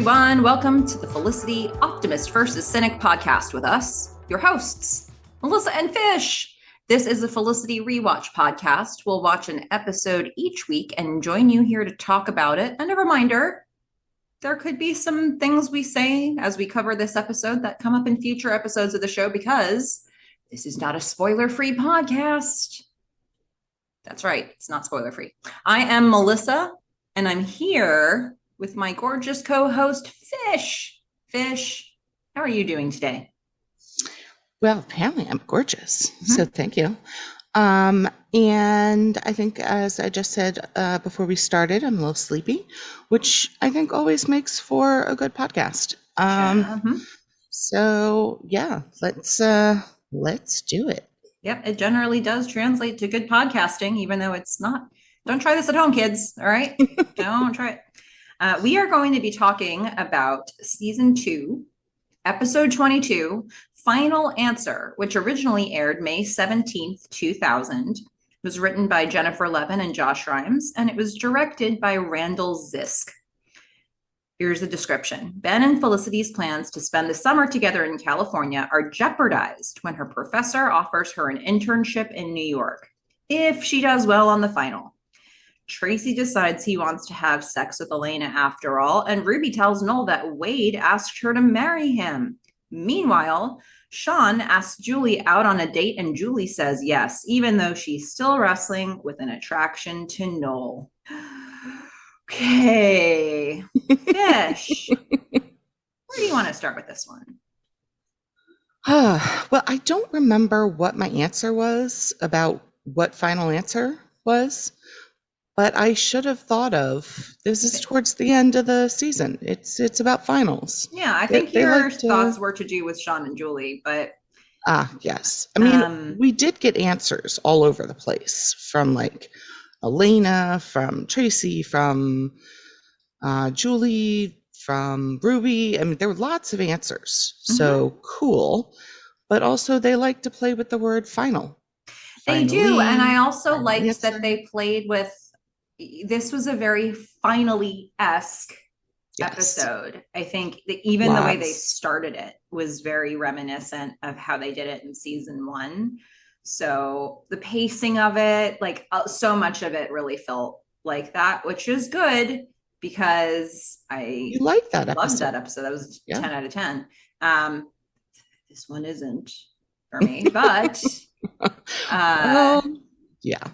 everyone. Welcome to the Felicity Optimist versus Cynic podcast with us, your hosts, Melissa and Fish. This is a Felicity Rewatch podcast. We'll watch an episode each week and join you here to talk about it. And a reminder, there could be some things we say as we cover this episode that come up in future episodes of the show because this is not a spoiler-free podcast. That's right. It's not spoiler-free. I am Melissa, and I'm here with my gorgeous co-host, Fish. Fish, how are you doing today? Well, apparently I'm gorgeous, so thank you. And I think, as I just said before we started, I'm a little sleepy, which I think always makes for a good podcast. So yeah, let's do it. Yep, it generally does translate to good podcasting, even though it's not. Don't try this at home, kids. All right, don't try it. We are going to be talking about season 2, episode 22, Final Answer, which originally aired May 17th, 2000. It was written by Jennifer Levin and Josh Rhimes, and it was directed by Randall Zisk. Here's the description. Ben and Felicity's plans to spend the summer together in California are jeopardized when her professor offers her an internship in New York, if she does well on the final. Tracy decides he wants to have sex with Elena after all, and Ruby tells Noel that Wade asked her to marry him. Meanwhile, Sean asks Julie out on a date, and Julie says yes, even though she's still wrestling with an attraction to Noel. Okay, Fish, where do you want to start with this one? Well, I don't remember what my answer was about what Final Answer was. But I should have thought of, this is towards the end of the season. It's about finals. Yeah, I think your thoughts were to do with Sean and Julie, but... yes. I mean, we did get answers all over the place from, like, Elena, from Tracy, from Julie, from Ruby. I mean, there were lots of answers. So cool. But also they like to play with the word final. They do, and I also liked that they played with... This was a very finally-esque episode. I think that even the way they started it was very reminiscent of how they did it in season 1. So the pacing of it, like so much of it really felt like that, which is good because I loved that episode. That was 10 out of 10. This one isn't for me, but yeah.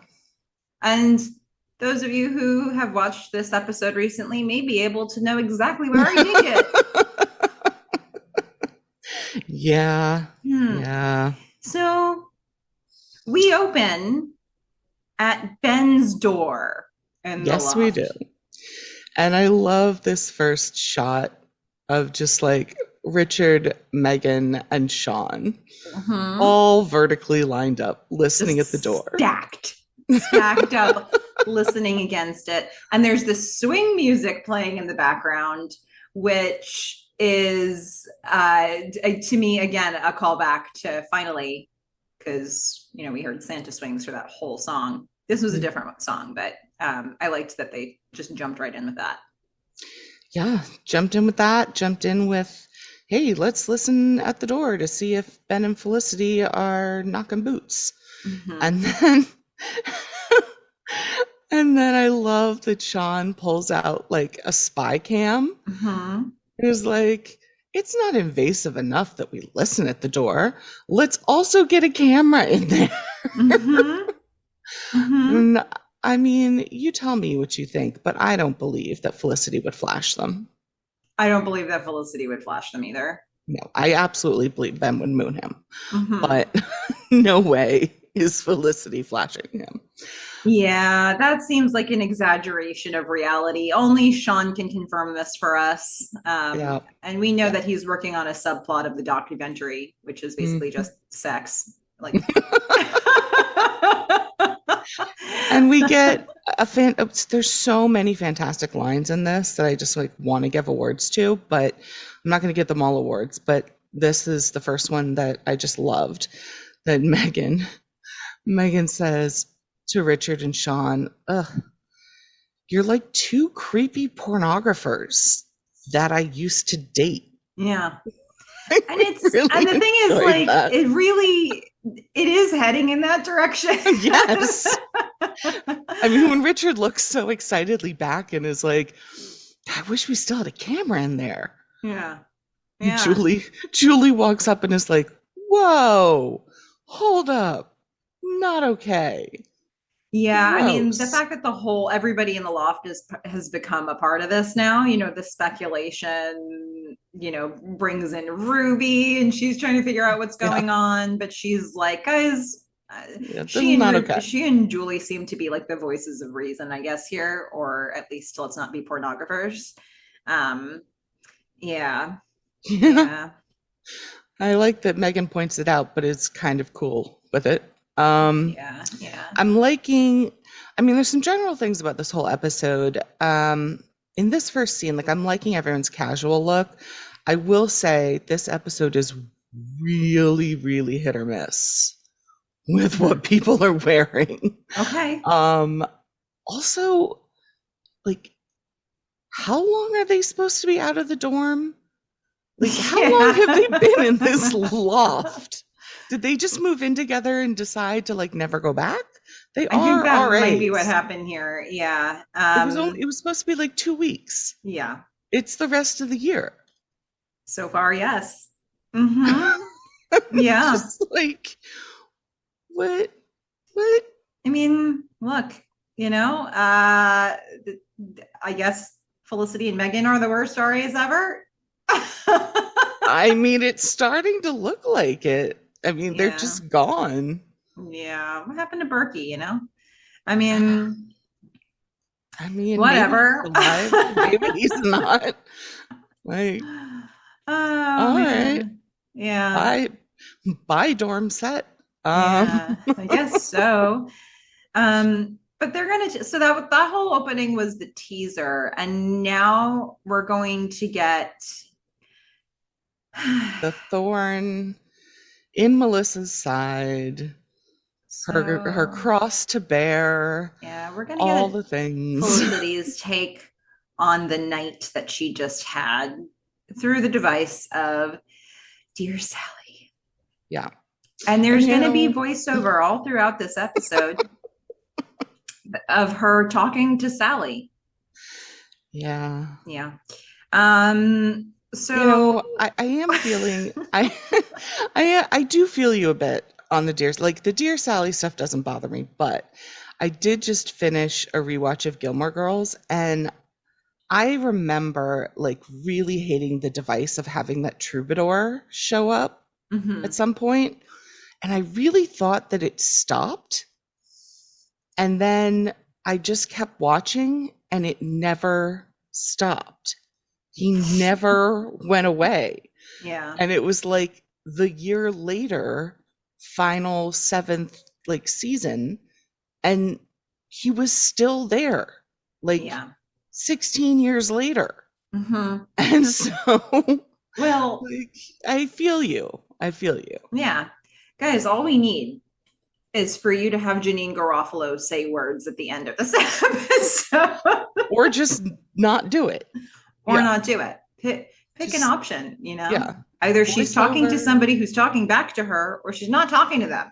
And those of you who have watched this episode recently may be able to know exactly where I take it. Yeah. Yeah. So we open at Ben's door in the loft. We do. And I love this first shot of just like Richard, Meghan, and Sean all vertically lined up, listening just at the door. Stacked up, listening against it. And there's this swing music playing in the background, which is, to me, again, a callback to Finally, because, you know, we heard Santa Swings for that whole song. This was a different song, but I liked that they just jumped right in with that. Yeah, jumped in with, hey, let's listen at the door to see if Ben and Felicity are knocking boots. And then I love that Sean pulls out like a spy cam. It was like, it's not invasive enough that we listen at the door. Let's also get a camera in there. And, I mean, you tell me what you think, but I don't believe that Felicity would flash them. I don't believe that Felicity would flash them either. No, I absolutely believe Ben would moon him. But no way is Felicity flashing him. Yeah, that seems like an exaggeration of reality. Only Sean can confirm this for us. And we know that he's working on a subplot of the documentary, which is basically just sex. Like, and we get there's so many fantastic lines in this that I just like want to give awards to, but I'm not going to give them all awards. But this is the first one that I just loved. That Meghan says to Richard and Sean, "Ugh, you're like two creepy pornographers. that I used to date. Yeah. I And the really thing is, enjoyed like, that. it is heading in that direction. Yes. I mean, when Richard looks so excitedly back and is like, I wish we still had a camera in there. Yeah. And Yeah. Julie walks up and is like, whoa, hold up. Not okay. Yeah, I mean, the Gross. fact that everybody in the loft has become a part of this now, the speculation, brings in Ruby and she's trying to figure out what's Yeah. going on, but she's like, guys, Yeah, this is not okay. She and Julie seem to be like the voices of reason, I guess, here, or at least let's not be pornographers. Um, yeah, Yeah. yeah, I like that Meghan points it out, but it's kind of cool with it. Um, yeah, yeah. I'm liking, I mean, there's some general things about this whole episode. In this first scene, like I'm liking everyone's casual look. I will say this episode is really, really hit or miss with what people are wearing. Okay. Also, like, how long are they supposed to be out of the dorm? Like, how long have they been in this loft? Did they just move in together and decide to like never go back? They I think are that might be what RAs. happened here. Yeah. It was supposed to be like 2 weeks. Yeah. It's the rest of the year. So far, yes. Mm-hmm. It's Yeah. just like what what I mean, look, I guess Felicity and Meghan are the worst RAs ever. I mean, it's starting to look like it. I mean, they're Yeah. just gone. Yeah. What happened to Berkey? I mean, I mean, maybe he's whatever. alive, maybe he's not. Like, Oh, all right, man. Yeah. bye, bye, dorm set. Yeah. I guess so. But they're gonna so that whole opening was the teaser, and now we're going to get The thorn in Melissa's side, her so cross to bear, yeah, we're gonna all get the things. Felicity's take on the night that she just had through the device of Dear Sally. Yeah. And And there's gonna be voiceover all throughout this episode of her talking to Sally. yeah. Yeah. You So know, I am feeling I do feel you a bit on the the Dear Sally stuff doesn't bother me, but I did just finish a rewatch of Gilmore Girls, and I remember like really hating the device of having that troubadour show up at mhm. some point, and I really thought that it stopped, and then I just kept watching and it never stopped. He never went away. Yeah. And it was like the year later, final seventh like season, and he was still there, like Yeah. 16 years later. Hmm. And so Well, like I feel you. I feel you. yeah. Guys, all we need is for you to have Janine Garofalo say words at the end of this episode. Or just not do it. Or Yeah. not do it. Pick an Just option. yeah. Either she's talking to Voiceover. somebody who's talking back to her, or she's not talking to them.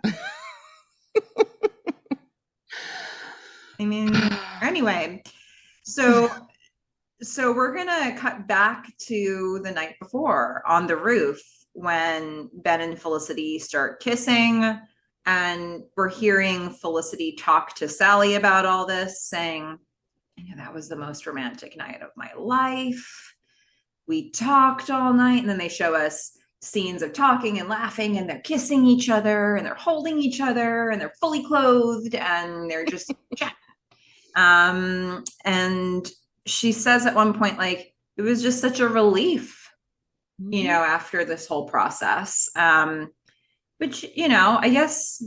I mean, anyway, so we're gonna cut back to the night before on the roof when Ben and Felicity start kissing, and we're hearing Felicity talk to Sally about all this, saying, that was the most romantic night of my life. We talked all night, and then they show us scenes of talking and laughing, and they're kissing each other, and they're holding each other, and they're fully clothed, and they're just chatting. And she says at one point, like, it was just such a relief, after this whole process. Which, I guess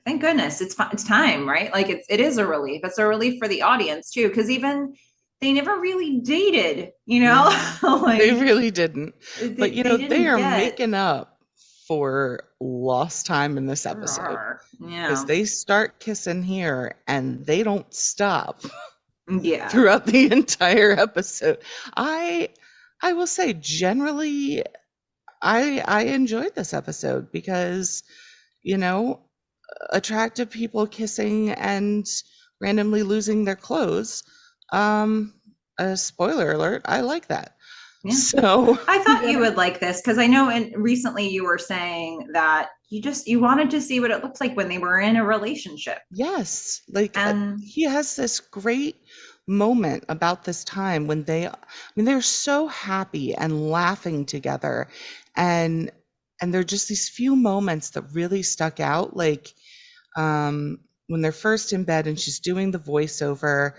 thank goodness it's time, right? Like it is a relief. It's a relief for the audience too, because even they never really dated, like They really didn't. But they they didn't are get. making up for lost time in this episode. Because Yeah. they start kissing here and they don't stop. Yeah. throughout the entire episode. I I will say generally I enjoyed this episode because, you know, attractive people kissing and randomly losing their clothes. Um, a spoiler alert, I like that. Yeah. So, I thought you you know, would like this because I know and recently you were saying that you wanted to see what it looks like when they were in a relationship. yes, like And he has this great moment about this time when I mean, they're so happy and laughing together, and there are just these few moments that really stuck out, like um, when they're first in bed and she's doing the voiceover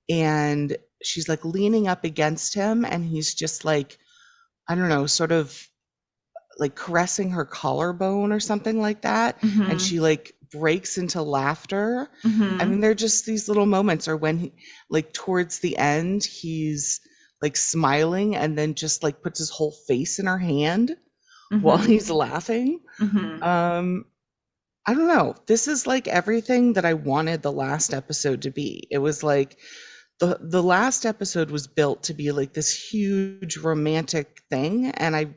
and she's like leaning up against him and he's just like, I don't know, sort of like caressing her collarbone or something like that. And mm-hmm, she like breaks into laughter. I mm-hmm, mean, they're just these little moments, or when like towards the end, he's like smiling and then just like puts his whole face in her hand while mm-hmm, he's laughing. mm-hmm. Um, I don't know. This is like everything that I wanted the last episode to be. It was like the last episode was built to be like this huge romantic thing, and I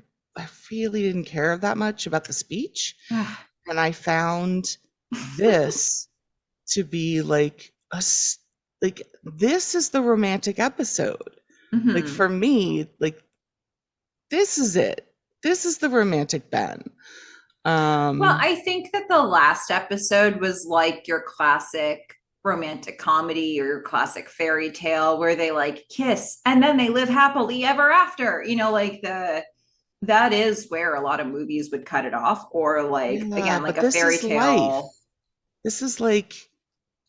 really didn't care that much about the speech. And I found this to be like like this is the romantic episode. Like Mm-hmm. for me, like this is it. This is the romantic Ben. Well, Um I think that the last episode was like your classic romantic comedy or your classic fairy tale where they like kiss and then they live happily ever after. Like that is where a lot of movies would cut it off, or like yeah, again, like but a this fairy is life. tale. This is like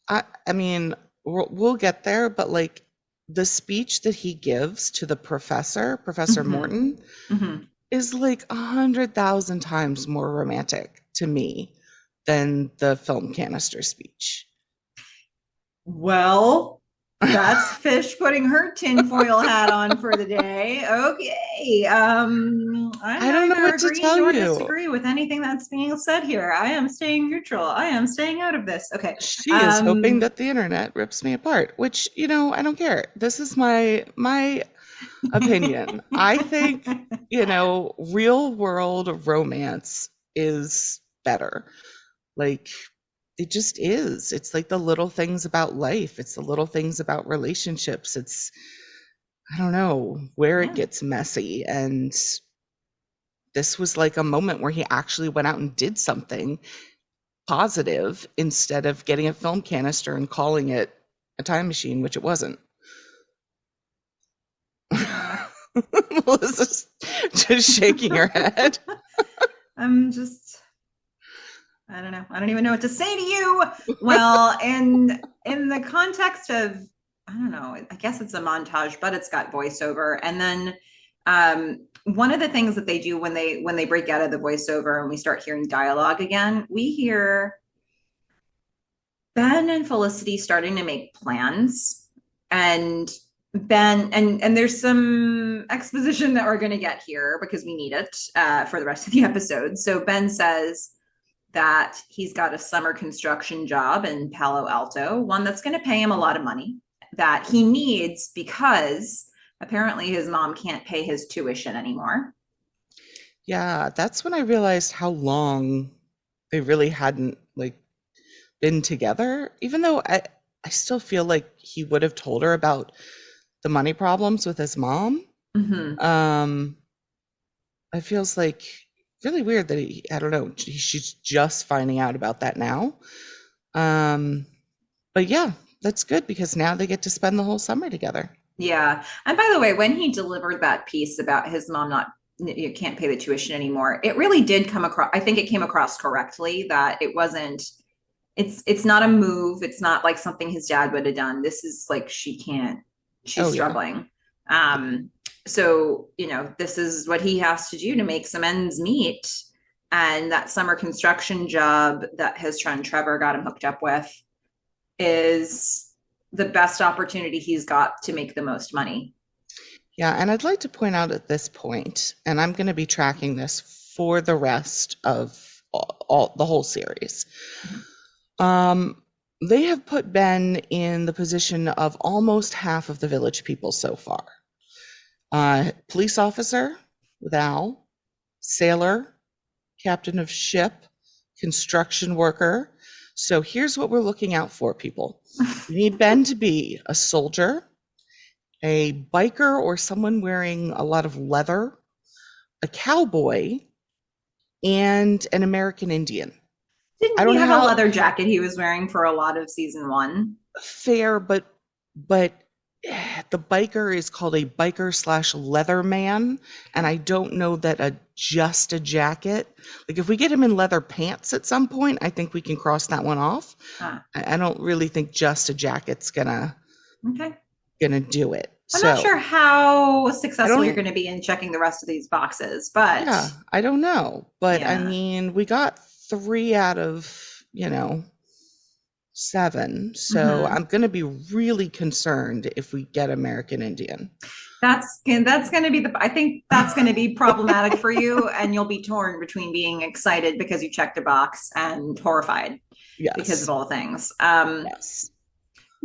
I mean, we'll get there, but like the speech that he gives to the professor, Professor Mm-hmm. Morton, Mm-hmm. is like 100,000 times more romantic to me than the film canister speech. Well, that's Fish putting her tinfoil hat on for the day. Okay. I'm I don't know neither what to agree tell nor you. disagree with anything that's being said here. I am staying neutral. I am staying out of this. Okay. She is hoping Um, that the internet rips me apart, which, I don't care. This is my opinion. I think, real world romance is better. Like, it just is. It's like the little things about life. It's the little things about relationships. It's, I don't know, where it yeah. gets messy. And this was like a moment where he actually went out and did something positive instead of getting a film canister and calling it a time machine, which it wasn't. Uh, Melissa's just shaking her head. I'm just I don't know. I don't even know what to say to you. Well, in the context of I don't know, I guess it's a montage, but it's got voiceover. And then one of the things that they do when they break out of the voiceover and we start hearing dialogue again, we hear Ben and Felicity starting to make plans. And Ben and there's some exposition that we're going to get here because we need it for the rest of the episode. So Ben says that he's got a summer construction job in Palo Alto, one that's going to pay him a lot of money that he needs because apparently his mom can't pay his tuition anymore. Yeah, that's when I realized how long they really hadn't like been together. Even though I still feel like he would have told her about the money problems with his mom. Mm-hmm. Um, it feels like really weird that I don't know, she's just finding out about that now. Um, but yeah, that's good because now they get to spend the whole summer together. Yeah. And by the way, when he delivered that piece about his mom not you can't pay the tuition anymore, it really did come across. I think it came across correctly that it wasn't. It's not a move. It's not like something his dad would have done. This is like she can't. She's Oh yeah. struggling. Yeah. So this is what he has to do to make some ends meet. And that summer construction job that his friend Trevor got him hooked up with is the best opportunity he's got to make the most money. Yeah, and I'd like to point out at this point, and I'm going to be tracking this for the rest of all the whole series. Um, they have put Ben in the position of almost half of the village people so far. Police officer with Al, sailor, captain of ship, construction worker. So here's what we're looking out for, people. We need Ben to be a soldier, a biker or someone wearing a lot of leather, a cowboy, and an American Indian. Didn't I he don't know have a how leather jacket he was wearing for a lot of season one? fair, but the biker is called a biker slash leather man, and I don't know that just a jacket. Like if we get him in leather pants at some point, I think we can cross that one off. Ah, I don't really think just a jacket's gonna okay. do it. I'm not So sure how I successful you're don't, going to be in checking the rest of these boxes, but yeah, I don't know. But I yeah. mean, we got 3 out of, 7. So Hmm. I'm gonna be really concerned if we get American Indian. That's going to be I think that's going to be problematic for you, and you'll be torn between being excited because you checked a box and horrified because of Yes. all the things. Yes.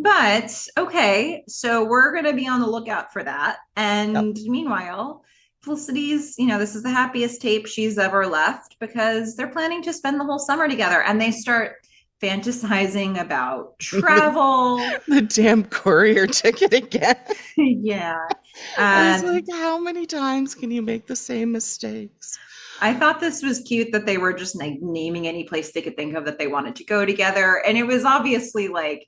But okay, so we're going to be on the lookout for that. Yep. And meanwhile, Felicity's, this is the happiest tape she's ever left because they're planning to spend the whole summer together and they start fantasizing about travel. The damn courier ticket again. Yeah. I was Um, like, how many times can you make the same mistakes? I thought this was cute that they were just like naming any place they could think of that they wanted to go together. And it was obviously like,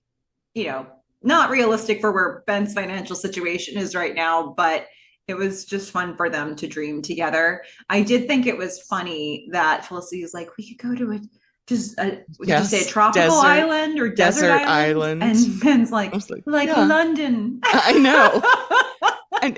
you know, not realistic for where Ben's financial situation is right now, but it was just fun for them to dream together. I did think it was funny that Felicity is like, we could go to did you say a Yes, tropical island or desert island? island. And Ben's I like, was like, like yeah, London. I know. And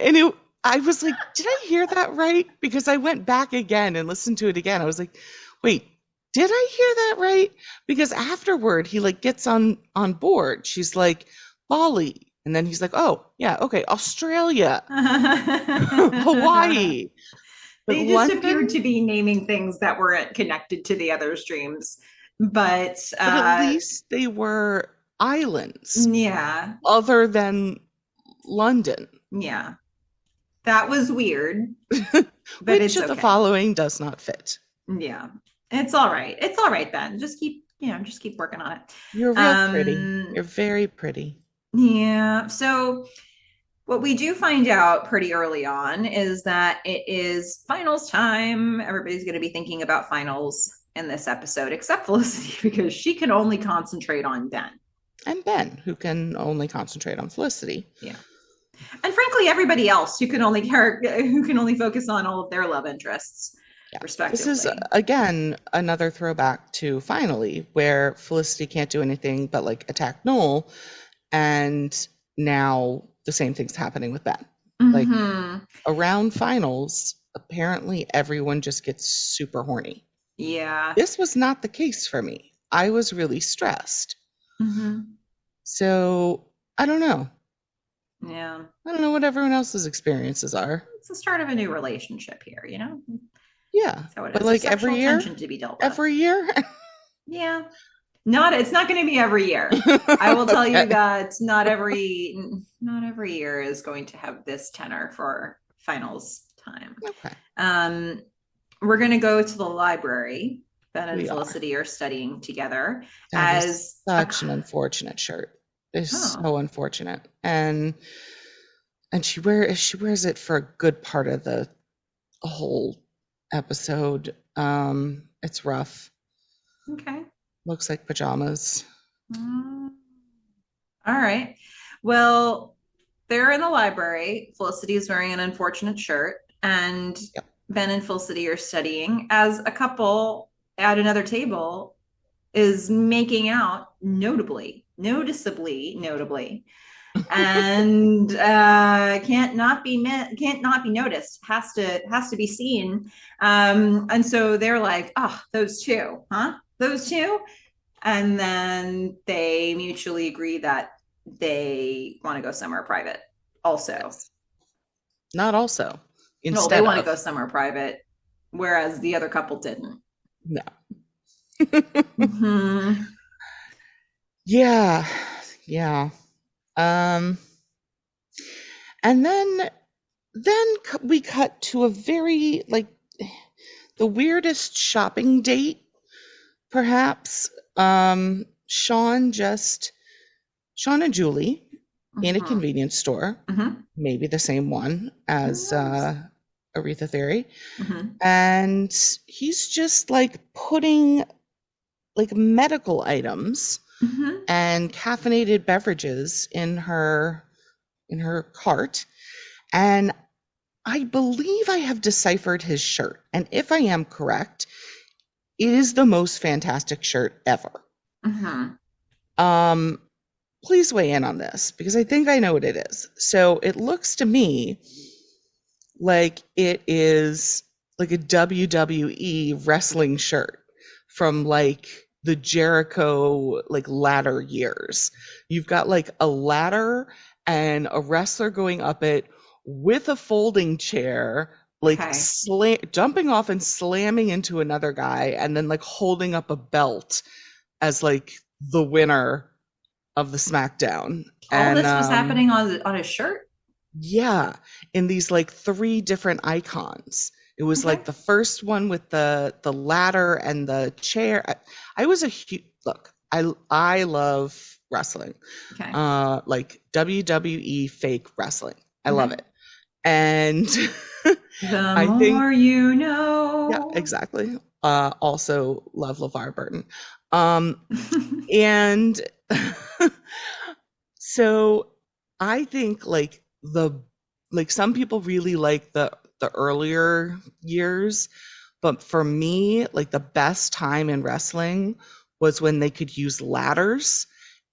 I was like, did I hear that right? Because I went back again and listened to it again. I was like, wait, did I hear that right? Because afterward, he like gets on board. She's like, Bali. And then he's like, oh, yeah, okay, Australia, Hawaii. But They just appeared London, to be naming things that weren't connected to the other's dreams. But but at least they were islands yeah, other than London. yeah, that was weird, but Which it's of the okay. following does not fit? Yeah, it's all right. It's all right, Ben. Just keep working on it. You're real pretty. You're very pretty. Yeah. So what we do find out pretty early on is that it is finals time. Everybody's going to be thinking about finals in this episode, except Felicity, because she can only concentrate on Ben. And Ben, who can only concentrate on Felicity. Yeah. And frankly, everybody else who can only focus on all of their love interests, Yeah. respectively. This is, again, another throwback to Finally, where Felicity can't do anything but like attack Noel. And now the same thing's happening with Ben. Like around finals, apparently everyone just gets super horny. Yeah. This was not the case for me. I was really stressed. So I don't know. Yeah. I don't know what everyone else's experiences are. It's the start of a new relationship here, Yeah. That's how it But is. like There's sexual every year? tension to be dealt with. Every year? Yeah. It's not going to be every year. I will tell you that not every year is going to have this tenor for finals time. Okay. We're going to go to the library. Ben and We Felicity are studying together That as is such an unfortunate shirt. It's so unfortunate. And she wears it for a good part of the whole episode. It's rough. Okay. Looks like pajamas. All right. Well, they're in the library. Felicity is wearing an unfortunate shirt, and Yep. Ben and Felicity are studying as a couple at another table is making out noticeably, and can't not be noticed. Has to be seen. And so they're like, oh, those two, huh? Those two. And then they mutually agree that they want to go somewhere private also. Yes. Not also. No, they want to go somewhere private, whereas the other couple didn't. No. Yeah. Yeah. Um, and then we cut to a very like the weirdest shopping date, perhaps. Sean and Julie in a Mhm. convenience store, Mhm. maybe the same one as Yes. Aretha Theory. Mhm. And he's just like putting like medical items Mhm. and caffeinated beverages in her cart. And I believe I have deciphered his shirt. And if I am correct, it is the most fantastic shirt ever. Mhm. Um, please weigh in on this because I think I know what it is. So it looks to me like it is like a WWE wrestling shirt from like the Jericho like ladder years. You've got like a ladder and a wrestler going up it with a folding chair, like Okay. jumping off and slamming into another guy and then like holding up a belt as like the winner of the SmackDown. All And this was happening on his shirt. yeah, in these like three different icons. It was Okay. like the first one with the ladder and the chair. I was a huge look. I love wrestling, Okay. like WWE fake wrestling. I love Okay. it, and The I think more you yeah, know. exactly. Also love LeVar Burton, um, and so I think like some people really like the earlier years, but for me, like the best time in wrestling was when they could use ladders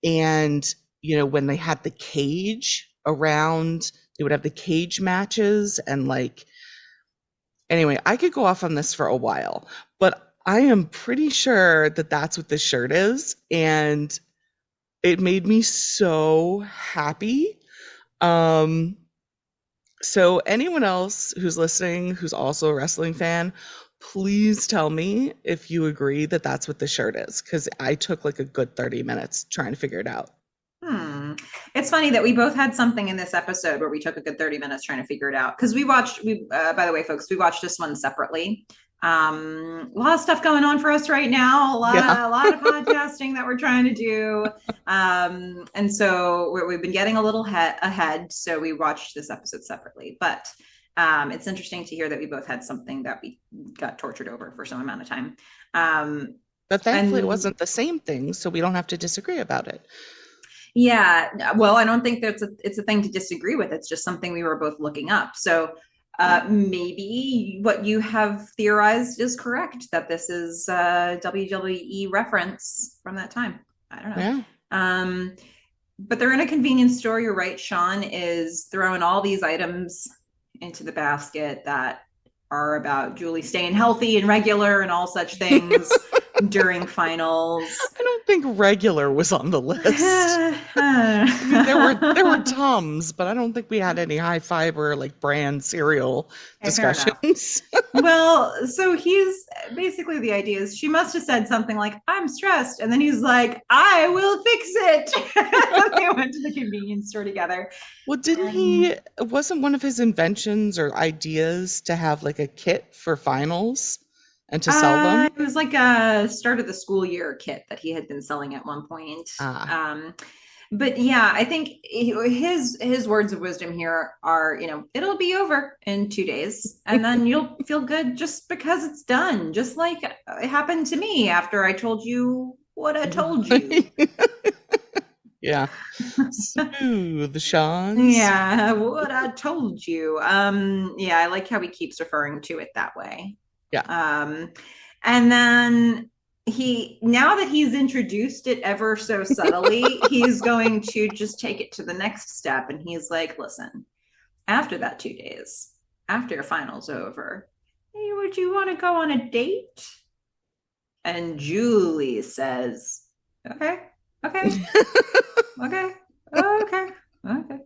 and when they had the cage around, they would have the cage matches and like anyway, I could go off on this for a while, but I am pretty sure that that's what this shirt is and it made me so happy. Um, so anyone else who's listening who's also a wrestling fan, please tell me if you agree that that's what the shirt is, because I took like a good 30 minutes trying to figure it out. Hmm. It's funny that we both had something in this episode where we took a good 30 minutes trying to figure it out. Because by the way, folks, we watched this one separately. A lot of stuff going on for us right now, Yeah. a lot of podcasting that we're trying to do. And so we've been getting a little ahead. So we watched this episode separately. But it's interesting to hear that we both had something that we got tortured over for some amount of time. Um, But thankfully it and wasn't the same thing, so we don't have to disagree about it. Yeah, well, I don't think it's a thing to disagree with. It's just something we were both looking up. So maybe what you have theorized is correct, that this is a WWE reference from that time. I don't know. Yeah. Um, but they're in a convenience store. You're right. Sean is throwing all these items into the basket that are about Julie staying healthy and regular and all such things during finals. I don't think regular was on the list. I mean, there were Tums, but I don't think we had any high fiber like brand cereal Okay, fair enough. discussions. Well, so he's basically, the idea is she must have said something like, I'm stressed. And then he's like, I will fix it. They went to the convenience store together. Well, didn't And he, wasn't one of his inventions or ideas to have like a kit for finals and to sell them? it was like a start of the school year kit that he had been selling at one point. Ah, But yeah, I think his words of wisdom here are, it'll be over in 2 days, and then you'll feel good just because it's done. Just like it happened to me after I told you what I told you. yeah. Smooth, Sean. Yeah, what I told you. Yeah, I like how he keeps referring to it that way. Yeah. Um, and then now that he's introduced it ever so subtly, he's going to just take it to the next step. And he's like, listen, after that 2 days, after your final's over, hey, would you want to go on a date? And Julie says, okay, okay, okay, okay, okay.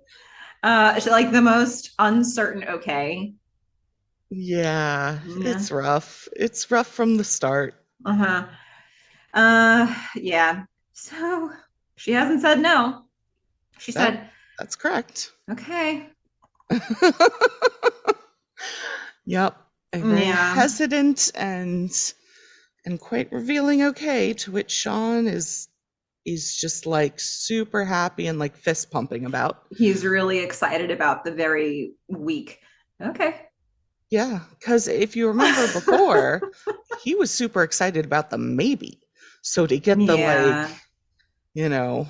She's like the most uncertain okay. Yeah, Yeah. it's rough. It's rough from the start. Uh-huh. Yeah. So She hasn't said no. She That said, that's correct. okay. Yep. A very Yeah. hesitant and quite revealing okay, to which Sean is just like super happy and like fist pumping about. He's really excited about the very weak. Okay. Yeah, because if you remember before, he was super excited about the maybe. So to get the like, Yeah. you know,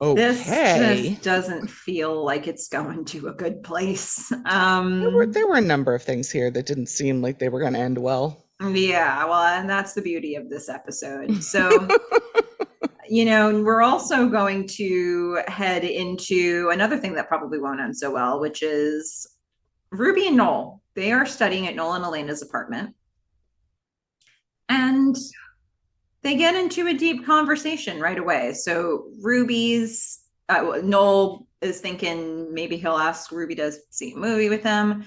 This okay. just doesn't feel like it's going to a good place. There were a number of things here that didn't seem like they were going to end well. Yeah, well, and that's the beauty of this episode. So, we're also going to head into another thing that probably won't end so well, which is Ruby and Noel. They are studying at Noel and Elena's apartment. And they get into a deep conversation right away. So Noel is thinking maybe he'll ask Ruby to see a movie with him.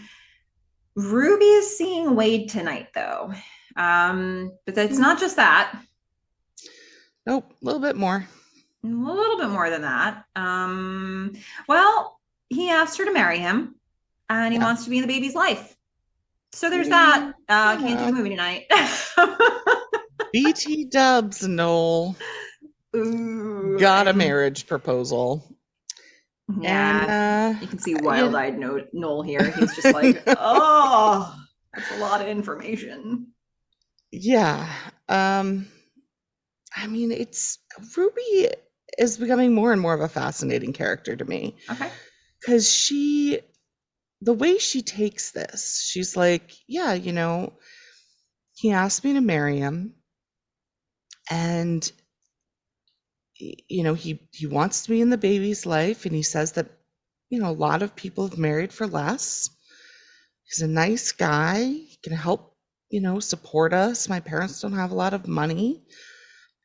Ruby is seeing Wade tonight, though. But it's not just that. Nope, a little bit more. A little bit more than that. Well, he asked her to marry him, and he Yeah. wants to be in the baby's life. So there's that. Mm, you Can't do the know, movie tonight. BT dubs, Noel Ooh, got a and marriage proposal. And yeah, you can see you wild-eyed Noel here. He's just like, oh, that's a lot of information. yeah. I mean, it's Ruby is becoming more and more of a fascinating character to me Okay. because the way she takes this, she's like, yeah, he asked me to marry him, and he wants to be in the baby's life, and he says that a lot of people have married for less. He's a nice guy. He can help, support us. My parents don't have a lot of money.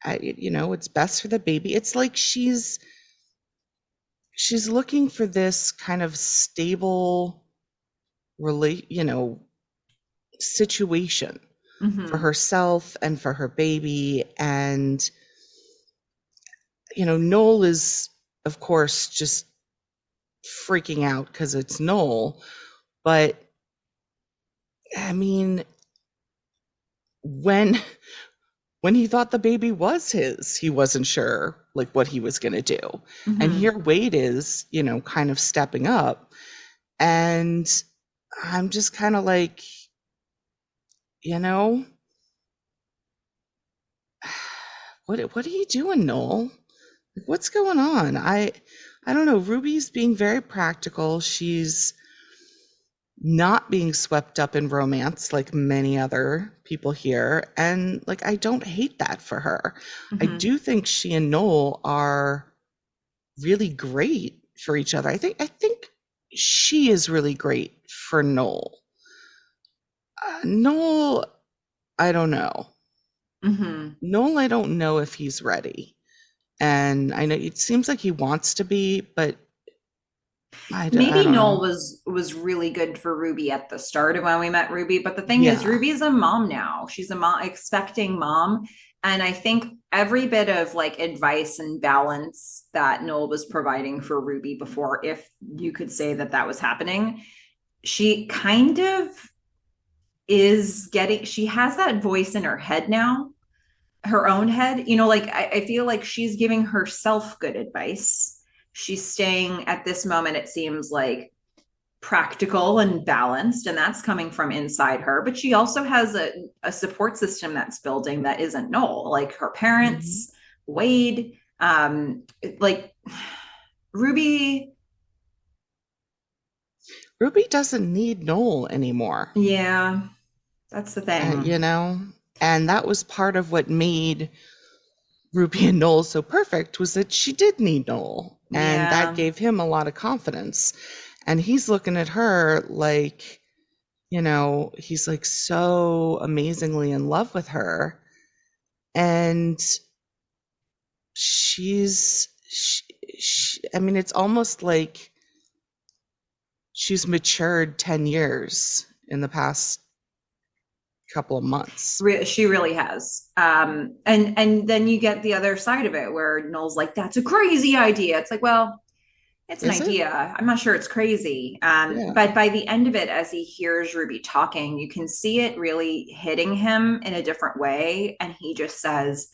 It's best for the baby. It's like she's looking for this kind of stable situation for Mm-hmm. herself and for her baby. And Noel is, of course, just freaking out because it's Noel. But I mean, when when he thought the baby was his, he wasn't sure like what he was going to do. And Mm-hmm. here Wade is, kind of stepping up. And I'm just kind of like, you know, what are you doing, Noel? Like, what's going on? I don't know. Ruby's being very practical. She's not being swept up in romance like many other people here. And like, I don't hate that for her. I Mm-hmm. do think she and Noel are really great for each other. I think she is really great for Noel. Noel, I don't know. Mm-hmm. Noel, I don't know if he's ready. And I know it seems like he wants to be, but I Maybe don't Noel know. was really good for Ruby at the start of when we met Ruby, but the thing is, Yeah. Ruby is a mom now. She's a mom, expecting mom, and I think every bit of like advice and balance that Noel was providing for Ruby before, if you could say that that was happening, she kind of is getting. She has that voice in her head now, her own head. Like I feel like she's giving herself good advice. She's staying at this moment, it seems like practical and balanced, and that's coming from inside her. But she also has a support system that's building that isn't Noel, like her Mhm. parents, Wade, like Ruby. Ruby doesn't need Noel anymore. Yeah, that's the Uh, thing. you know, and that was part of what made Ruby and Noel so perfect was that she did need Noel, and that Yeah. gave him a lot of confidence. And he's looking at her like, he's like so amazingly in love with her, and I mean, it's almost like she's matured 10 years in the past couple of months. She really has. And then you get the other side of it where Noel's like, that's a crazy idea. It's like, well, it's an Is it? idea. I'm not sure it's crazy. Yeah. But by the end of it, as he hears Ruby talking, you can see it really hitting him in a different way. And he just says,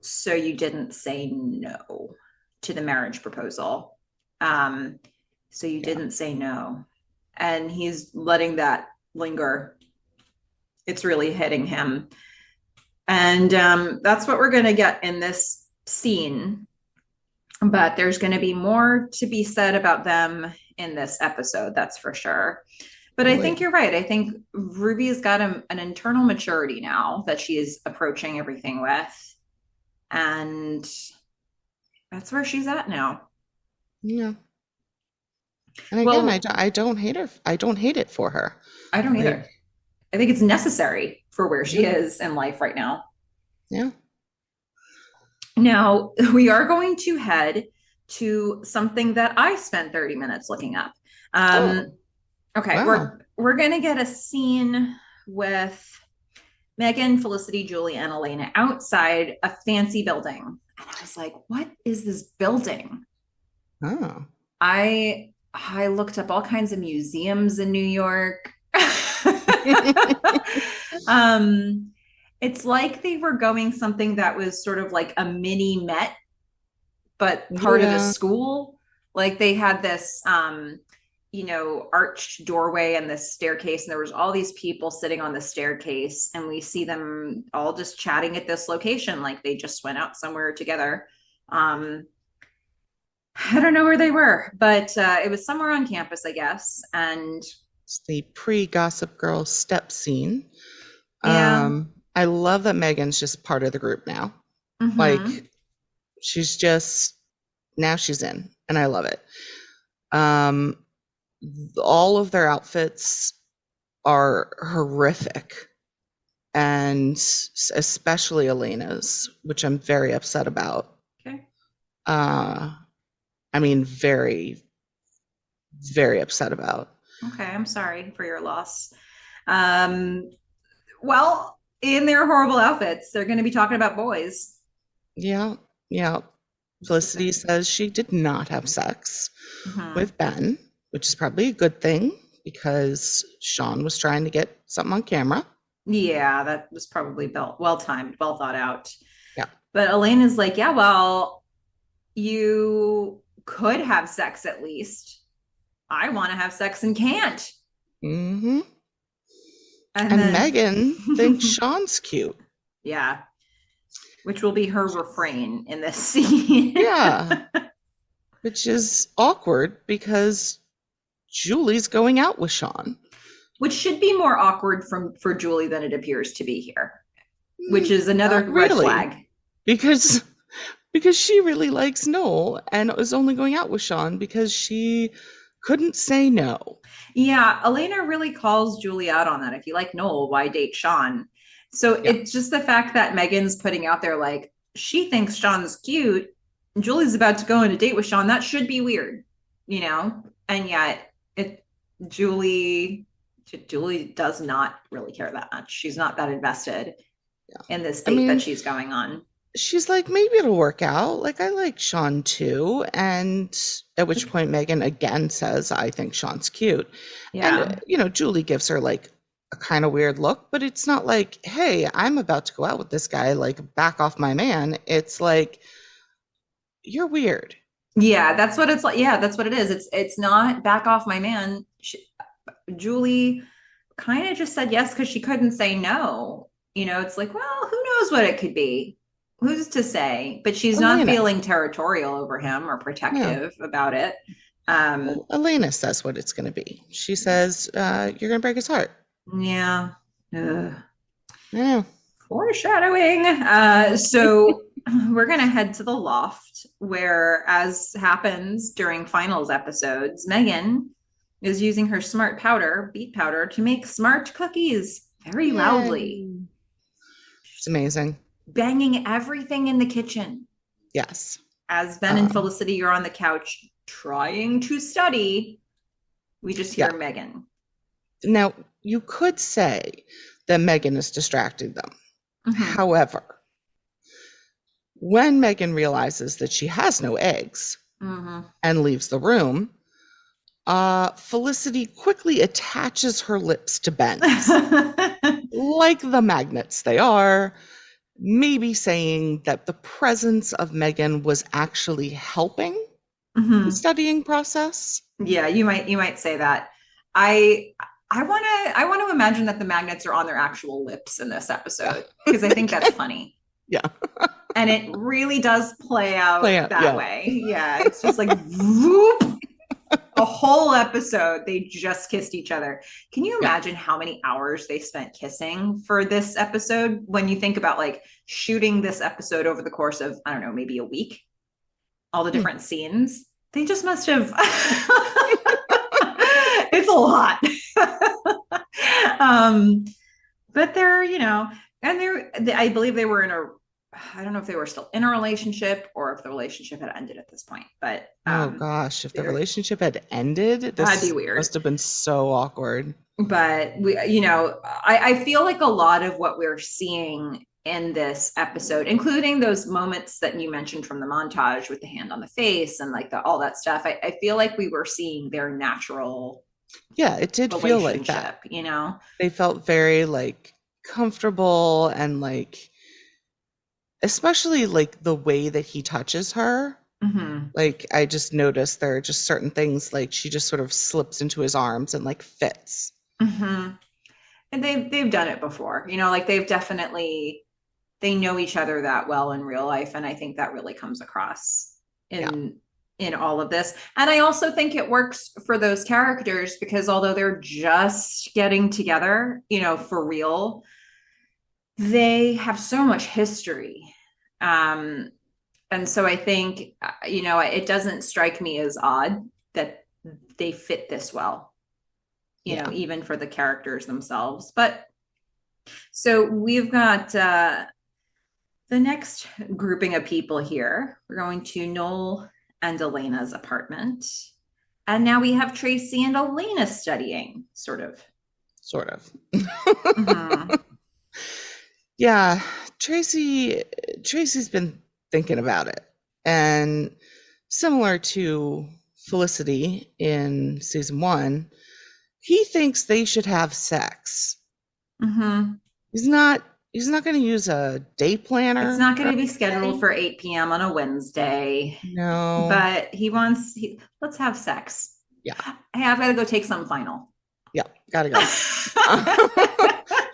so you didn't say no to the marriage proposal. So you Yeah. didn't say no. And he's letting that linger. It's really hitting him. And that's what we're going to get in this scene. But there's going to be more to be said about them in this episode, that's for sure. But I think Really. you're right. I think Ruby's got an internal maturity now that she is approaching everything with. And that's where she's at now. Yeah. And again, Well, I don't hate her. I don't hate it for her. I don't Like, either. I think it's necessary for where she yeah, is in life right now. yeah. Now, we are going to head to something that I spent 30 minutes looking up. Oh, Um, okay, wow. we're gonna get a scene with Meghan, Felicity, Julie, and Elena outside a fancy building. And I was like, what is this building? Oh. I looked up all kinds of museums in New York. um, it's like they were going something that was sort of like a mini Met, but part of the Yeah. school. Like they had this arched doorway and this staircase, and there was all these people sitting on the staircase, and we see them all just chatting at this location, like they just went out somewhere together. Um, I don't know where they were, but it was somewhere on campus, I guess. And It's the pre-Gossip Girl step scene. yeah, I love that Megan's just part of the group now. mm-hmm. Like, she's just now she's in, and I love it. Um, all of their outfits are horrific, and especially Elena's, which I'm very upset about. Okay. Uh, I mean, very, very upset about. Okay, I'm sorry for your loss. Um, well, in their horrible outfits, they're going to be talking about boys. Yeah, yeah. Felicity says she did not have sex Mm-hmm. with Ben, which is probably a good thing because Sean was trying to get something on camera. Yeah, that was probably well timed, well thought out. Yeah. But Elena's like, yeah, well, you could have sex at least. I want to have sex and can't. Hmm. And And then, Megan thinks Sean's cute. yeah, which will be her refrain in this scene. Yeah, which is awkward because Julie's going out with Sean. Which should be more awkward for Julie than it appears to be here, which is Not another red really, flag. because she really likes Noel and is only going out with Sean because she couldn't say no. Yeah, Elena really calls Julie out on that. If you like Noel, why date Sean? So Yeah. it's just the fact that Megan's putting out there like she thinks Sean's cute. And Julie's about to go on a date with Sean. That should be weird, you know? And yet it Julie Julie does not really care that much. She's not that invested Yeah. in this I date that mean, she's going on. she's like, maybe it'll work out. Like, I like Sean too. And at which point Megan again says, I think Sean's cute. And, Yeah. Julie gives her like a kind of weird look, but it's not like, hey, I'm about to go out with this guy, like, back off my man. It's like, you're weird. Yeah, that's what it's like. Yeah, that's what it is. It's not back off my man. Julie kind of just said yes because she couldn't say no. It's like, well, who knows what it could be? Who's to say? But she's not Elena. feeling territorial over him or No. protective about it. Um, Well, Elena says what it's going to be. She says, you're going to break his heart. yeah. Ugh. Yeah. Foreshadowing. So we're gonna head to the loft where, as happens during finals episodes, Meghan is using her smart powder, beet powder, to make smart cookies very loudly, Yay. It's amazing. banging everything in the kitchen. Yes. As Ben and Um, Felicity are on the couch trying to study, we just hear yeah. Meghan. Now, you could say that Meghan is distracting them. Mm-hmm. However, when Meghan realizes that she has no eggs Mm-hmm. and leaves the room, Felicity quickly attaches her lips to Ben's, like the magnets they are, maybe saying that the presence of Meghan was actually helping the Mm-hmm. studying process. Yeah, you might say that. I I want to imagine that the magnets are on their actual lips in this Yeah, episode because I they think that's can. funny. Yeah, And it really does play out play out. that Yeah, way. Yeah, it's just like whoop, a whole episode they just kissed each other. Can you yeah. imagine how many hours they spent kissing for this episode when you think about like shooting this episode over the course of, I don't know, maybe a week, all the Hmm. different scenes? They just must have it's a lot. um but they're, and I believe they were in a, I don't know if they were still in a relationship or if the relationship had ended at this point, but Oh gosh, if the they're, relationship had ended, that'd be this weird. must have been so awkward. But I feel like a lot of what we're seeing in this episode, including those moments that you mentioned from the montage with the hand on the face and like all that stuff, I feel like we were seeing their natural Yeah, it did feel like that. relationship. They felt very like comfortable and like, especially like the way that he touches her. Mm-hmm. Like I just noticed there are just certain things like she just sort of slips into his arms and like fits. Mm-hmm. And they've done it before, like they've definitely, they know each other that well in real life, and I think that really comes across Yeah. in all of this. And I also think it works for those characters because although they're just getting together, for real, they have so much history. um and so I think, it doesn't strike me as odd that they fit this well, Yeah. even for the characters themselves. But so we've got the next grouping of people here. We're going to Noel and Elena's apartment. And now we have Tracy and Elena studying, sort of. Sort of. Mm-hmm. Yeah, Tracy's been thinking about it. And similar to Felicity in season 1, he thinks they should have sex. Mm-hmm. He's not he's not going to use a day It's planner not going or to be scheduled anything. for 8 p.m. on a Wednesday, No. but let's have sex. Yeah. Hey, I've got to go take some final. Yeah, gotta go.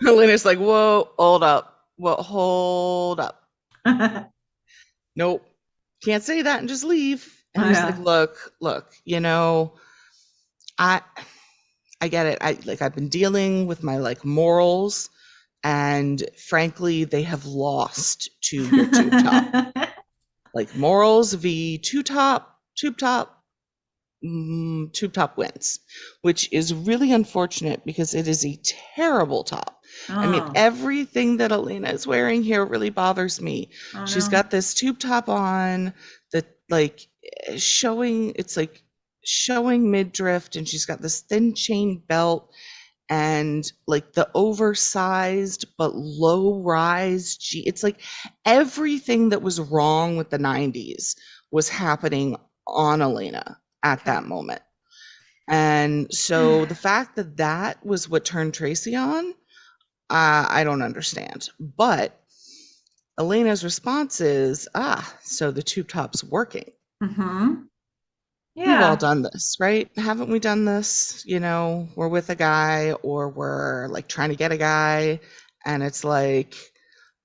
Elena's like, whoa, hold up. Well, hold up. Nope. Can't say that and just leave. And he's like, Yeah. look, I I get it. I've been dealing with my like morals, and frankly, they have lost to your tube top. Like morals v tube top, tube top wins, which is really unfortunate because it is a terrible top. I mean, Oh, everything that Elena is wearing here really bothers me. oh She's no. got this tube top on that like it's like showing midriff, and she's got this thin chain belt and like the oversized but low rise it's like everything that was wrong with the 90s was happening on Elena at Okay. that moment. And so the fact that that was what turned Tracy on, I don't understand. But Elena's response is, so the tube top's working. Mm-hmm. We've all Yeah. done this, right? Haven't we done this? We're with a guy or we're like trying to get a guy, and it's like,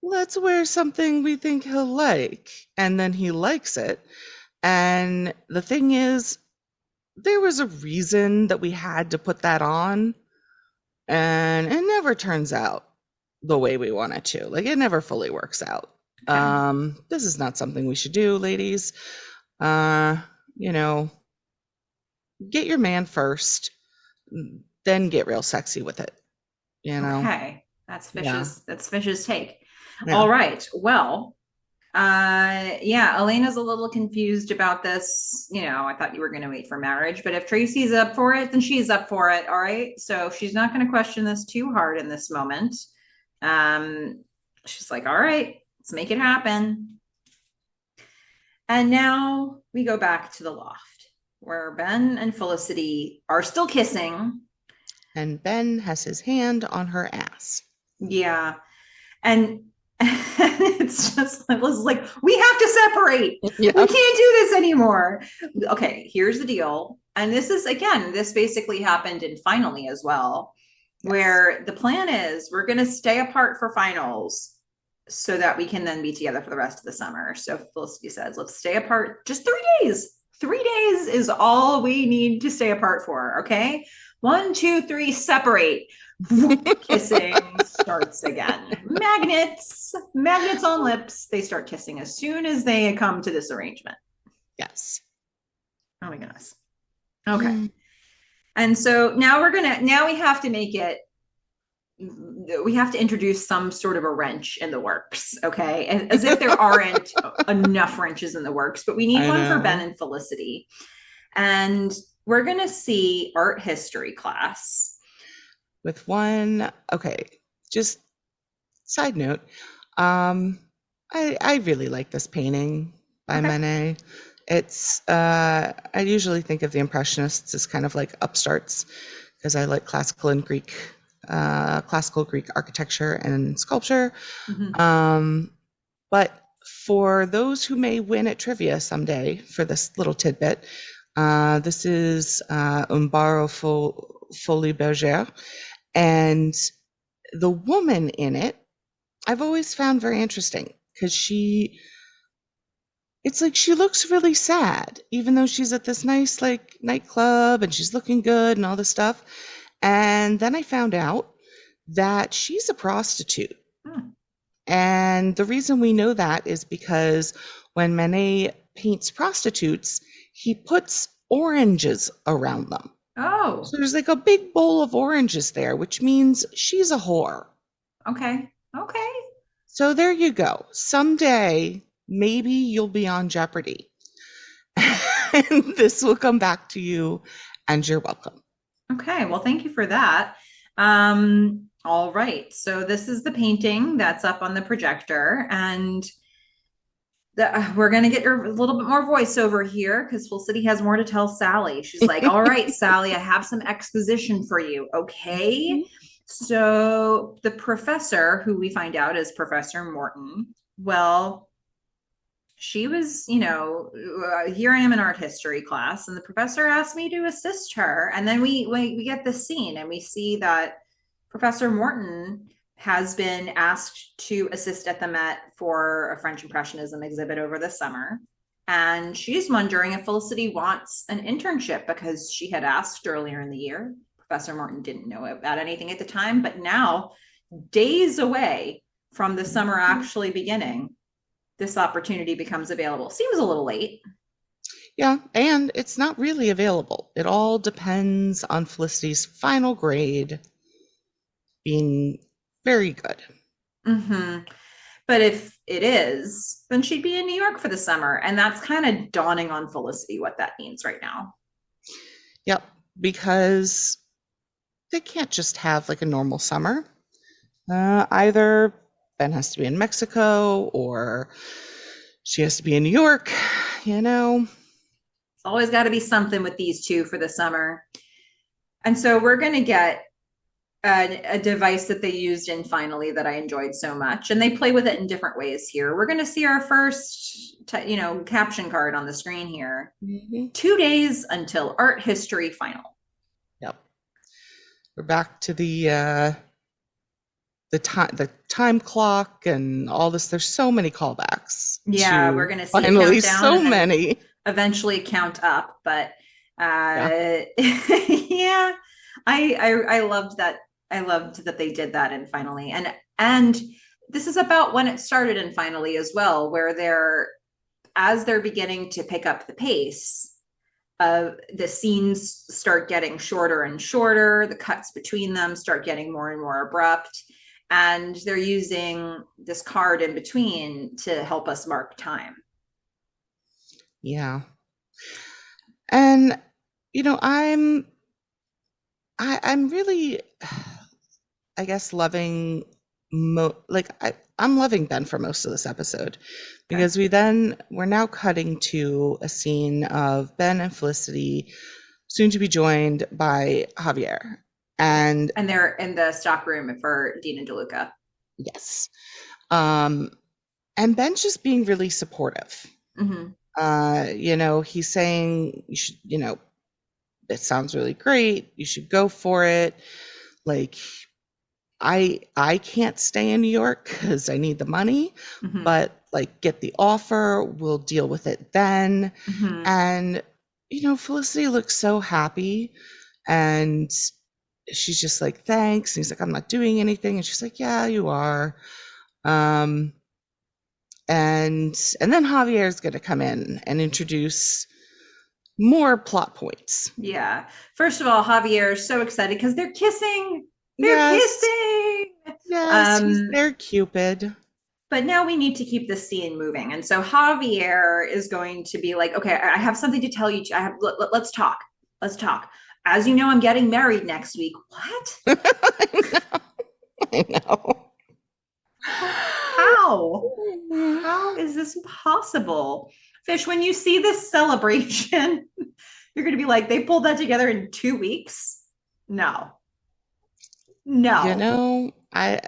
let's wear something we think he'll like. And then he likes it. And the thing is, there was a reason that we had to put that on, and it never turns out the way we want it to. Like, it never fully works out. Okay. This is not something we should do, ladies. Uh, you know, get your man first, then get real sexy with it, you know? Okay. That's Yeah. Fish's that's Fish's take. Yeah. All right. Well, yeah, Elena's a little confused about this. I thought you were going to wait for marriage, but if Tracy's up for it, then she's up for it. All right. So she's not going to question this too hard in this moment. She's like, all right, let's make it happen. And now we go back to the loft where Ben and Felicity are still kissing. And Ben has his hand on her ass. Yeah. And it's just like, we have to separate. We Yeah. can't do this anymore. Okay, here's the deal. And this is, again, this basically happened in Finally as well, Yes. where the plan is we're going to stay apart for finals so that we can then be together for the rest of the summer. So Felicity says, let's stay apart just 3 days. 3 days is all we need to stay apart for. Okay. 1, 2, 3, separate. Kissing starts again. Magnets on lips. They start kissing as soon as they come to this arrangement. Yes. Oh my goodness. Okay. And so now we have to make it, we have to introduce some sort of a wrench in the works, okay? As if there aren't enough wrenches in the works, but we need I one for Ben know. and Felicity. And we're going to see art history class. With one, okay, just side note, um, I really like this painting by Okay. Manet. It's I usually think of the Impressionists as kind of like upstarts because I like classical Greek architecture and sculpture. Mm-hmm. Um, but for those who may win at trivia someday for this little tidbit, this is Umbaro Folie Bergère, and the woman in it, I've always found very interesting because it's like she looks really sad, even though she's at this nice like nightclub and she's looking good and all this stuff. And then I found out that she's a prostitute. Hmm. And the reason we know that is because when Manet paints prostitutes, he puts oranges around them. Oh, So there's like a big bowl of oranges there, which means she's a whore. okay. Okay. So there you go. Someday, maybe you'll be on Jeopardy. And this will come back to you, and you're welcome. Okay. Well, thank you for that. All right. So this is the painting that's up on the projector, and we're going to get a little bit more voiceover here because Felicity has more to tell Sally. She's like, all right, Sally, I have some exposition for you. Okay. So the professor, who we find out is Professor Morton, well, she was, here I am in art history class, and the professor asked me to assist her. And then we get the scene, and we see that Professor Morton has been asked to assist at the Met for a French Impressionism exhibit over the summer. And she's wondering if Felicity wants an internship because she had asked earlier in the year. Professor Morton didn't know about anything at the time, but now, days away from the summer actually beginning, this opportunity becomes available. Seems a little late. Yeah, and it's not really available. It all depends on Felicity's final grade being very good. Mm-hmm. But if it is, then she'd be in New York for the summer. And that's kind of dawning on Felicity what that means right now. Yep, because they can't just have like a normal summer. Either Ben has to be in Mexico or she has to be in New York, you know. It's always got to be something with these two for the summer. And so we're going to get a device that they used in Finally that I enjoyed so much. And they play with it in different ways here. We're going to see our first, caption card on the screen here. Mm-hmm. 2 days until art history final. Yep. We're back to the time clock and all this. There's so many callbacks. Yeah, we're going to see a Finally, countdown so and then many. eventually count up. But Yeah. yeah, I loved that. I loved that they did that in Finally, and this is about when it started in Finally as well, where as they're beginning to pick up the pace. The scenes start getting shorter and shorter. The cuts between them start getting more and more abrupt, and they're using this card in between to help us mark time. Yeah. And I'm really, I guess, loving I'm loving Ben for most of this episode Okay. because we're now cutting to a scene of Ben and Felicity, soon to be joined by Javier. Yeah. And And they're in the stock room for Dean and DeLuca. yes, um, and Ben's just being really supportive. Mm-hmm. He's saying you should, it sounds really great. You should go for it. Like I can't stay in New York because I need the money, Mm-hmm. but like get the offer, we'll deal with it then. Mm-hmm. And Felicity looks so happy and she's just like, thanks. And he's like, I'm not doing anything. And she's like, yeah, you are. Um, and then Javier's gonna come in and introduce more plot points. Yeah. First of all, Javier is so excited because they're kissing. They're Yes, kissing. yes, he's Um, their Cupid. but now we need to keep the scene moving. And so Javier is going to be like, okay, I have something to tell you. Let's talk. Let's talk. As you know, I'm getting married next week. What? I know. How? How is this possible? Fish, when you see this celebration, you're going to be like, they pulled that together in 2 weeks? No. No. I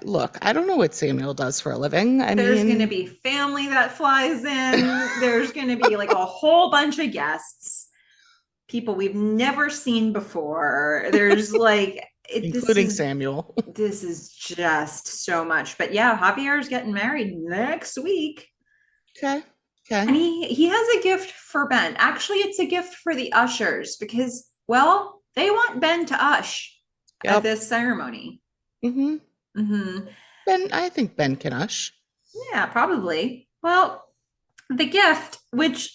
don't know what Samuel does for a living. There's going to be family that flies in. There's going to be like a whole bunch of guests, people we've never seen before. There's like, including Samuel. This is just so much. But yeah, Javier's getting married next week. Okay. And he has a gift for Ben. Actually, it's a gift for the ushers because, well, they want Ben to ush at this ceremony. Mm-hmm. Mm-hmm. I think Ben can ush. Yeah, probably. Well, the gift, which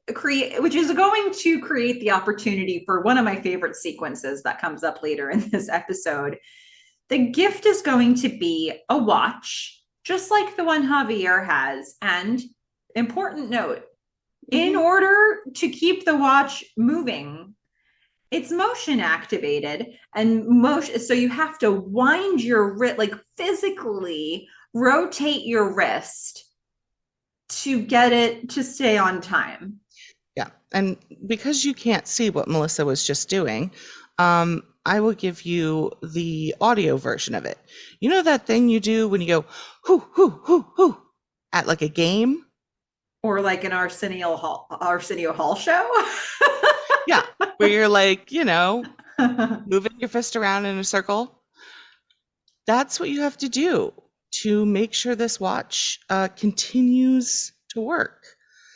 is going to create the opportunity for one of my favorite sequences that comes up later in this episode. The gift is going to be a watch, just like the one Javier has. And important note, in order to keep the watch moving, it's motion activated and motion. So you have to wind your wrist, like physically rotate your wrist to get it to stay on time. Yeah. And because you can't see what Melissa was just doing, I will give you the audio version of it. You know that thing you do when you go, hoo, hoo, hoo, hoo, at like a game? Or like an Arsenio Hall show? Yeah, where you're like, moving your fist around in a circle. That's what you have to do to make sure this watch continues to work.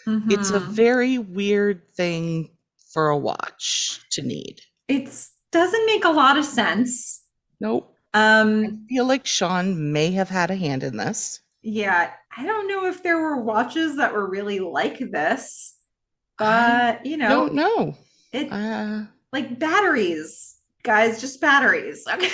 Mm-hmm. It's a very weird thing for a watch to need. It doesn't make a lot of sense. Nope. I feel like Sean may have had a hand in this. Yeah, I don't know if there were watches that were really like this, but don't know. Like batteries, guys, just batteries. Okay.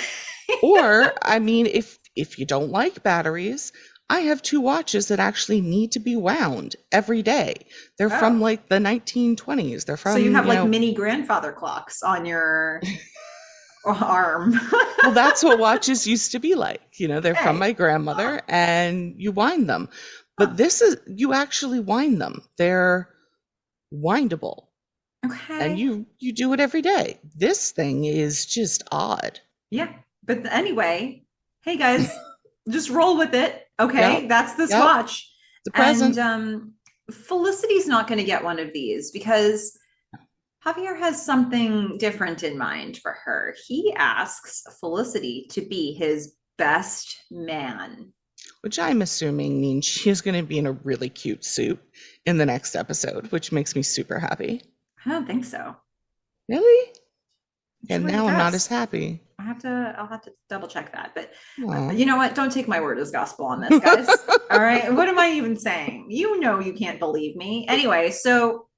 Or, I mean, if you don't like batteries, I have 2 watches that actually need to be wound every day. They're from like the 1920s. They're from. So you have like mini grandfather clocks on your arm. Well, that's what watches used to be like. They're from my grandmother, and you wind them. But you actually wind them. They're windable. Okay. And you do it every day. This thing is just odd. Yeah. But anyway, hey guys, just roll with it. Okay. Yep. That's this watch. The present. And Felicity's not going to get one of these because Javier has something different in mind for her. He asks Felicity to be his best man. Which I'm assuming means she's going to be in a really cute suit in the next episode, which makes me super happy. I don't think so. Really? And now I'm not as happy. I'll have to double check that. But you know what? Don't take my word as gospel on this, guys. All right. What am I even saying? You can't believe me. Anyway, so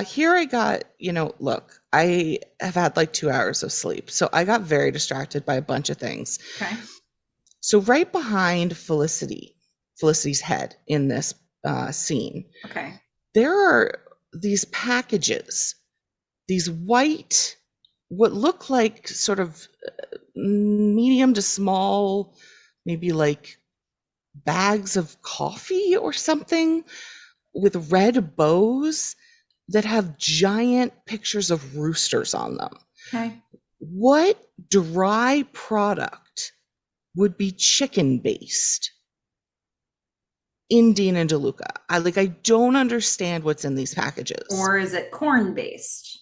here I got, look, I have had like 2 hours of sleep. So I got very distracted by a bunch of things. Okay. So right behind Felicity's head in this scene, okay, there are these packages, these white, what look like sort of medium to small maybe like bags of coffee or something with red bows that have giant pictures of roosters on them. Okay. What dry product would be chicken based in Dean and DeLuca? I don't understand what's in these packages. Or is it corn based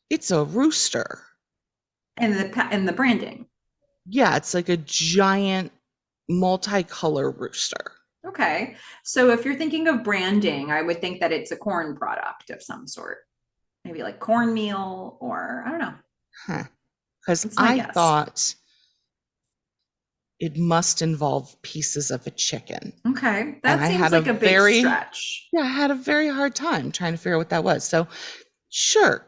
It's a rooster. in the branding? Yeah, it's like a giant multicolor rooster. Okay. So if you're thinking of branding, I would think that it's a corn product of some sort. Maybe like cornmeal or I don't know. Huh. Because That's my I guess. thought it must involve pieces of a chicken. Okay. And That seems like a big stretch. I had a very hard time trying to figure out what that was. So, sure,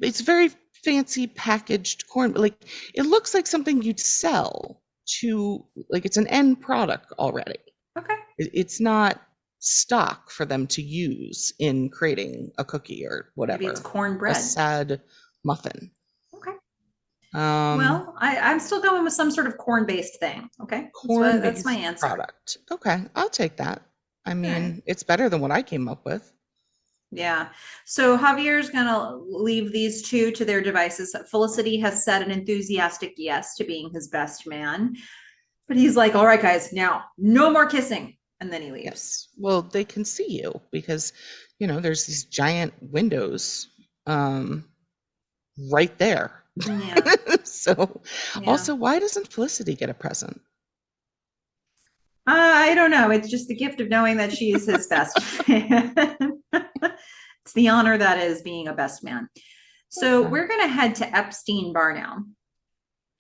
it's very fancy packaged corn. Like, it looks like something you'd sell to, like, it's an end product already. Okay. It's not stock for them to use in creating a cookie or Maybe it's whatever, a cornbread. sad muffin. Okay. Um, Well, I'm still going with some sort of corn-based thing. Okay. That's my corn-based answer. product. Okay, I'll take that. I All right. mean, it's better than what I came up with. Yeah. So Javier's gonna leave these two to their devices. Felicity has said an enthusiastic yes to being his best man. But he's like, all right, guys, now no more kissing. And then he leaves. Yes. Well, they can see you because, there's these giant windows right there. Yeah. So, Yeah. also, why doesn't Felicity get a present? I don't know. It's just the gift of knowing that she is his best man. It's the honor that is being a best man. So Okay. we're going to head to Epstein Bar now,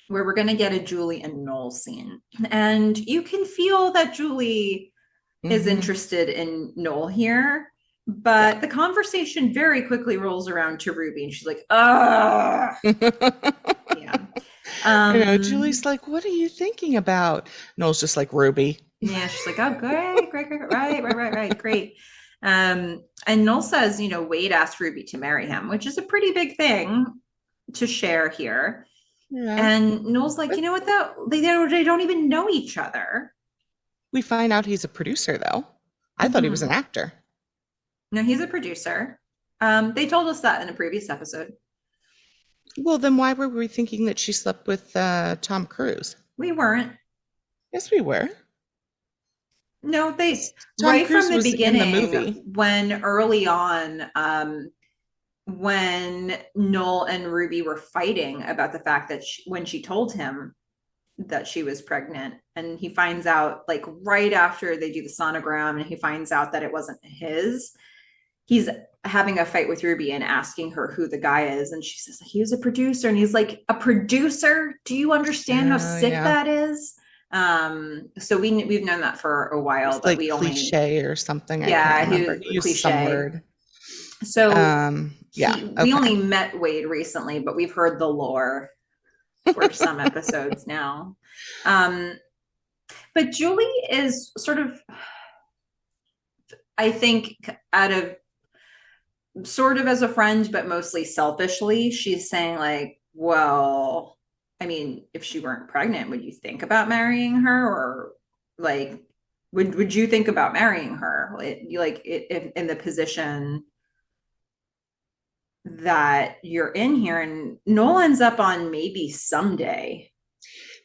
where we're going to get a Julie and Noel scene. And you can feel that Julie is Mhm. interested in Noel here. But the conversation very quickly rolls around to Ruby, and she's like, "Ah, yeah." Julie's like, what are you thinking about? Noel's just like, Ruby. Yeah, she's like, "Oh, great, great, great, right, great." And Noel says, Wade asked Ruby to marry him, which is a pretty big thing to share here. Yeah. And Noel's like, But you know what though? They don't even know each other. we find out he's a producer, though. I thought he was an Mhm. actor. No, he's a producer. They told us that in a previous episode. Well, then why were we thinking that she slept with Tom Cruise? We weren't. Yes, we were. No, they Tom right from Cruise the was in the beginning movie. when early on, when Noel and Ruby were fighting about the fact that when she told him that she was pregnant, and he finds out like right after they do the sonogram, and he finds out that it wasn't his. He's having a fight with Ruby and asking her who the guy is, and she says he was a producer, and he's like, a producer? Do you understand how sick Yeah. that is? So we've known that for a while, It's but like we only cliche or something. I can't yeah, remember. he He used some cliche. word. So Yeah. we Okay. only met Wade recently, but we've heard the lore for some episodes now. But Julie is sort of, I think, out of sort of as a friend, but mostly selfishly, she's saying like, well, I mean, if she weren't pregnant, would you think about marrying her? Or like, would you think about marrying her? In the position that you're in here, and Noel ends up on maybe someday.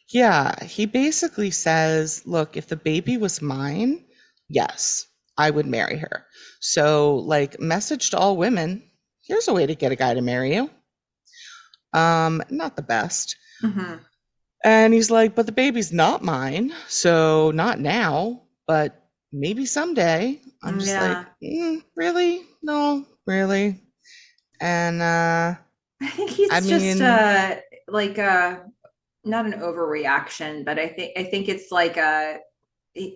Yeah. He basically says, look, if the baby was mine, yes, I would marry her. So, like, message to all women, here's a way to get a guy to marry you. Not the best. Mm-hmm. And he's like, but the baby's not mine, so not now, but maybe someday. I'm just like, Yeah. really? No, really? And I think I he's just mean, like not an overreaction, but I think it's like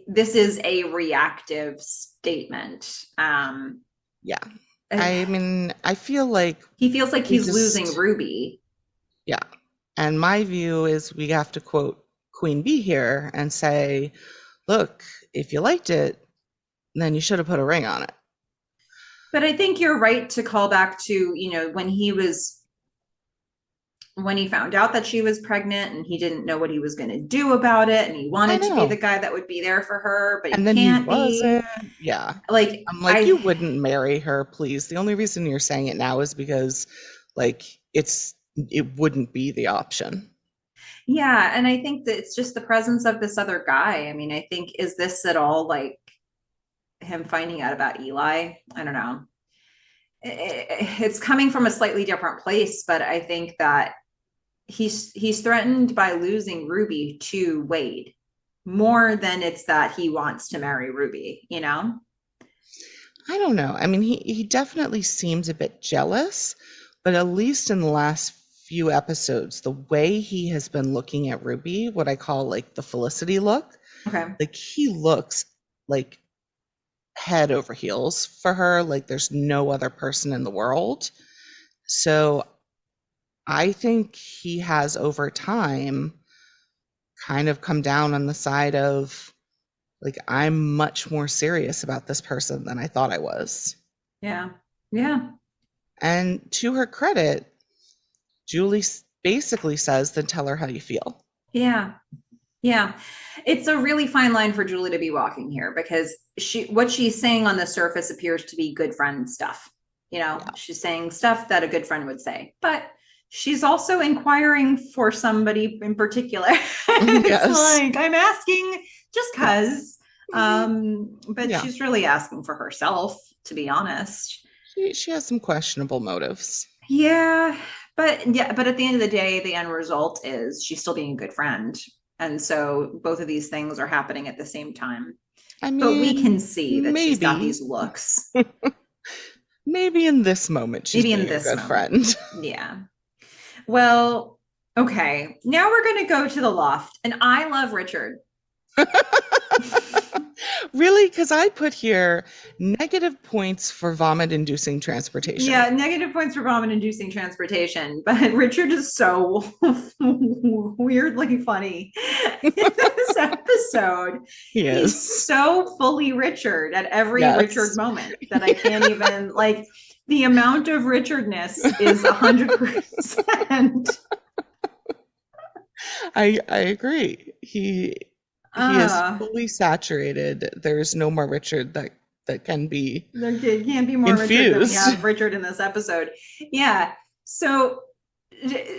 this is a reactive statement. yeah. I mean, I feel like He feels like we he's losing just, Ruby. yeah. And my view is we have to quote Queen Bee here and say, look, if you liked it, then you should have put a ring on it. But I think you're right to call back to, when he was when he found out that she was pregnant and he didn't know what he was going to do about it and he I wanted to be the know. guy that would be there for her, but he And then he can't be. wasn't. Yeah. Like, I'm like, you wouldn't marry her, please. The only reason you're saying it now is because, like, it wouldn't be the option. yeah. And I think that it's just the presence of this other guy. I mean, I think, is this at all like him finding out about Eli? I don't know. It's coming from a slightly different place, but I think that he's threatened by losing Ruby to Wade more than it's that he wants to marry Ruby, you know? I don't know. I mean, he definitely seems a bit jealous, but at least in the last few episodes, the way he has been looking at Ruby, what I call like the Felicity look, Okay. like he looks like head over heels for her, like there's no other person in the world. So I think he has over time kind of come down on the side of like, I'm much more serious about this person than I thought I was. Yeah. Yeah. And to her credit, Julie basically says, then tell her how you feel. Yeah. Yeah. It's a really fine line for Julie to be walking here because what she's saying on the surface appears to be good friend stuff. You know, Yeah. she's saying stuff that a good friend would say, but she's also inquiring for somebody in particular. It's Yes. like, I'm asking just Yeah. because. Mhm. But Yeah. she's really asking for herself, to be honest. She has some questionable motives. Yeah, but at the end of the day, the end result is she's still being a good friend. And so both of these things are happening at the same time. I But we can mean, see that she's got maybe, these looks. maybe in this moment she's Maybe in being a this good moment. friend. Yeah. Well, okay. Now we're going to go to the loft. And I love Richard. Really? Because I put here negative points for vomit inducing transportation. Yeah, negative points for vomit inducing transportation, but Richard is so weirdly funny in this episode. He He's is. so fully Richard at every Richard Yes. moment that I can't even like the amount of Richardness is 100%. I agree. He is Uh, fully saturated. There's no more Richard that can be there can't be more Richard than we infused. have Richard in this episode. Yeah. So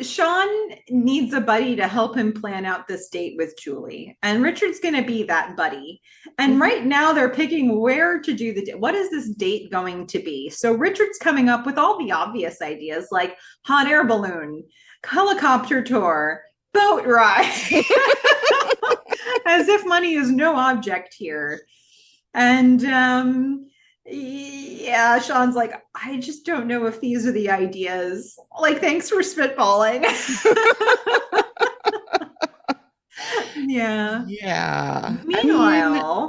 Sean needs a buddy to help him plan out this date with Julie, and Richard's going to be that buddy. And Mhm. right now they're picking where to do the date. What is this date going to be? So Richard's coming up with all the obvious ideas like hot air balloon, helicopter tour, boat ride, as if money is no object here. And yeah, Sean's like, I just don't know if these are the ideas. Like, thanks for spitballing. Yeah. Yeah. I mean, Meanwhile,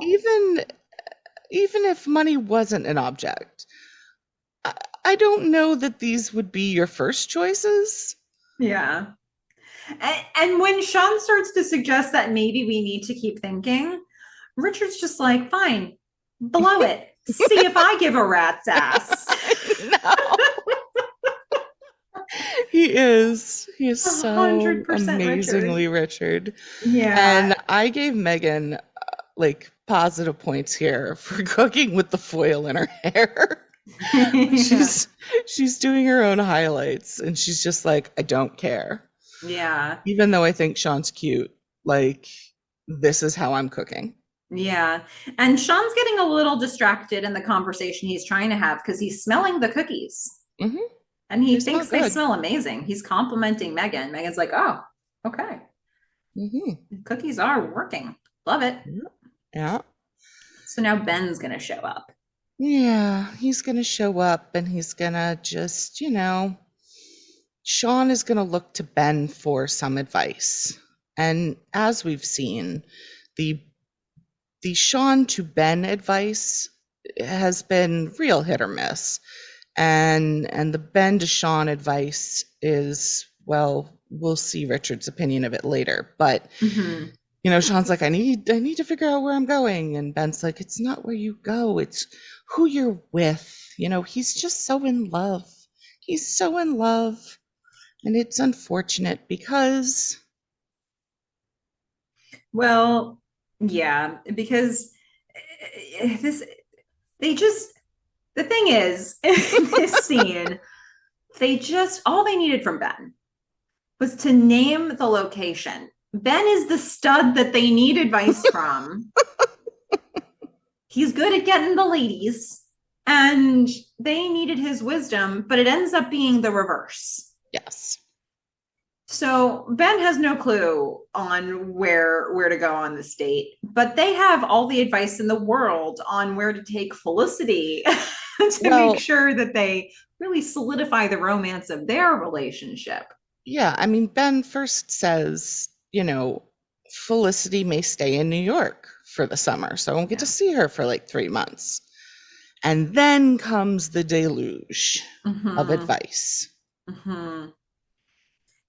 even if money wasn't an object, I, I don't know that these would be your first choices. yeah. And when Sean starts to suggest that maybe we need to keep thinking, Richard's just like, fine, blow it. See if I give a rat's ass. No. He is. He is so 100% amazingly Richard. Richard. Yeah. And I gave Megan like positive points here for cooking with the foil in her hair. Yeah. She's doing her own highlights and she's just like, I don't care. Yeah. Even though I think Sean's cute, like this is how I'm cooking. Yeah. And Sean's getting a little distracted in the conversation he's trying to have because he's smelling the cookies Hmm. and he They smell thinks they good. smell amazing. He's complimenting Meghan. Meghan's like, oh, okay. Hmm. Cookies are working. Love it. Yeah. So now Ben's going to show up. Yeah. He's going to show up and he's going to just, Sean is going to look to Ben for some advice. And as we've seen, the the Sean to Ben advice has been real hit or miss. And the Ben to Sean advice is, well, we'll see Richard's opinion of it later. But Mm-hmm. Sean's like, I need to figure out where I'm going. And Ben's like, it's not where you go, it's who you're with. He's just so in love. He's so in love. And it's unfortunate because, Well, yeah, because this they just the thing is in this scene, they just all they needed from Ben was to name the location. Ben is the stud that they need advice from. He's good at getting the ladies, and they needed his wisdom, but it ends up being the reverse. yes. So Ben has no clue on where to go on this date, but they have all the advice in the world on where to take Felicity to make Well, sure that they really solidify the romance of their relationship. yeah, I mean, Ben first says, Felicity may stay in New York for the summer, so I won't get to Yeah. see her for like 3 months. And then comes the deluge of Mm-hmm. advice. Mm-hmm.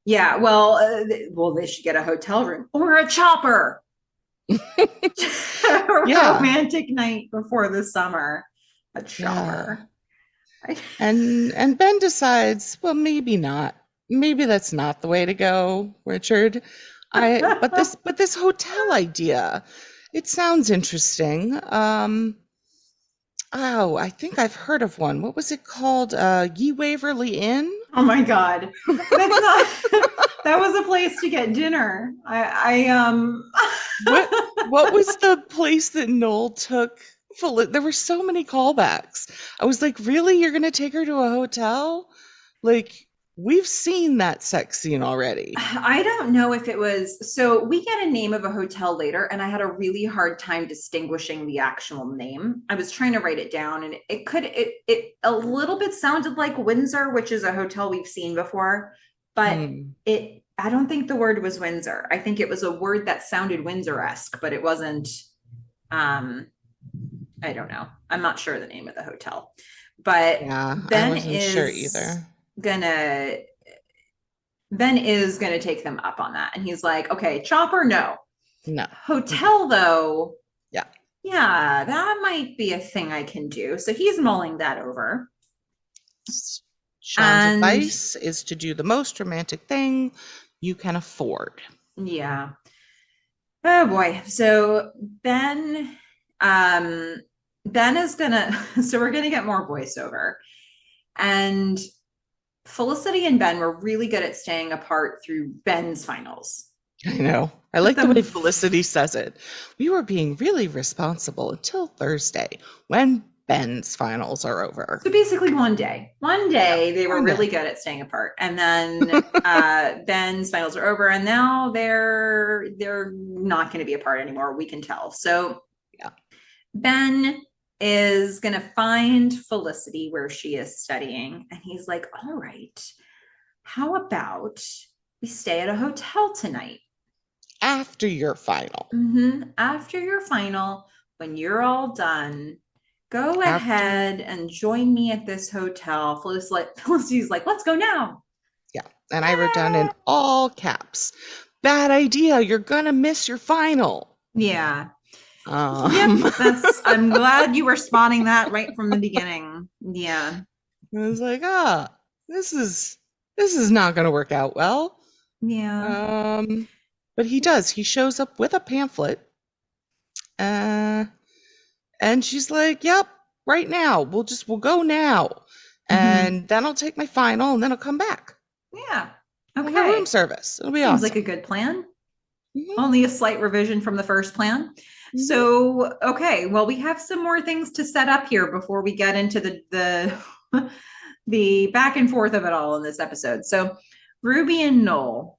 Yeah. Well, they should get a hotel room or a chopper. A Yeah, romantic night before the summer. A yeah. chopper. And Ben decides, well, maybe not. Maybe that's not the way to go, Richard. But this hotel idea, it sounds interesting. Oh, I think I've heard of one. What was it called? Ye Waverly Inn? Oh my God. That's not that was a place to get dinner. What what was the place that Noel took? There were so many callbacks. I was like, really? You're gonna take her to a hotel? Like, we've seen that sex scene already. I don't know if it was so we get a name of a hotel later, and I had a really hard time distinguishing the actual name. I was trying to write it down, and it a little bit sounded like Windsor, which is a hotel we've seen before, but Hmm. it I don't think the word was Windsor. I think it was a word that sounded Windsor-esque, but it wasn't. um I don't know. I'm not sure the name of the hotel, but Yeah, I Ben wasn't sure is either. gonna Ben is going to take them up on that. And he's like, okay, chopper, no. No. Mm-mm. Hotel, though, Yeah. yeah, that might be a thing I can do. So he's mulling that over. Sean's And advice is to do the most romantic thing you can afford. yeah. Oh boy. So um, Ben is gonna, so we're gonna get more voiceover. And Felicity and Ben were really good at staying apart through Ben's finals. I know. I Took like the way them Felicity says it. We were being really responsible until Thursday when Ben's finals are over. So basically, one Yeah, day they were one day. really good at staying apart, and then Ben's finals are over, and now they're not going to be apart anymore. We can tell. So Yeah. Ben is going to find Felicity where she is studying, and he's like, "All right, how about we stay at a hotel tonight? After your final. After your final, when you're all done, go After, ahead and join me at this hotel." Felicity's like, let's go now. yeah. And I wrote down in all caps, bad idea. You're going to miss your final. Yeah. Yep. Um, I'm glad you were spotting that right from the beginning. Yeah. I was like, this is not going to work out well. Yeah. Um, but he does. He shows up with a pamphlet, uh, and she's like, "Yep, right now. We'll go now, Mm-hmm. and then I'll take my final, and then I'll come back. Yeah. We'll get room Okay. service. It'll be Seems like a awesome." good plan. Hmm. Only a slight revision from the first plan. Hmm. So, okay, well, we have some more things to set up here before we get into the the back and forth of it all in this episode. So, Ruby and Noel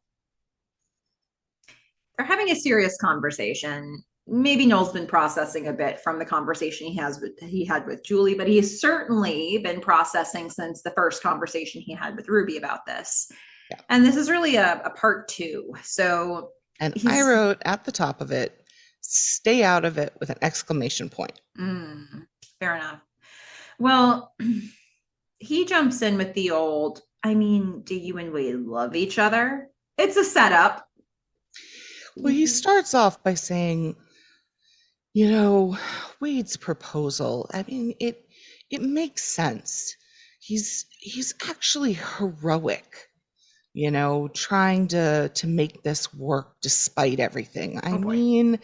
are having a serious conversation. Maybe Noel's been processing a bit from the conversation he had with Julie, but he's certainly been processing since the first conversation he had with Ruby about this. Yeah. And this is really a part two. So And I he's wrote at the top of it, "Stay out of it" with an exclamation point. fair enough. Well, he jumps in with the old, I mean, do you and Wade love each other? It's a setup. Well, he starts off by saying, Wade's proposal. I mean, it makes sense. He's actually heroic. trying to make this work despite everything. I Oh boy. mean,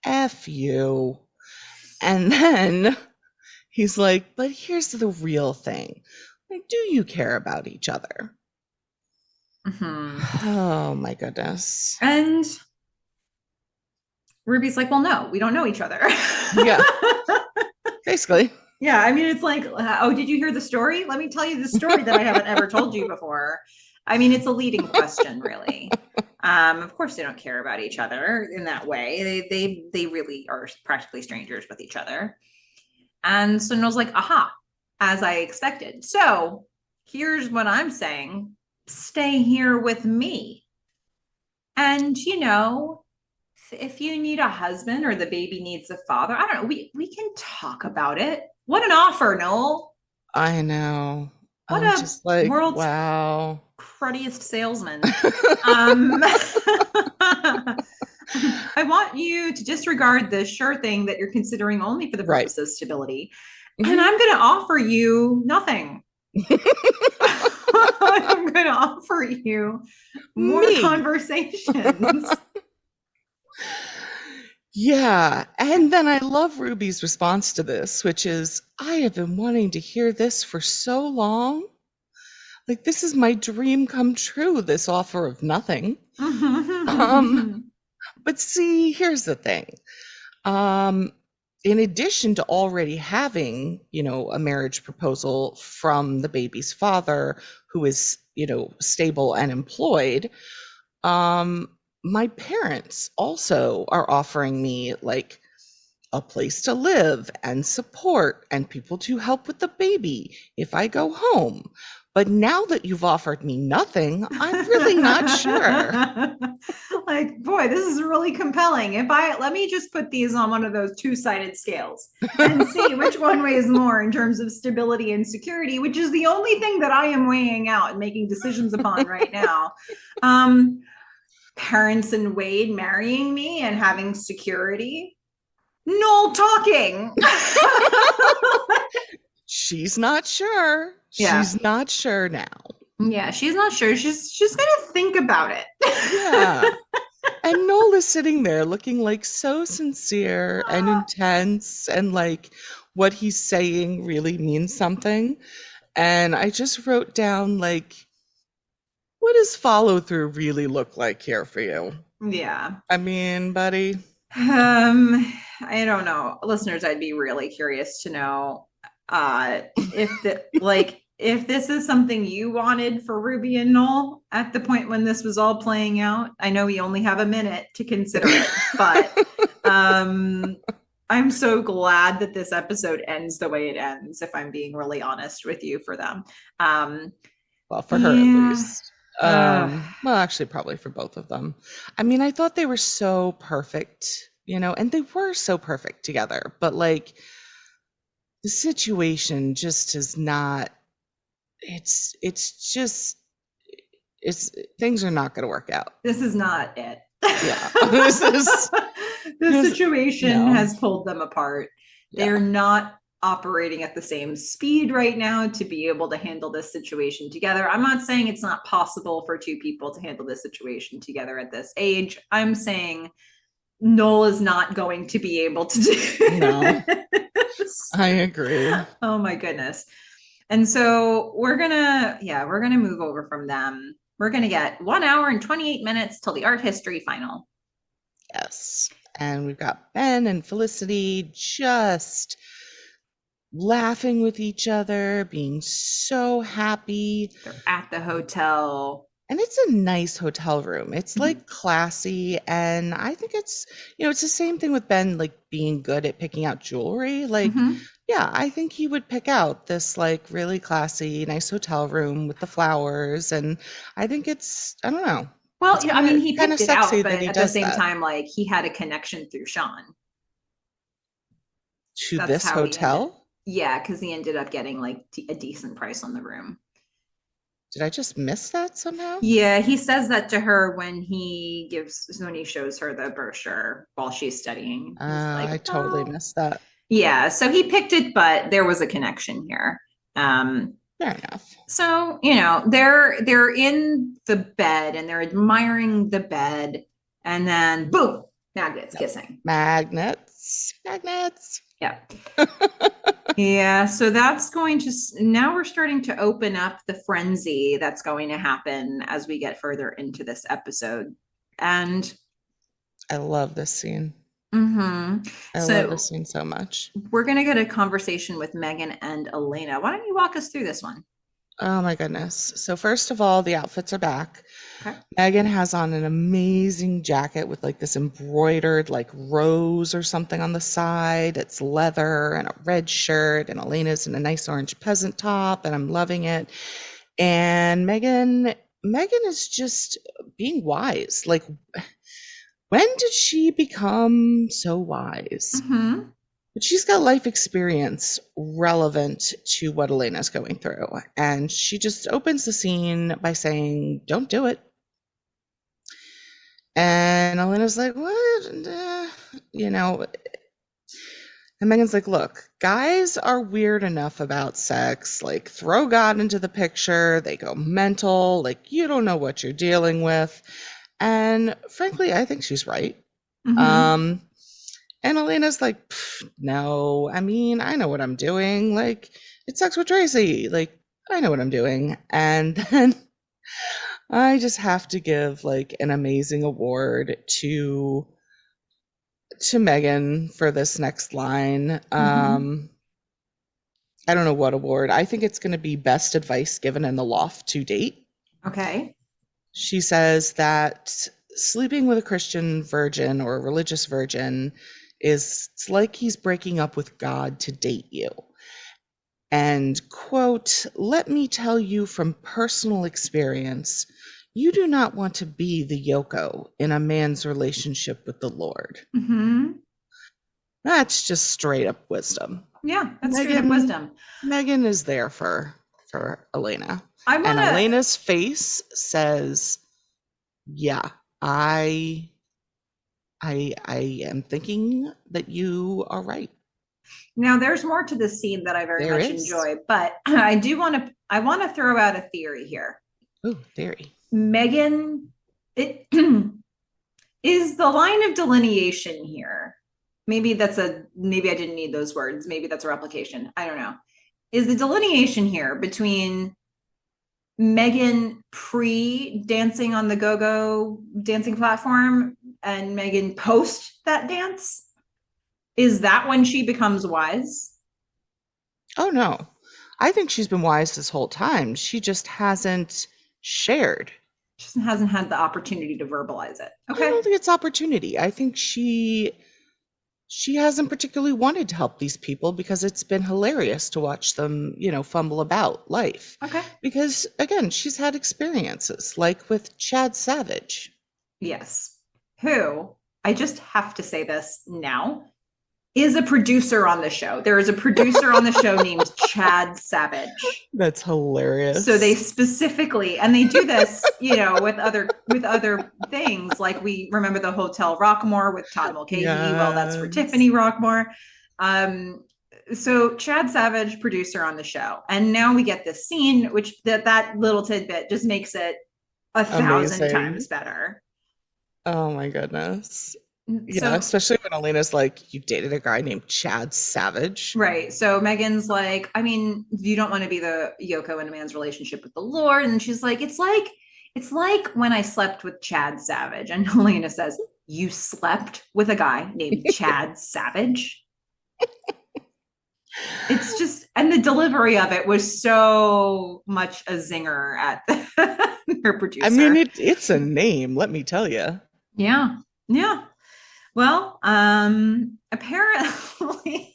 F you. And then he's like, but here's the real thing. Like, do you care about each other? Hmm. Oh my goodness. And Ruby's like, well, no, we don't know each other. Yeah, basically. Yeah, I mean, it's like, oh, did you hear the story? Let me tell you the story that I haven't ever told you before. I mean, it's a leading question, really. Of course, they don't care about each other in that way. They really are practically strangers with each other. And so Noel's like, aha, as I expected. So here's what I'm saying: stay here with me. And if you need a husband or the baby needs a father, I don't know. We can talk about it. What an offer, Noel. I know. What I'm a just like, world's wow. cruddiest salesman. Um, I want you to disregard the sure thing that you're considering only for the Right. purpose of stability. And Mhm. I'm going to offer you nothing. I'm going to offer you more Me. conversations. Yeah. And then I love Ruby's response to this, which is, I have been wanting to hear this for so long. Like, this is my dream come true, this offer of nothing. Um, but see, here's the thing. Um, in addition to already having, a marriage proposal from the baby's father, who is, stable and employed, um, my parents also are offering me like a place to live and support and people to help with the baby if I go home. But now that you've offered me nothing, I'm really not sure. Like, boy, this is really compelling. If I let me just put these on one of those two-sided scales and see which one weighs more in terms of stability and security, which is the only thing that I am weighing out and making decisions upon right now. Parents and Wade marrying me and having security. Noel talking. She's not sure. Yeah. She's not sure now. Yeah, she's not sure. She's gonna think about it. Yeah. And Noel is sitting there looking like so sincere and intense, and like what he's saying really means something. And I just wrote down, like, what does follow through really look like here for you? Yeah. I mean, buddy. I don't know. Listeners, I'd be really curious to know if this is something you wanted for Ruby and Noel at the point when this was all playing out. I know we only have a minute to consider it, but I'm so glad that this episode ends the way it ends, if I'm being really honest with you for them. Well, for her at Yeah. least. Well, actually, probably for both of them. I mean, I thought they were so perfect, and they were so perfect together, but like the situation just is not, it's just, it's, things are not going to work out. This is not it. Yeah. This is, The this, situation no. has pulled them apart. They're Yeah. not operating at the same speed right now to be able to handle this situation together. I'm not saying it's not possible for two people to handle this situation together at this age. I'm saying Noel is not going to be able to do No, this. I agree. Oh my goodness. And so we're gonna move over from them. We're gonna get 1 hour and 28 minutes till the art history final. Yes. And we've got Ben and Felicity just laughing with each other, being so happy. They're at the hotel. And it's a nice hotel room. It's Mhm. like classy. And I think it's the same thing with Ben, like being good at picking out jewelry. Like, Mhm. yeah, I think he would pick out this like really classy, nice hotel room with the flowers. And I think I don't know, Well, it's I kind mean, of he kind of picked it out, sexy but that he at the does same that. time, like he had a connection through Sean. To That's this how he ended. hotel? Yeah, because he ended up getting like a decent price on the room. Did I just miss that somehow? Yeah, he says that to her when he shows her the brochure while she's studying. He's I like, totally oh, missed that. yeah. So he picked it, but there was a connection here. Fair enough. So, they're in the bed and they're admiring the bed, and then boom, magnets Yep. kissing. Magnets. Magnets. Yeah. Yeah, so that's going to now we're starting to open up the frenzy that's going to happen as we get further into this episode. And I love this scene. I love so this scene so much. we're going to get a conversation with Meghan and Elena. Why don't you walk us through this one? Oh my goodness. So first of all, the outfits are back. Okay. Meghan has on an amazing jacket with like this embroidered like rose or something on the side. It's leather and a red shirt, and Elena's in a nice orange peasant top, and I'm loving it. And Meghan is just being wise. Like, when did she become so wise? Mm-hmm. But she's got life experience relevant to what Elena's going through. And she just opens the scene by saying, "Don't do it." And Elena's like, "What?" You know, and Megan's like, "Look, guys are weird enough about sex. Like, throw God into the picture, they go mental. Like, you don't know what you're dealing with." And frankly, I think she's right. Mm-hmm. Um, And Elena's like, "No, I mean, I know what I'm doing. Like, it's sex with Tracy. Like, I know what I'm doing." And then I just have to give like an amazing award to Meghan for this next line. Mm-hmm. I don't know what award. I think it's going to be best advice given in the loft to date. Okay. She says that sleeping with a Christian virgin or a religious virgin is it's like he's breaking up with God to date you. And, quote, "Let me tell you from personal experience, you do not want to be the Yoko in a man's relationship with the Lord." Mm-hmm. That's just straight up wisdom. Yeah, that's straight up Megan wisdom. Megan is there for Elena. I And want to Elena's face says, "Yeah, I am thinking that you are right." now there's more to this scene that I very There much is. enjoy, but I want to throw out a theory here. Oh, theory. Meghan, it is the line of delineation here. Maybe I didn't need those words. Maybe that's a replication. I don't know. Is the delineation here between Meghan pre dancing on the go go dancing platform and Meghan post that dance? Is that when she becomes wise? Oh no. I think she's been wise this whole time. She just hasn't shared. She hasn't had the opportunity to verbalize it. I don't Okay. think it's opportunity. I think she hasn't particularly wanted to help these people because it's been hilarious to watch them, fumble about life. Okay. Because again, she's had experiences like with Chad Savage. Yes. Who, I just have to say this now, is a producer on the show. There is a producer on the show named Chad Savage. That's So they hilarious. specifically, and they do this, with other things. Like we remember the Hotel Rockmore with Todd Mulcahy. Well, that's for Yes. Tiffany Rockmore. Um, so Chad Savage, producer on the show, and now we get this scene, which that little tidbit just makes it 1,000 Amazing. times better. Oh my goodness. Yeah, So especially when Elena's like, "You dated a guy named Chad Savage." right. So Megan's like, I mean, you don't want to be the Yoko in a man's relationship with the Lord. And she's like, it's like when I slept with Chad Savage. And Helena says, "You slept with a guy named Chad Savage?" It's just, and the delivery of it was so much a zinger at her I mean, producer. it's a name, let me tell you. Yeah. Yeah. Well, apparently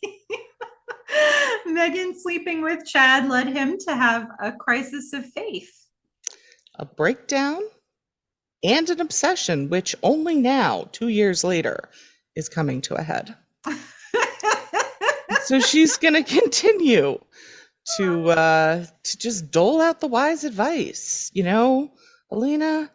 Megan sleeping with Chad led him to have a crisis of faith. A breakdown and an obsession, which only now, 2 years later, is coming to a head. So she's going to continue to just dole out the wise advice. Elena,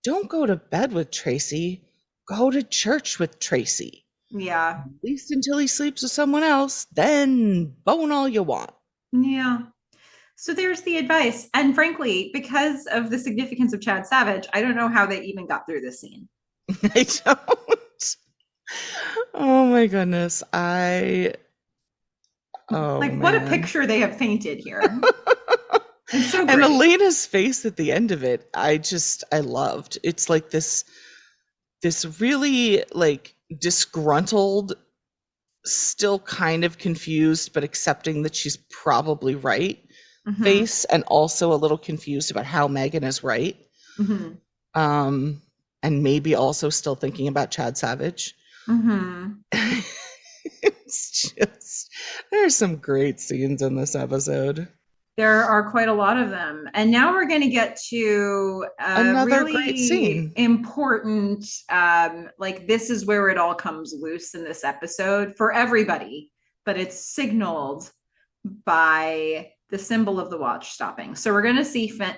don't go to bed with Tracy. Go to church with Tracy. Yeah. At least until he sleeps with someone else, then bone all you want. Yeah. So there's the advice. And frankly, because of the significance of Chad Savage, I don't know how they even got through this scene. I don't. Oh my goodness. Oh Like, what a man. picture they have painted here. It's so And great. Elena's face at the end of it, I loved. It's like this really like disgruntled, still kind of confused, but accepting that she's probably right Mm-hmm. face, and also a little confused about how Meghan is right. Mm-hmm. Um, and maybe also still thinking about Chad Savage. Mm-hmm. It's just, there's some great scenes in this episode. There are quite a lot of them. And now we're going to get to a Another great really scene. important, like, this is where it all comes loose in this episode for everybody, but it's signaled by the symbol of the watch stopping. So we're going to see Fen.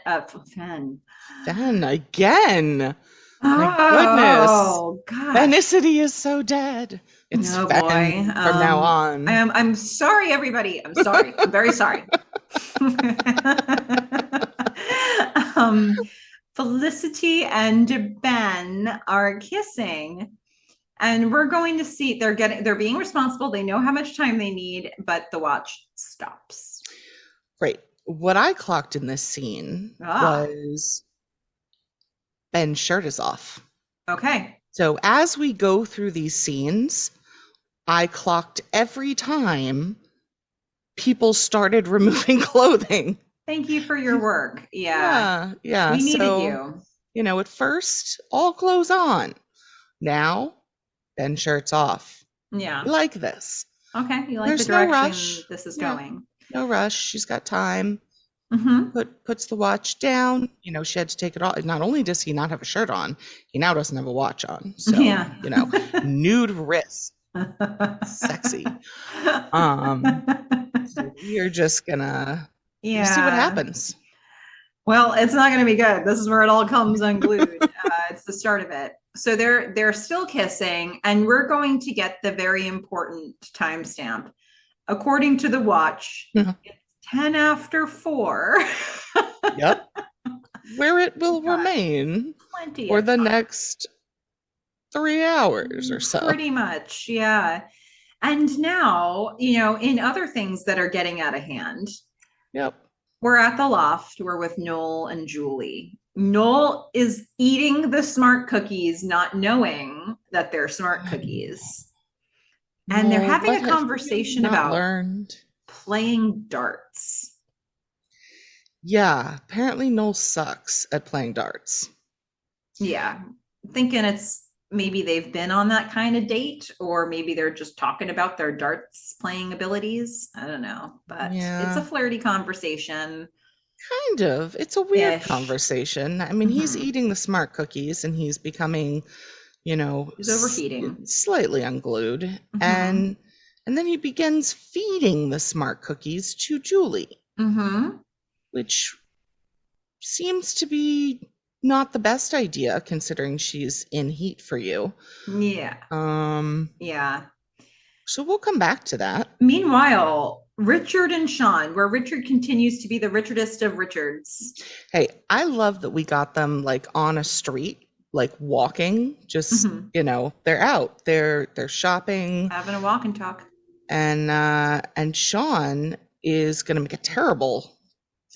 Then again, my goodness, Oh, gosh. Felicity is so dead. It's Oh boy. Fen from now on. I'm sorry, everybody. I'm sorry. I'm very sorry. um, Felicity and Ben are kissing, and we're going to see they're being responsible. They know how much time they need, but the watch stops. Right. What I clocked in this scene Ah, was Ben's shirt is off. okay. So as we go through these scenes, I clocked every time people started removing clothing. Thank you for your work. Yeah, Yeah, yeah. we needed So, you. at first, all clothes on. Now, Ben shirt's off. Yeah. I like this. Okay. You like the There's no direction rush. this is Yeah, going. no rush. She's got time. Mm-hmm. Puts the watch down. She had to take it off. Not only does he not have a shirt on, he now doesn't have a watch on. So, Yeah. nude wrist. Sexy. So we are just gonna see what Yeah. happens. Well, it's not going to be good. This is where it all comes unglued. It's the start of it. So they're still kissing, and we're going to get the very important timestamp. According to the watch, it's 10 after 4. Yep. Where it will Got remain plenty for of the time. next 3 hours or so. Pretty much, yeah. And now, in other things that are getting out of hand, Yep. we're at the loft. We're with Noel and Julie. Noel is eating the smart cookies, not knowing that they're smart cookies. And they're No, having what a have you conversation not about learned? playing darts. Yeah, apparently Noel sucks at playing darts. Yeah. Thinking it's maybe they've been on that kind of date, or maybe they're just talking about their darts playing abilities. I don't know. But it's a Yeah, flirty conversation kind of. It's a weird ish. conversation. I mean, he's Mm-hmm. eating the smart cookies and he's becoming, He's overheating. slightly unglued. Mm-hmm. And then he begins feeding the smart cookies to Julie, Mm-hmm. which seems to be not the best idea considering she's in heat for you. Yeah. Um, Yeah. so we'll come back to that. Meanwhile, Richard and Sean, where Richard continues to be the Richardest of Richards. Hey, I love that we got them like on a street, like walking, just, Mm-hmm. they're out. They're shopping, Having a walk and talk. and Sean is going to make a terrible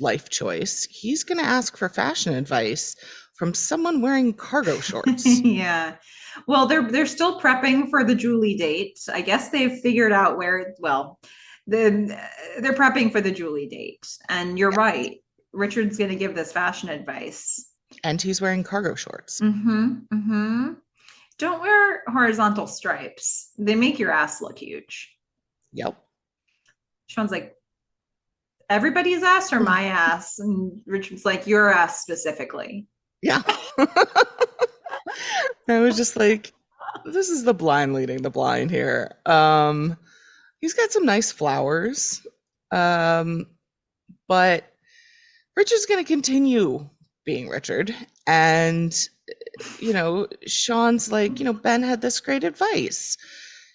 life choice. He's going to ask for fashion advice from someone wearing cargo shorts. Yeah. Well, they're still prepping for the Julie date. I guess they've figured out where, well, they're prepping for the Julie date. And you're Yeah. right. Richard's going to give this fashion advice. And he's wearing cargo shorts. Mm-hmm. Mm-hmm. Don't wear horizontal stripes. They make your ass look huge. Yep. Sean's like, everybody's ass or my ass? And Richard's like, your ass specifically. Yeah. I was just like, this is the blind leading the blind here. He's got some nice flowers. But Richard's going to continue being Richard. And, Sean's like, Ben had this great advice.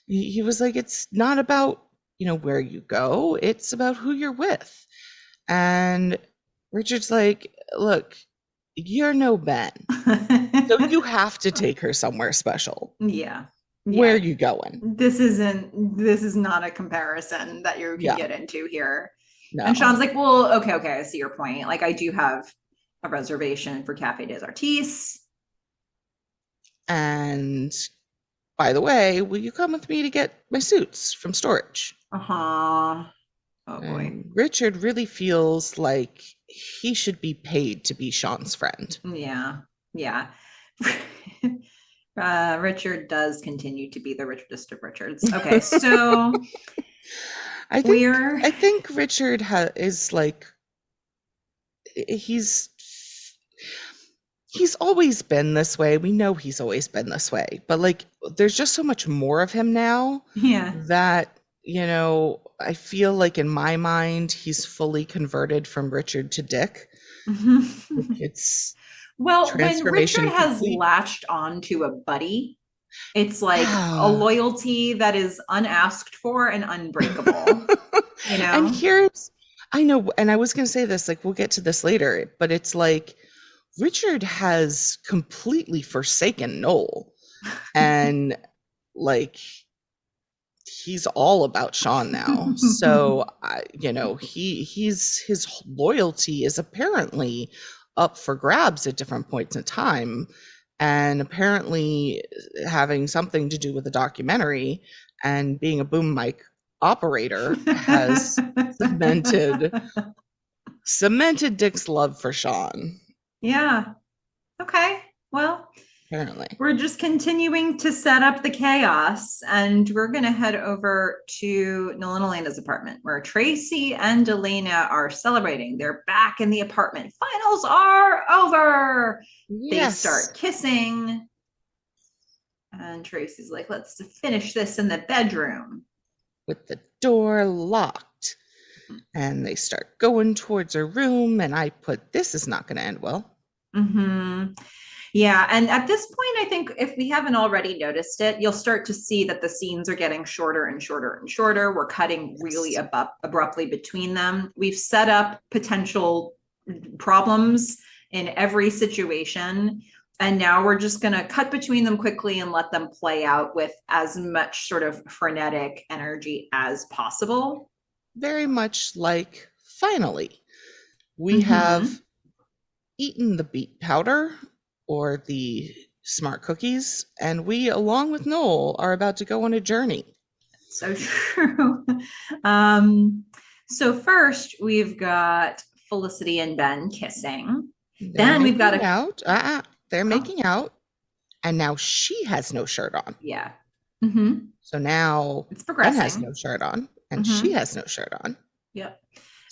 He was like, it's not about, where you go, it's about who you're with. And Richard's like, look, you're no Ben. So you have to take her somewhere special. Yeah. Where are Yeah. you going? This is not a comparison that you can Yeah, get into here. And no. Sean's like, well, okay, I see your point. Like, I do have a reservation for Cafe des Artistes. And by the way, will you come with me to get my suits from storage? Uh-huh. Oh boy. And Richard really feels like he should be paid to be Sean's friend. Yeah. Yeah. Richard does continue to be the richest of Richards. Okay, so I think we're I think Richard is like he's he's always been this way. We know he's always been this way, but like there's just so much more of him now yeah. that, I feel like in my mind he's fully converted from Richard to Dick. It's Well, when Richard transformation has complete. latched on to a buddy, it's like a Yeah. loyalty that is unasked for and unbreakable, you And know? here's I know, and I was going to say this, like we'll get to this later, but it's like Richard has completely forsaken Noel, and like he's all about Sean now. So, he's his loyalty is apparently up for grabs at different points in time, and apparently having something to do with the documentary and being a boom mic operator has cemented cemented Dick's love for Sean, Yeah. Okay. Well, apparently. we're just continuing to set up the chaos, and we're going to head over to Noel and Elena's apartment where Tracy and Elena are celebrating. They're back in the apartment. Finals are over. They Yes. start kissing, and Tracy's like, let's finish this in the bedroom. With the door locked. And they start going towards her room, and I put, this is not going to end well. Mm-hmm. Yeah. And at this point, I think if we haven't already noticed it, you'll start to see that the scenes are getting shorter and shorter and shorter. We're cutting really abruptly between them. We've set up potential problems in every situation. And now we're just going to cut between them quickly and let them play out with as much sort of frenetic energy as possible. Very much like, finally, we have Mm-hmm. eaten the beet powder or the smart cookies, and we, along with Noel, are about to go on a journey. So true. So first we've got Felicity and Ben kissing. They're Then we've got making out. They're oh, making out, and now she has no shirt on. yeah. Mm-hmm. So now It's Ben has no progressing. shirt on, and she Mm-hmm. has no shirt on. Yep.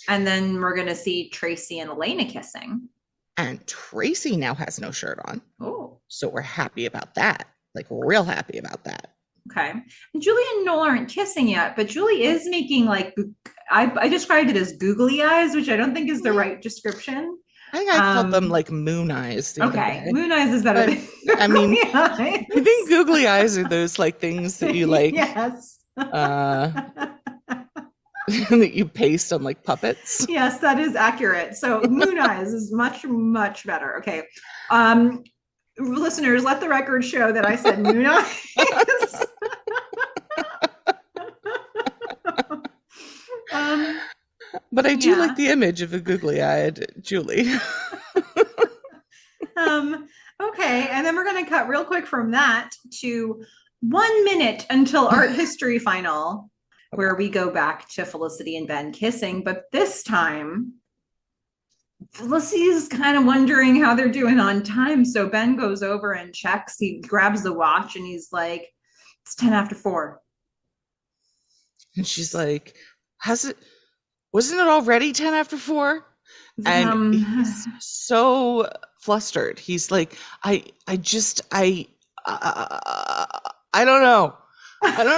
And then we're gonna see Tracy and Elena kissing. And Tracy now has no shirt on. Oh, So we're happy about that. Like, real happy about that. okay. And Julie and Noel aren't kissing yet, but Julie is making like I described it as googly eyes, which I don't think is the right description. I think I called them like moon eyes the other Okay, day. moon eyes is better But than I mean, eyes. I think googly eyes are those like things that you like Yes. that you paste on like puppets. Yes, that is accurate. So moon eyes is much, much better. Okay. Listeners, let the record show that I said moon eyes. But I do yeah. like the image of a googly eyed Julie. Okay, and then we're going to cut real quick from that to 1 minute until art history final, where we go back to Felicity and Ben kissing. But this time, Felicity's kind of wondering how they're doing on time. So Ben goes over and checks. He grabs the watch and he's like, it's 10 after 4. And she's like, wasn't it already 10 after 4? And he's so flustered. He's like, I don't know. I don't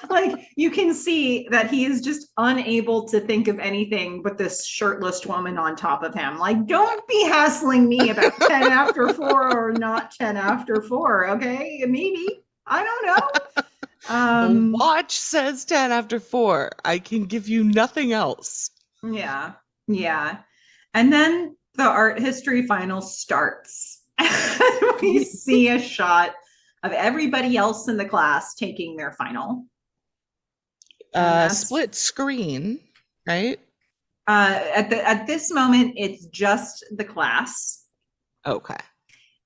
know. Like, you can see that he is just unable to think of anything but this shirtless woman on top of him. Like, don't be hassling me about 10 after 4 or not 10 after 4. Okay. Maybe. I don't know. The watch says 10 after 4. I can give you nothing else. Yeah. Yeah. And then the art history final starts. We see a shot of everybody else in the class taking their final. And that's Split screen, right? at this moment, it's just the class. Okay.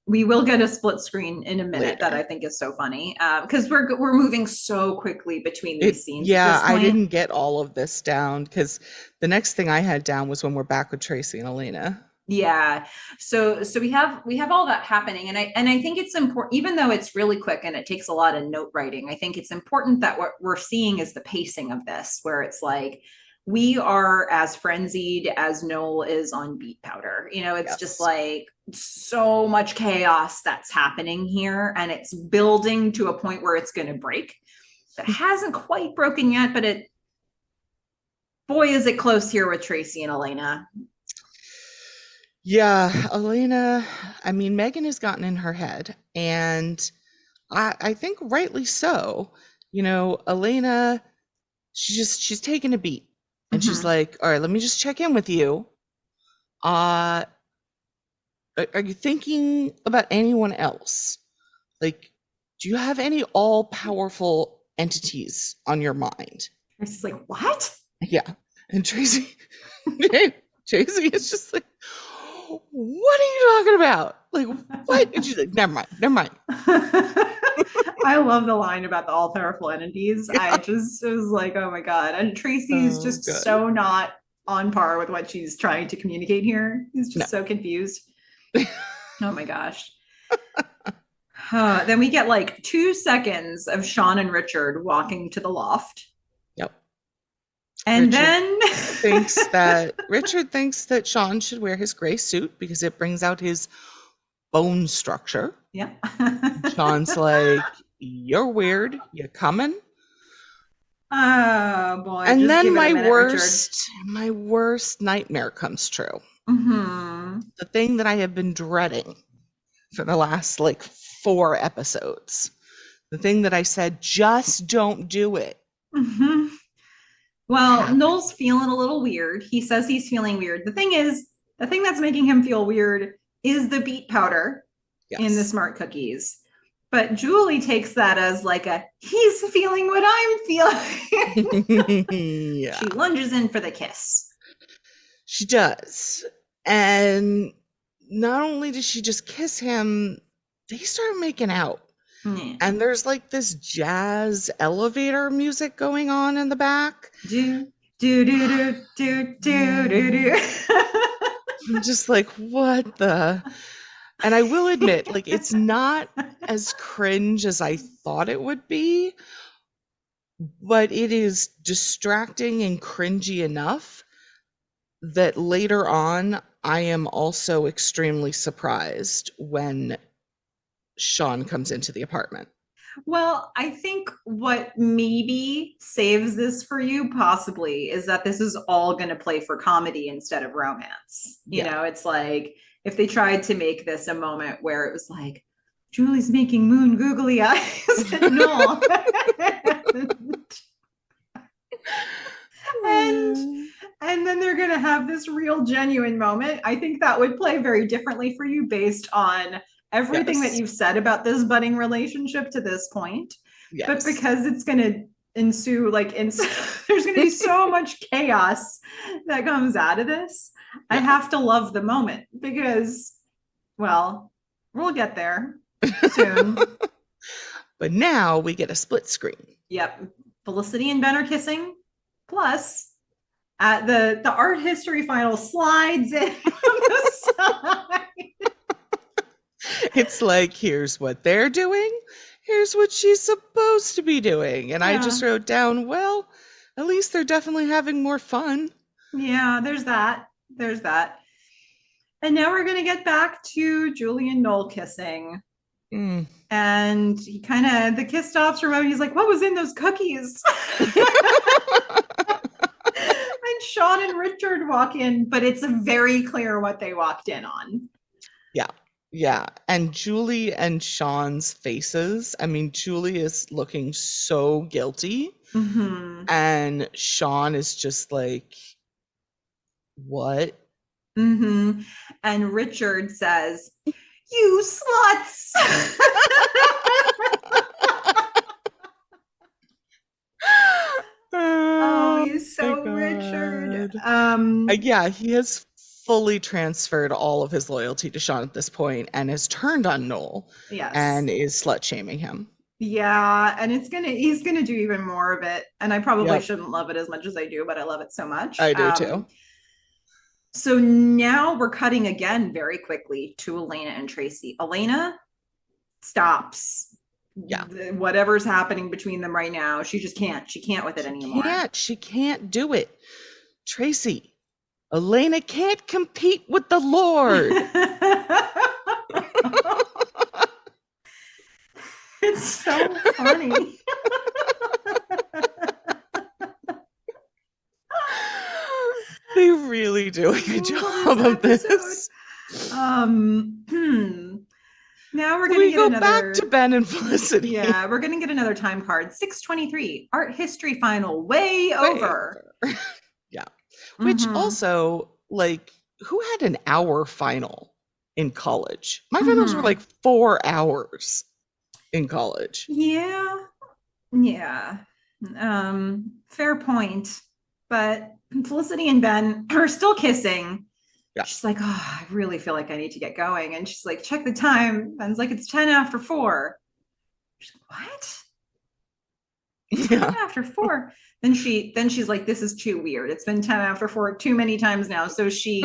We will get a split screen in a minute that Later. I think is so funny because we're moving so quickly between these scenes at Yeah, this I point. didn't get all of this down because the next thing I had down was when we're back with Tracy and Elena. Yeah. So we have all that happening, and I think it's important, even though it's really quick and it takes a lot of note writing. I think it's important that what we're seeing is the pacing of this, where it's like we are as frenzied as Noel is on beet powder. It's just Yes. like so much chaos that's happening here, and it's building to a point where it's going to break. It hasn't quite broken yet, but boy, is it close here with Tracy and Elena. Yeah, Elena, I mean, Megan has gotten in her head, and I think rightly so. Elena, she's taking a beat, and she's Mm-hmm. like, "All right, let me just check in with you. Uh, are you thinking about anyone else? Like, do you have any all-powerful entities on your mind?" Tracy's like, what? Yeah, and Tracy, Tracy is just like, "What are you talking about? Like, what?" And she's like, "Never mind, never mind." I love the line about the all powerful entities. I Yeah. just it was like, oh my God. And Tracy's Oh, just good. so not on par with what she's trying to communicate here. He's No. just so confused. Oh my gosh. Then we get like 2 seconds of Sean and Richard walking to the loft. Yep. And Richard then Richard thinks that Sean should wear his gray suit because it brings out his bone structure. yeah. Sean's like, "You're weird. You coming?" Oh boy, And just then give it a my minute, Richard. worst nightmare comes true. Mm-hmm. The thing that I have been dreading for the last like 4 episodes. The thing that I said, just don't do it. Mm-hmm. Well, Happened. Noel's feeling a little weird. He says he's feeling weird. The thing that's making him feel weird is the beet powder in the Yes. smart cookies. But Julie takes that as like he's feeling what I'm feeling. Yeah, She lunges in for the kiss. she does. And not only does she just kiss him, they start making out. Yeah. And there's like this jazz elevator music going on in the back. Do, do, do, do, do, do, do, do. I'm just like, what the? And I will admit, like, it's not as cringe as I thought it would be, but it is distracting and cringy enough that later on, I am also extremely surprised when Sean comes into the apartment. Well, I think what maybe saves this for you possibly is that this is all going to play for comedy instead of romance. Yeah. It's like if they tried to make this a moment where it was like, Julie's making moon googly eyes at Noel. and and then they're going to have this real genuine moment. I think that would play very differently for you based on everything that Yes. you've said about this budding relationship to this point. But Yes. because it's going to ensue, there's going to be so much chaos that comes out of this. I Yeah. have to love the moment because, well, we'll get there soon. But now we get a split screen. Yep. Felicity and Ben are kissing. Plus, the art history final slides in on the side. It's like, here's what they're doing, here's what she's supposed to be doing. And I just Yeah. wrote down, well, at least they're definitely having more fun. Yeah, there's that. There's that. And now we're going to get back to Julie and Noel kissing. Mm. And he the kiss stops for a moment. He's like, what was in those cookies? And Sean and Richard walk in, but it's very clear what they walked in on. Yeah. Yeah. And Julie and Sean's faces. I mean, Julie is looking so guilty. Mm-hmm. And Sean is just like, What? Mm-hmm. And Richard says, "You sluts." Oh, Oh he's my so Richard. God. Yeah, he has fully transferred all of his loyalty to Sean at this point and has turned on Noel Yes. and is slut shaming him. Yeah, and he's gonna do even more of it. And I probably Yep, shouldn't love it as much as I do, but I love it so much. I do too. So now we're cutting again very quickly to Elena and Tracy. Elena stops Yeah. whatever's happening between them right now. She just can't. She can't with it anymore. She can't do it. Tracy, Elena can't compete with the Lord. It's so funny. They really do a good job of this. Now we're gonna We get go back to another. Ben and Felicity. Yeah, we're gonna get another time card. 623 art history final, way Way over. over. Yeah. Which Mm-hmm. also, like, who had an hour final in college? My finals were Mm-hmm. like 4 hours in college. Yeah. Yeah. Fair point. But Felicity and Ben are still kissing. Yeah. She's like, "Oh, I really feel like I need to get going." And she's like, "Check the time." Ben's like, "It's 10 after 4." She's like, "What? 10 Yeah. after 4?" Then she's like, "This is too weird. It's been 10 after 4 too many times now." So she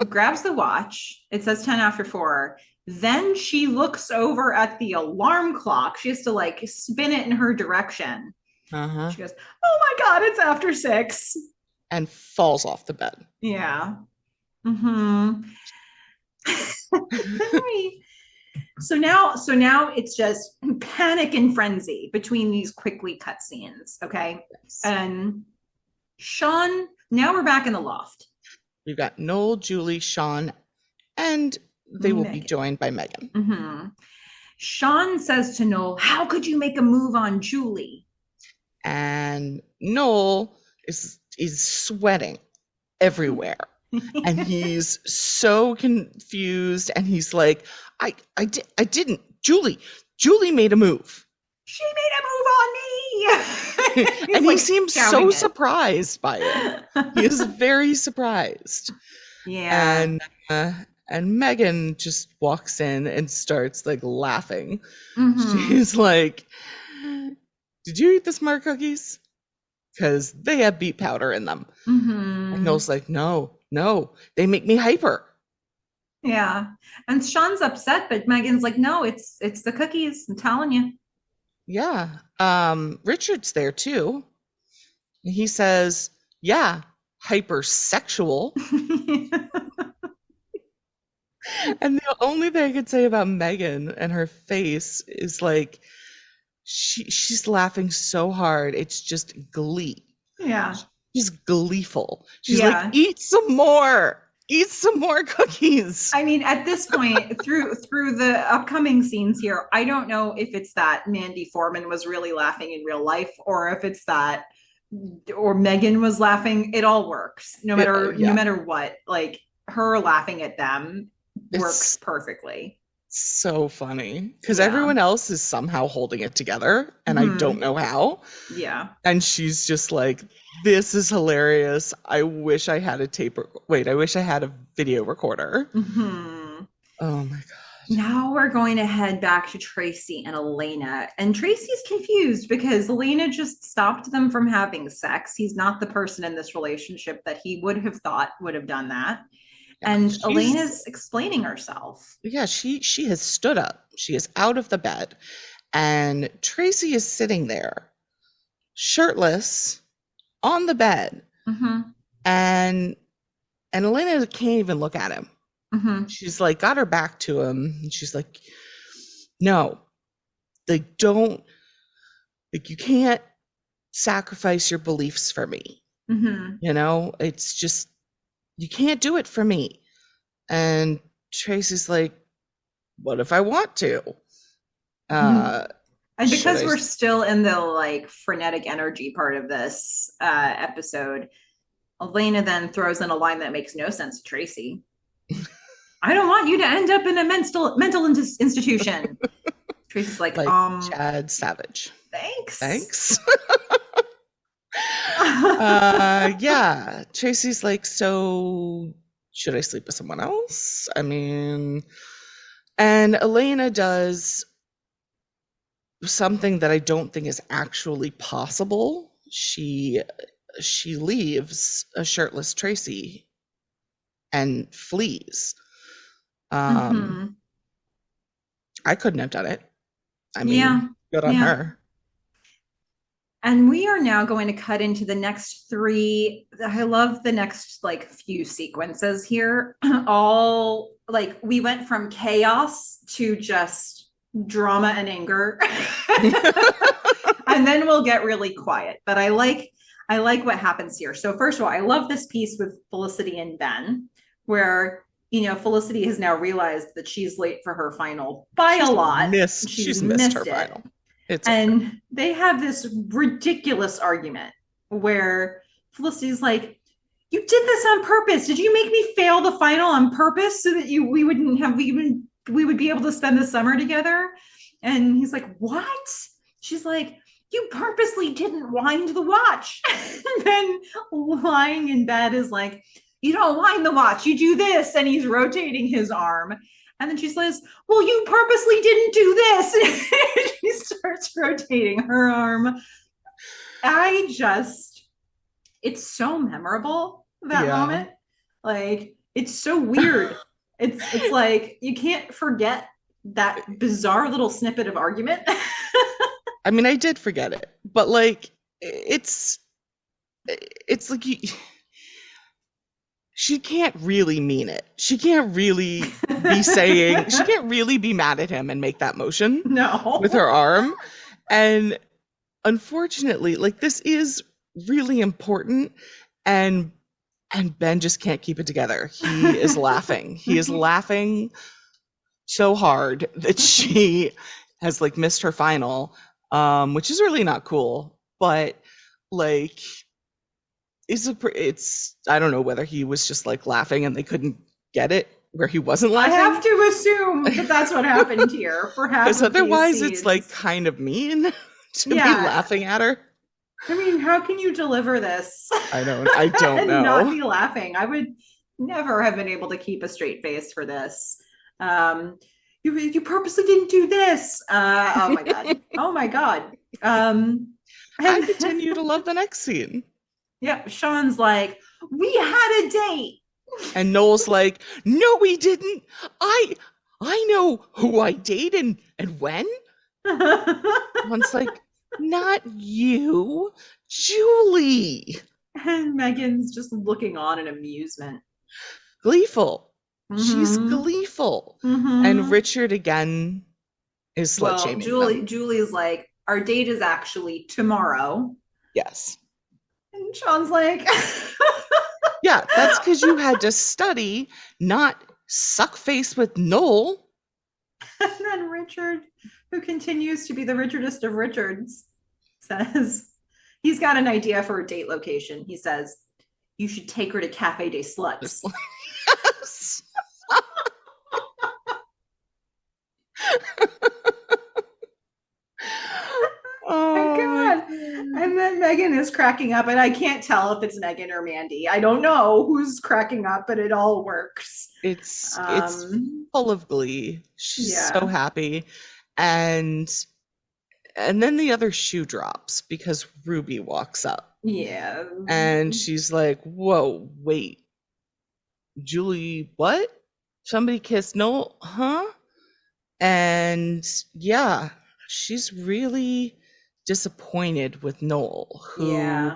grabs the watch. It says 10 after 4. Then she looks over at the alarm clock. She has to like spin it in her direction. Uh-huh. She goes, "Oh my God, it's after 6." And falls off the bed. Yeah. Mm-hmm. So now it's just panic and frenzy between these quickly cut scenes. Okay. Yes. And Sean, now we're back in the loft. We've got Noel, Julie, Sean, and they will be Meghan. joined by Meghan. Mm-hmm. Sean says to Noel, "How could you make a move on Julie?" And Noel is sweating everywhere. And he's so confused and he's like, I didn't. Julie made a move. She made a move on me. And He's he like seems so shouting surprised by it. He is it. very surprised. Yeah. And uh, and Meghan just walks in and starts like laughing. Mm-hmm. She's like, "Did you eat the smart cookies? Because they have beet powder in them." And Mm-hmm. Noel's like, "No, no, they make me hyper." Yeah. And Sean's upset, but Megan's like, "No, it's the cookies. I'm telling you." Yeah. Richard's there too. He says, "Yeah, hypersexual." And the only thing I could say about Meghan and her face is like she's laughing so hard. It's just glee. Yeah. She's gleeful. She's like, Yeah. "Eat some more. Eat some more cookies." I mean, at this point, through the upcoming scenes here, I don't know if it's that Mandy Foreman was really laughing in real life, or if it's that, or Megan was laughing. It all works, no Yeah, matter what. Like her laughing at them works it's perfectly. so funny because Yeah. everyone else is somehow holding it together, and I don't Hmm. know how. Yeah. And she's just like, "This is hilarious. I wish I had a wait, I wish I had a video recorder." Hmm. Oh my God. Now we're going to head back to Tracy and Elena. And Tracy's confused because Elena just stopped them from having sex. He's not the person in this relationship that he would have thought would have done that. Yeah, And Elena's explaining herself. she has stood up. She is out of the bed, and Tracy is sitting there, shirtless, on the bed, Mm-hmm. and Elena can't even look at him. Mm-hmm. She's like got her back to him, and she's like, "No, like don't like you can't sacrifice your beliefs for me. Mm-hmm. It's just you can't do it for me." And Tracy's like, "What if I want to? Mm-hmm. Uh, And should because I?" we're still in the like frenetic energy part of this episode, Elena then throws in a line that makes no sense to Tracy. I don't want you to end up in a mental institution. Tracy's like, Like Chad Savage. thanks. Thanks. Yeah. Tracy's like, so should I sleep with someone else? I mean, and Elena does something that I don't think is actually possible. She leaves a shirtless Tracy and flees. Mm-hmm. I couldn't have done it. I Yeah. mean, good on Yeah. her. And we are now going to cut into the next three. I love the next like few sequences here. All like we went from chaos to just drama and anger. And then we'll get really quiet. But I like what happens here. So first of all, I love this piece with Felicity and Ben, where Felicity has now realized that she's late for her final by a lot. She's missed her final. And okay. They have this ridiculous argument where Felicity's like, "You did this on purpose. Did you make me fail the final on purpose so that we would be able to spend the summer together?" And he's like, "What?" She's like, "You purposely didn't wind the watch." And then lying in bed is like, "You don't wind the watch, you do this." And he's rotating his arm. And then she says, "Well, you purposely didn't do this." And she starts rotating her arm. It's so memorable, that moment. Like, it's so weird. It's like, you can't forget that bizarre little snippet of argument. I mean, I did forget it, but like, it's like she can't really mean it. She can't really be saying, she can't really be mad at him and make that motion with her arm. And unfortunately, like, this is really important, and Ben just can't keep it together. He is laughing. He is laughing so hard that she has like missed her final, which is really not cool, but like, it's I don't know whether he was just like laughing and they couldn't get it where he wasn't laughing. I have to assume that that's what happened here for half because otherwise it's like kind of mean to be laughing at her. I mean, how can you deliver this? I don't know. Not be laughing. I would never have been able to keep a straight face for this. You purposely didn't do this. Oh my god. Oh my god. I continue to love the next scene. Yep. Sean's like, "We had a date." And Noel's like, "No, we didn't. I know who I date and when." One's like, "Not you, Julie." And Meghan's just looking on in amusement. Gleeful. Mm-hmm. She's gleeful. Mm-hmm. And Richard again is slut-shaming them. Julie's like, "Our date is actually tomorrow." Yes. And Sean's like, "Yeah, that's because you had to study, not suck face with Noel." And then Richard, who continues to be the Richardest of Richards, says he's got an idea for a date location. He says, "You should take her to Cafe des Sluts." Yes. Oh my god. And then Meghan is cracking up, and I can't tell if it's Meghan or Mandy. I don't know who's cracking up, but it all works. It's full of glee. She's so happy. And then the other shoe drops because Ruby walks up. Yeah. And she's like, "Whoa, wait. Julie, what? Somebody kissed Noel? Huh?" And yeah, she's really disappointed with Noel, who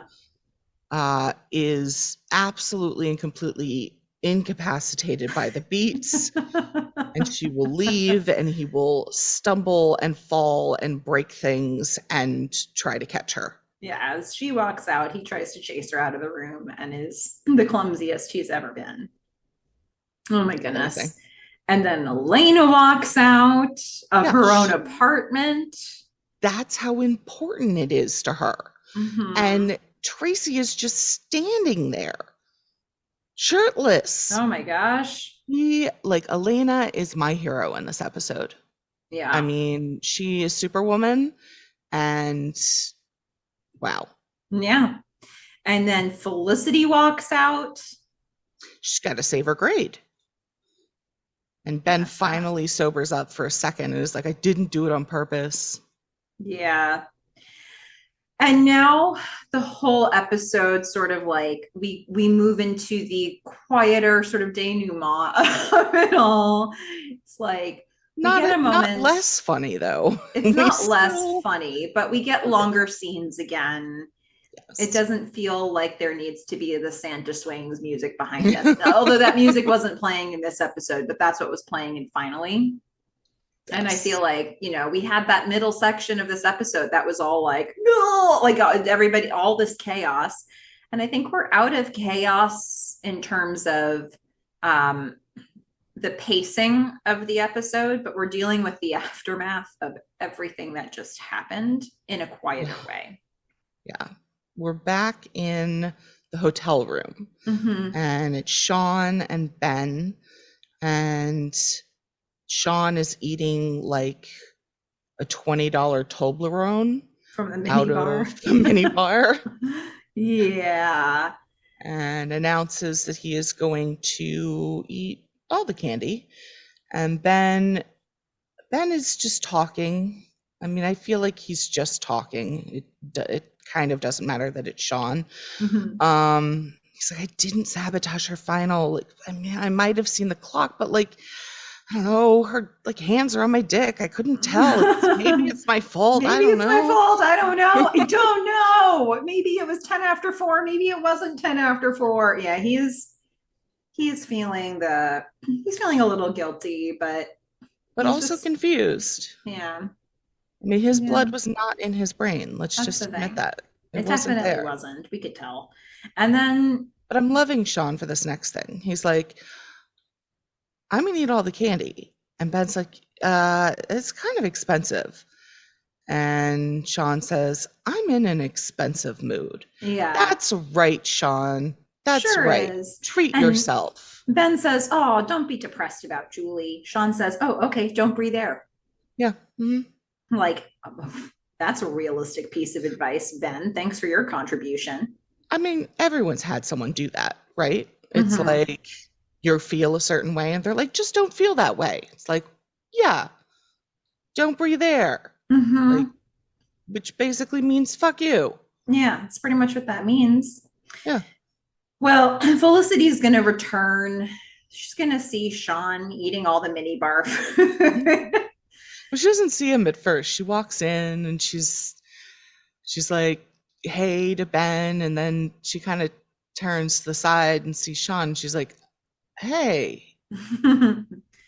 is absolutely and completely incapacitated by the beats. And she will leave, and he will stumble and fall and break things and try to catch her. Yeah, as she walks out, he tries to chase her out of the room and is the clumsiest he's ever been. Oh my goodness. Amazing. And then Elena walks out of her own apartment. That's how important it is to her. Mm-hmm. And Tracy is just standing there. shirtless. Oh my gosh. Like, Elena is my hero in this episode. I Yeah. mean, she is Superwoman, and wow, Yeah. And then Felicity walks out. she's got to save her grade. And Ben Yes. finally sobers up for a second and is like, I didn't do it on purpose. Yeah. And now the whole episode sort of like we move into the quieter sort of denouement of it all. It's like we get a Not moment. less funny though. It's We not less still funny, but we get longer scenes again. It yes. doesn't feel like there needs to be the Santa swings music behind us. Although that music wasn't playing in this episode, but that's what was playing in Finally. And I feel Yes. like, we had that middle section of this episode that was all like, no, like everybody, all this chaos. And I think we're out of chaos in terms of um, the pacing of the episode, but we're dealing with the aftermath of everything that just happened in a quieter way. Yeah. We're back in the hotel room, Mm-hmm. and it's Sean and Ben, and Sean is eating like a $20 Toblerone From the mini out bar. of the mini bar Yeah. and announces that he is going to eat all the candy. And Ben is just talking. I mean, I feel like he's just talking. It kind of doesn't matter that it's Sean. Mm-hmm. He's like, I didn't sabotage her final. Like, I mean, I might have seen the clock, but like, I don't know, her like hands are on my dick. I couldn't tell. Maybe it's my fault. I Maybe don't it's my know. fault. I don't know. I don't know. Maybe it was 10 after 4. Maybe it wasn't 10 after 4. Yeah, he's feeling a little guilty, but But he's also just confused. yeah. I mean, his Yeah. blood was not in his brain. Let's That's the just admit thing. that. It It wasn't definitely there. wasn't. We could tell. And then But I'm loving Sean for this next thing. He's like, I'm gonna eat all the candy. And Ben's like, it's kind of expensive. And Sean says, I'm in an expensive mood. yeah, That's right, Sean. That's sure right. is. Treat And yourself. Ben says, "Oh, don't be depressed about Julie." Sean says, "Oh, okay, don't breathe air." Yeah. Mhm. Like, that's a realistic piece of advice, Ben. Thanks for your contribution. I mean, everyone's had someone do that, right? It's Mm-hmm. like you feel a certain way, and they're like, just don't feel that way. It's like, yeah, don't breathe air. Like, Mm-hmm. which basically means fuck you. Yeah, that's pretty much what that means. Yeah. Well, Felicity's going to return. She's going to see Sean eating all the mini bar Mhm. food. But she doesn't see him at first. She walks in and she's like, hey to Ben, and then she kind of turns to the side and sees Sean, and she's like, hey,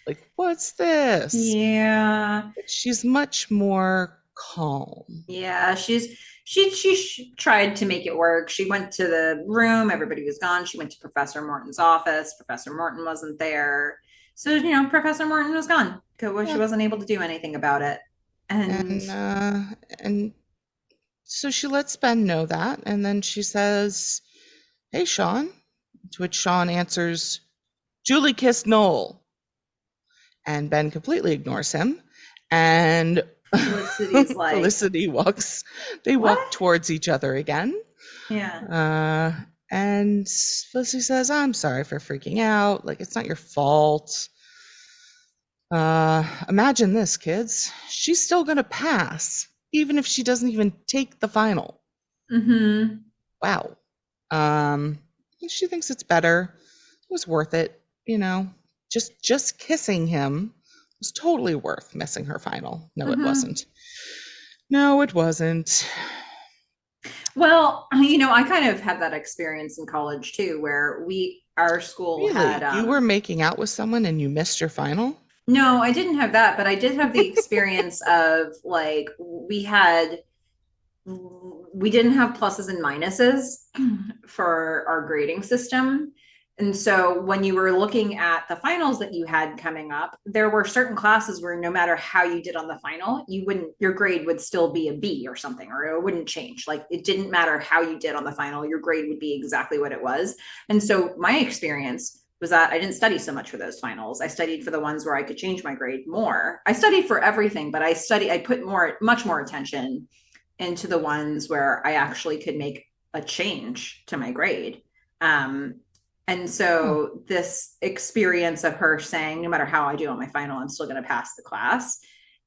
like, what's this? Yeah. But she's much more calm. Yeah, she tried to make it work. She went to the room, everybody was gone. She went to Professor Morton's office. Professor Morton wasn't there. So, Professor Morton was gone because she Yeah. wasn't able to do anything about it. And And so she lets Ben know that, and then she says, hey, Sean, to which Sean answers, Julie kissed Noel. And Ben completely ignores him. And Felicity's like, Felicity they "What?" walk towards each other again. Yeah. And Felicity says, I'm sorry for freaking out. Like, it's not your fault. Imagine this, kids. She's still going to pass, even if she doesn't even take the final. Mm-hmm. Wow. Um, she thinks it's better. It was worth it, Just kissing him was totally worth missing her final. No, it Mm-hmm. wasn't. No, it wasn't. Well, I kind of had that experience in college too, where our school had Really? You were making out with someone and you missed your final? no, I didn't have that, but I did have the experience of like we didn't have pluses and minuses for our grading system. And so when you were looking at the finals that you had coming up, there were certain classes where no matter how you did on the final, your grade would still be a B or something, or it wouldn't change. Like it didn't matter how you did on the final, your grade would be exactly what it was. And so my experience was that I didn't study so much for those finals. I studied for the ones where I could change my grade more. I studied for everything, but I put much more attention into the ones where I actually could make a change to my grade. Um, and Oh, so this experience of her saying, no matter how I do on my final, I'm still going to pass the class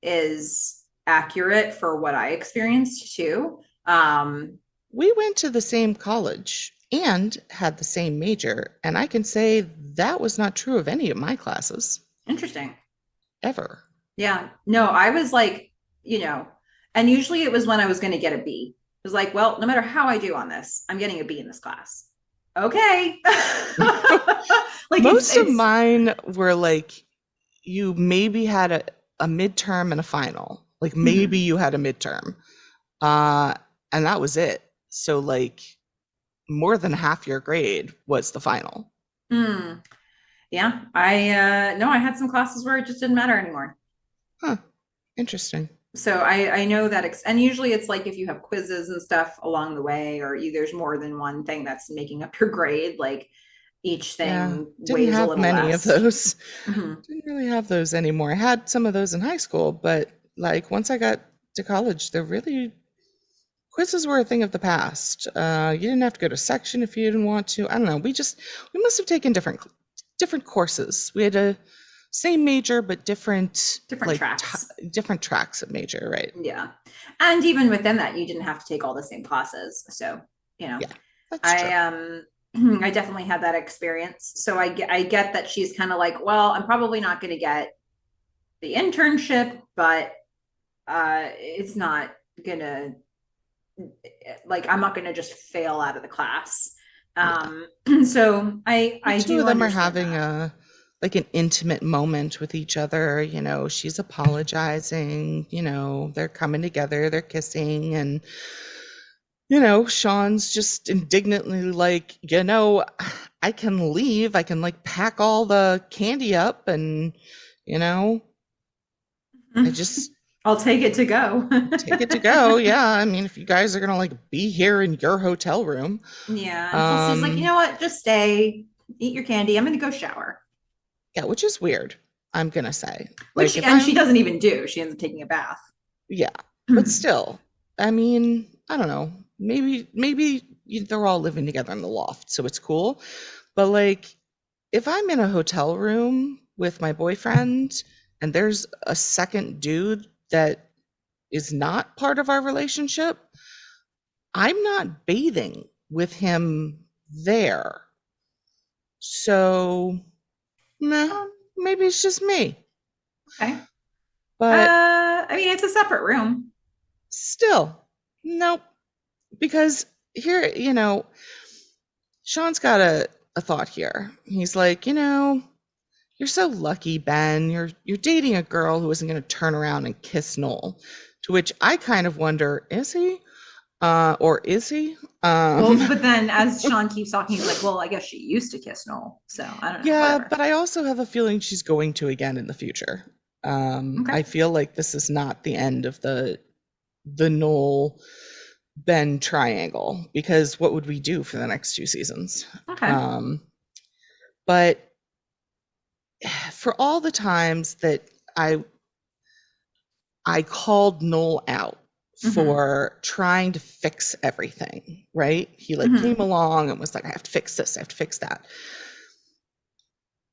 is accurate for what I experienced too. we went to the same college and had the same major, and I can say that was not true of any of my classes Interesting. ever. Yeah. No, I was like, you know, and usually it was when I was going to get a B. It was like, well, no matter how I do on this, I'm getting a B in this class. Okay. Like Most of it's mine were like you maybe had a midterm and a final. Like maybe mhm. you had a midterm. Uh, and that was it. So like more than half your grade was the final. Mm. Yeah. No, I had some classes where it just didn't matter anymore. Huh, interesting. So I know that and usually it's like if you have quizzes and stuff along the way, or there's more than one thing that's making up your grade, like each Yeah, thing didn't weighs a have little many of less. those. Hmm. Didn't really have those anymore. I had some of those in high school, but like once I got to college, they're really quizzes were a thing of the past. You didn't have to go to section if you didn't want to. I don't know. We must have taken different courses. We had a same major but different Different tracks. different tracks of major, right? Yeah. And even within that, you didn't have to take all the same classes. So, you know, Yeah, that's true. I I definitely had that experience. So I get that she's kind of like, well, I'm probably not going to get the internship, but it's not gonna like I'm not gonna just fail out of the class. Yeah. So The I two do of them are understand having that. a like an intimate moment with each other. She's apologizing, they're coming together, they're kissing, and Sean's just indignantly like, I can leave. I can like pack all the candy up and, you know, I just I'll take it to go. take it to go. Yeah. I mean, if you guys are gonna like be here in your hotel room, Yeah, and Felicity's like, you um, know what? Just stay, eat your candy. I'm gonna go shower. yeah, which is weird, I'm gonna say. Which Like if she I'm doesn't even do. She ends up taking a bath. Yeah, but still, I mean, I don't know. Maybe they're all living together in the loft, so it's cool. But like, if I'm in a hotel room with my boyfriend and there's a second dude that is not part of our relationship, I'm not bathing with him there. So, meh, Um, maybe it's just me. okay. But I mean, it's a separate room. still, nope. Because here, Sean's got a thought here. He's like, you're so lucky, Ben. You're dating a girl who isn't going to turn around and kiss Noel. To which I kind of wonder, is he? Or is he? Well, Um, but then as Sean keeps talking, he's like, well, I guess she used to kiss Noel. So I don't know. yeah, Whatever. but I also have a feeling she's going to again in the future. Okay. I feel like this is not the end of the Noel Ben triangle because what would we do for the next two seasons? Okay. Um, but for all the times that I I called Noel out Mm-hmm. for trying to fix everything, right? He like came Mm-hmm. along and was like, I have to fix this, I have to fix that.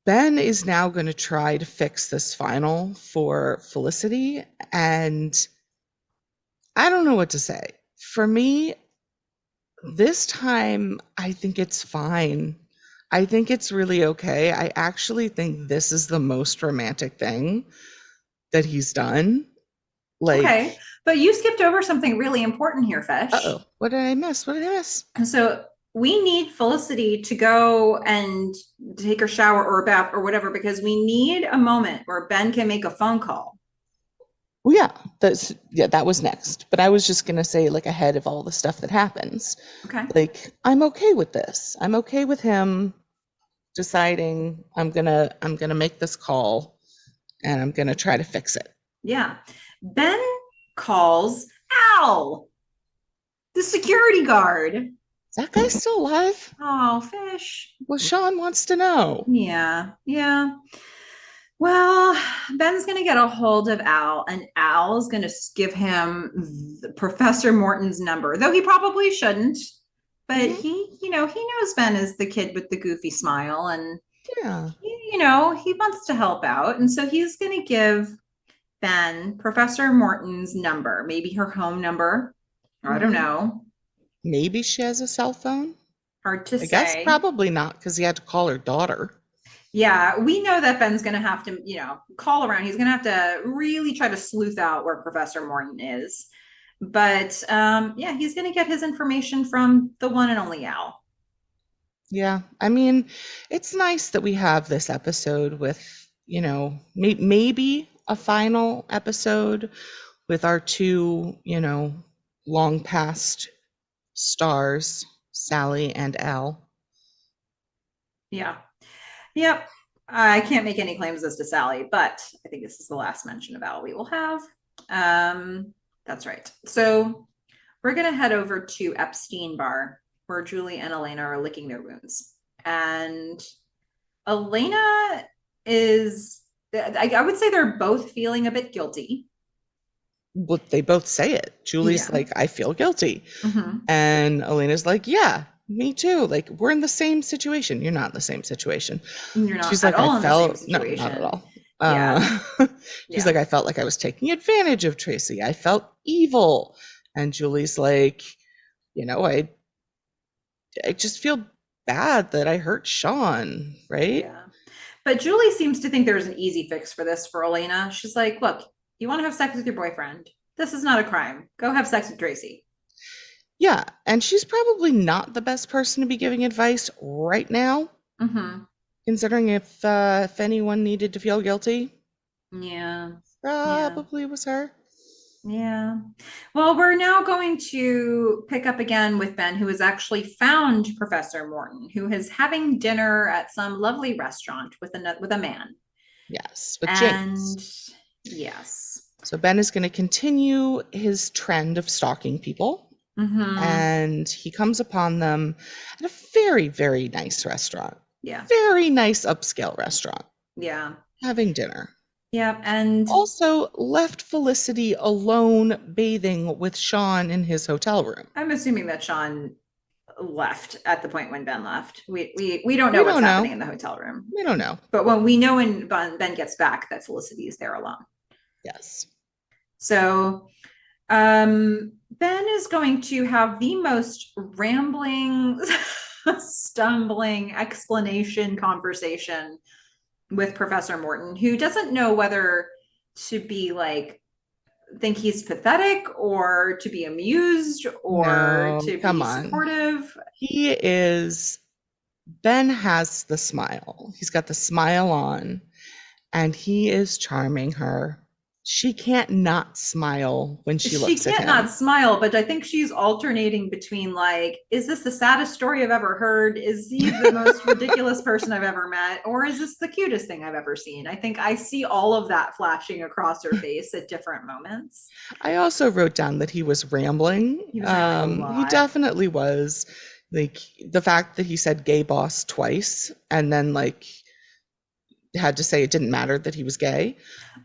Ben is now going to try to fix this final for Felicity, and I don't know what to say. For me, this time, I think it's fine. I think it's really okay. I actually think this is the most romantic thing that he's done. Okay. Like, But you skipped over something really important here, uh-oh, Fesh. what did I miss? What did I miss? And so we need Felicity to go and take her shower or a bath or whatever because we need a moment where Ben can make a phone call. Well, that was next. But I was just gonna say, like, ahead of all the stuff that happens, Okay. like, I'm okay with this. I'm okay with him deciding I'm gonna make this call and I'm gonna try to fix it. Yeah. Ben calls Al, the security guard. Is that guy still alive? Oh, fish. Well, Sean wants to know. Yeah. Yeah. Well, Ben's going to get a hold of Al, and Al's going to give him Professor Morton's number, though he probably shouldn't. But Mhm. he knows Ben is the kid with the goofy smile, and Yeah. he wants to help out. And so he's going to give Ben Professor Morton's number, maybe her home number. I don't Hmm. know. Maybe she has a cell phone. Hard to I guess say. probably not because he had to call her daughter. Yeah, we know that Ben's going to have to, call around. He's going to have to really try to sleuth out where Professor Morton is. But yeah, he's going to get his information from the one and only Al. Yeah, I mean, it's nice that we have this episode with, maybe a final episode with our two, long past stars, Sally and Al. Yeah. Yep. I can't make any claims as to Sally, but I think this is the last mention of Al we will have. That's right. So we're going to head over to Epstein Bar where Julie and Elena are licking their wounds. And Elena is, I would say they're both feeling a bit guilty. Well, they both say it. Julie's Yeah. like, I feel guilty. Mm-hmm. And Elena's like, yeah, me too. Like, we're in the same situation. You're not in the same situation. You're not She's at like, I all in the same felt, no, not at situation. all. Yeah. She's Yeah. like, I felt like I was taking advantage of Tracy. I felt evil. And Julie's like, I just feel bad that I hurt Sean, right? Yeah. But Julie seems to think there's an easy fix for this for Elena. She's like, look, you want to have sex with your boyfriend? This is not a crime. Go have sex with Tracy. Yeah, and she's probably not the best person to be giving advice right now, Mm-hmm. considering if anyone needed to feel guilty, Yeah. Yeah. probably was her. Yeah. Well, we're now going to pick up again with Ben, who has actually found Professor Morton, who is having dinner at some lovely restaurant with a man. Yes, with And James. yes. So Ben is going to continue his trend of stalking people, Mm-hmm. and he comes upon them at a very, very nice restaurant, Yeah. very nice upscale restaurant, Yeah. having dinner. Yeah. And Also left Felicity alone bathing with Sean in his hotel room. I'm assuming that Sean left at the point when Ben left. We don't know We what's don't happening know. in the hotel room. We don't know. But when we know when Ben gets back that Felicity is there alone. Yes. So Ben is going to have the most rambling, stumbling explanation conversation with Professor Morton, who doesn't know whether to be like, think he's pathetic or to be amused or No, to come be on. supportive. Ben has the smile. He's got the smile on, and he is charming her. She can't not smile when she She looks at can't not him. smile, but I think she's alternating between like, is this the saddest story I've ever heard? Is he the most ridiculous person I've ever met? Or is this the cutest thing I've ever seen? I think I see all of that flashing across her face at different moments. I also wrote down that he was rambling. He was rambling a He lot. definitely was. Like the fact that he said gay boss twice and then like had to say it didn't matter that he was gay.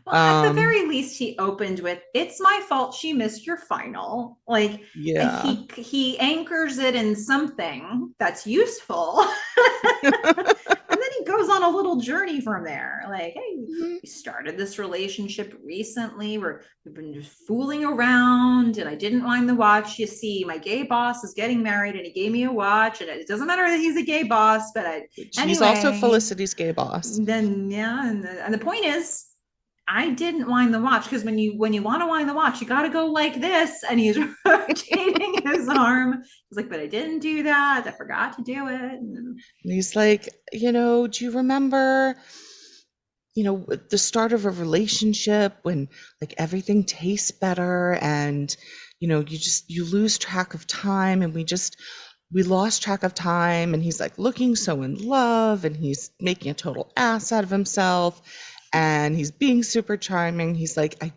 Well, at the very least, he opened with, "It's my fault she missed your final." Like Yeah. he anchors it in something that's useful. And then he goes on a little journey from there. Like, hey, Mhm. we started this relationship recently where we've been just fooling around and I didn't wind the watch. You see, my gay boss is getting married and he gave me a watch. And it doesn't matter that he's a gay boss, but She's also anyway, Felicity's gay boss. then yeah. And the point is, I didn't wind the watch because when you want to wind the watch, you got to go like this. And he's rotating his arm. He's like, but I didn't do that. I forgot to do it. And he's like, do you remember, the start of a relationship when like everything tastes better and, you lose track of time and we just we lost track of time, and he's like looking so in love, and he's making a total ass out of himself, and he's being super charming. He's like, I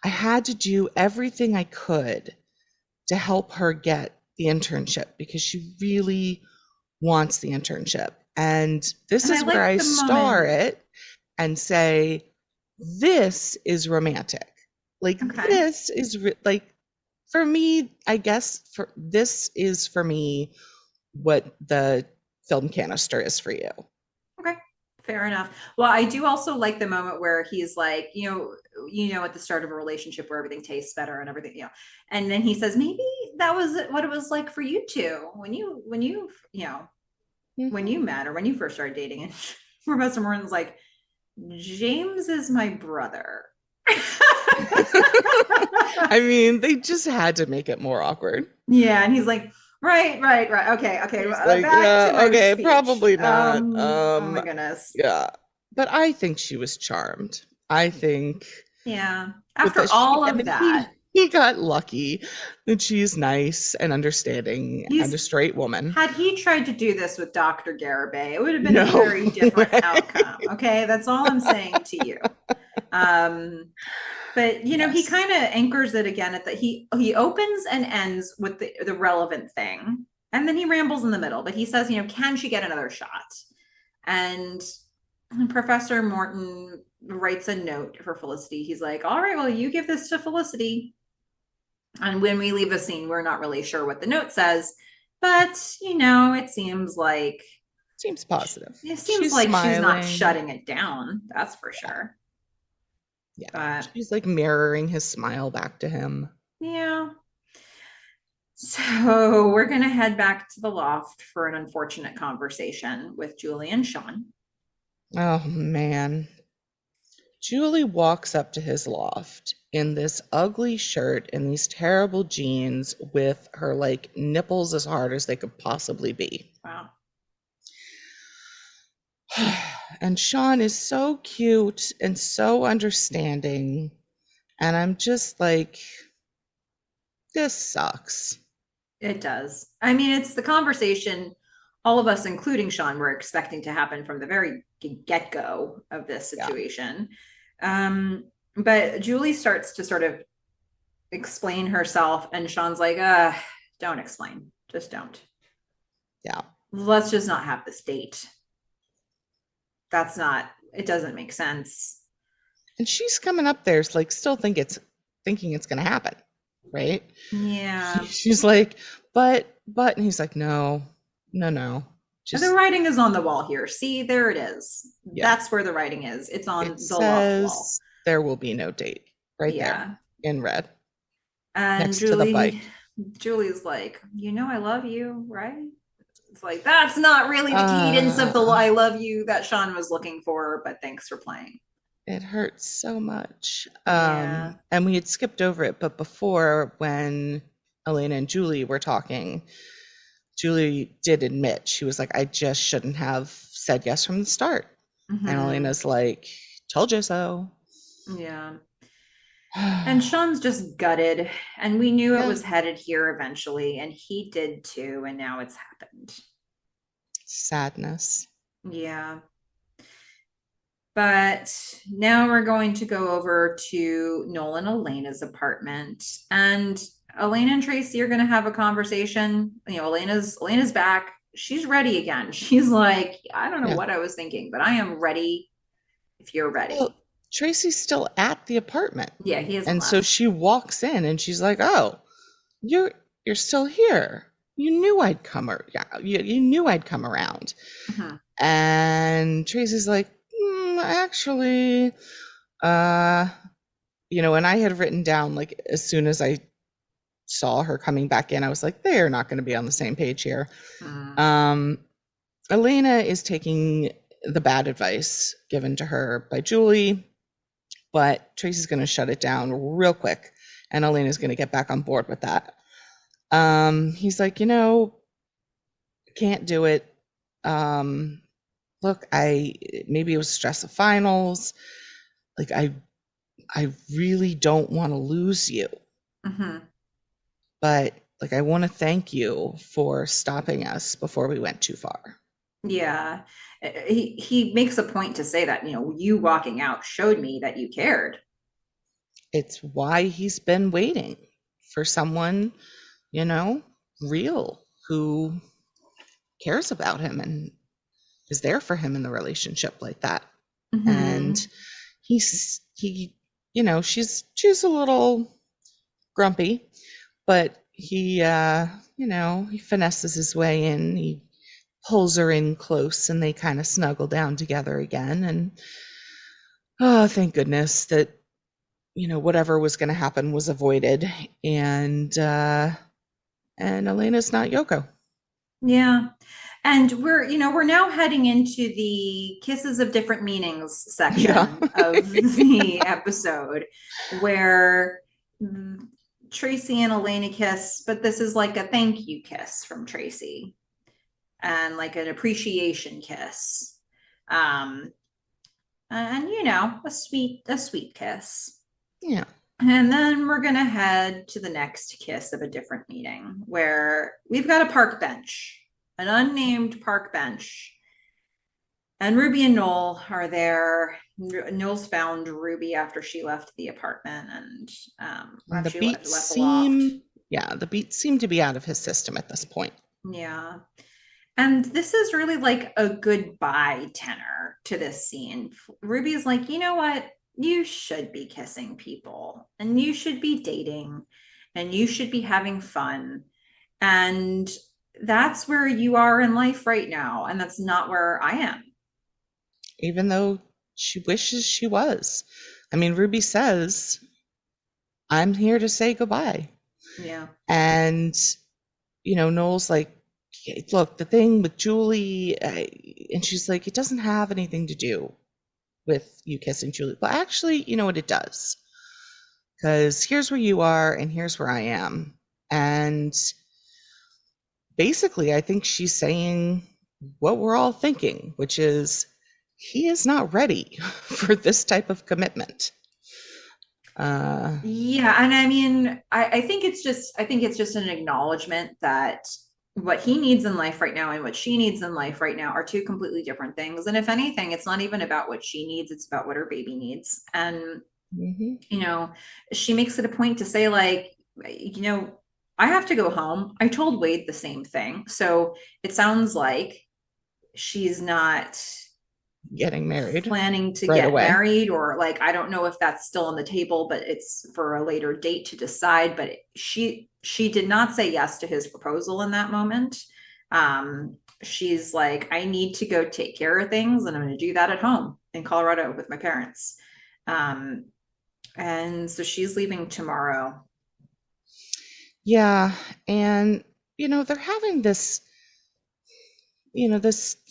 had to do everything I could to help her get the internship because she really wants the internship. And this And I is where like I the star moment. it and say, this is romantic. Like, Okay. this is like, for me, I guess this is for me what the film canister is for you. Okay. Fair enough. Well, I do also like the moment where he's like, at the start of a relationship where everything tastes better and everything, and then he says, maybe that was what it was like for you two when you Hmm. met or when you first started dating. And Professor Morton's like, James is my brother. I mean, they just had to make it more awkward. Yeah, and he's like, right, right, right. Okay, okay. He's like, Back to yeah, my okay, speech. probably not. Oh my goodness. Yeah. But I think she was charmed. I think Yeah. with After this, all I of mean, that, he got lucky that she's nice and understanding and a he's straight woman. had he tried to do this with Dr. Garibay, it would have been a No very different way. outcome. Okay, that's all I'm saying to you. Um, but he Yes. kind of anchors it again at that he opens and ends with the relevant thing, and then he rambles in the middle. But he says, can she get another shot? And Professor Morton writes a note for Felicity. He's like, all right, well, you give this to Felicity. And when we leave the scene, we're not really sure what the note says, but it Seems positive. seems She's like she's not smiling. shutting it down. That's for sure. Yeah. But She's like mirroring his smile back to him. yeah. So we're gonna head back to the loft for an unfortunate conversation with Julie and Sean. Oh man. Julie walks up to his loft in this ugly shirt and these terrible jeans with her like nipples as hard as they could possibly be. Wow. And Sean is so cute and so understanding. And I'm just like, this sucks. It does. I mean, it's the conversation all of us, including Sean, were expecting to happen from the very get go of this Yeah. situation. But Julie starts to sort of explain herself, and Sean's like, don't explain. Just don't. Yeah. Let's just not have this date. It doesn't make sense. And she's coming up there, like, still thinking it's going to happen. Right. Yeah. She's like, and he's like, no, no, no. The Just, writing is on the wall here. See, there it is. yeah. That's where the writing is. It's It on the loft wall. says there will be no date right there Yeah. in red And next to the bike. Julie's like, I love you, right? It's like, that's not really the cadence of the Uh, I love you that Sean was looking for, but thanks for playing. it hurts so much. Yeah. And we had skipped over it, but before when Elena and Julie were talking, Julie did admit, she was like, I just shouldn't have said yes from the start. And Mm-hmm. Elena's like, told you so. Yeah. And Sean's just gutted, and we knew it Yeah, was headed here eventually, and he did too, and now it's happened. sadness. Yeah. But now we're going to go over to Noel and Elena's apartment. And Elena and Tracy are going to have a conversation. Elena's back. She's ready again. She's like, I don't know Yeah. what I was thinking, but I am ready if you're Well, ready. Tracy's still at the apartment. Yeah, he hasn't And so left. she walks in and she's like, "Oh, you're you're still here. You knew I'd come yeah, you knew I'd come around." Mhm. And Tracy's like, actually, uh, and I had written down like as soon as I saw her coming back in, I was like, they're not going to be on the same page here. Mm. Um, Elena is taking the bad advice given to her by Julie, but Tracy's going to shut it down real quick, and Elena's going to get back on board with that. He's like, can't do it. Look, maybe it was stress of finals. Like, I really don't want to lose you, Mhm. but Like, I want to thank you for stopping us before we went too far. Yeah. He makes a point to say that, you walking out showed me that you cared. It's why he's been waiting for someone, you know, real who cares about him and is there for him in the relationship like that. And Hmm. she's a little grumpy, but he finesses his way in. He pulls her in close and they kind of snuggle down together again. And oh, thank goodness that, whatever was going to happen was avoided. And Elena's not Yoko. Yeah. And we're now heading into the kisses of different meanings Yeah. section of the episode where Tracy and Elena kiss, but this is like a thank you kiss from Tracy and like an appreciation kiss. Um, and a sweet kiss. Yeah. And then we're gonna head to the next kiss of a different meeting where we've got a park bench, an unnamed park bench. And Ruby and Noel are there. Noel's found Ruby after she left the apartment and And after she left the loft. the beats seem to be out of his system at this point. Yeah. And this is really like a goodbye tenor to this scene. Ruby's like, you know what? You should be kissing people and you should be dating and you should be having fun. And that's where you are in life right now. And that's not where I am. Even though she wishes she was. I mean, Ruby says, I'm here to say goodbye. Yeah. And, Noel's like, look, the thing with Julie, and she's like, it doesn't have anything to do with you kissing Julie. But actually, you know what, it does. Because here's where you are and here's where I am. And basically, I think she's saying what we're all thinking, which is he is not ready for this type of commitment. Yeah, and I mean, I think it's just an acknowledgement that what he needs in life right now and what she needs in life right now are two completely different things. And if anything, it's not even about what she needs, it's about what her baby needs. And Mhm. she makes it a point to say, like, I have to go home. I told Wade the same thing. So it sounds like she's not Getting married planning to right get away. married, or like I don't know if that's still on the table, but it's for a later date to decide. But she did not say yes to his proposal in that moment. She's like, I need to go take care of things and I'm going to do that at home in Colorado with my parents. um and so she's leaving tomorrow. Yeah, and they're having this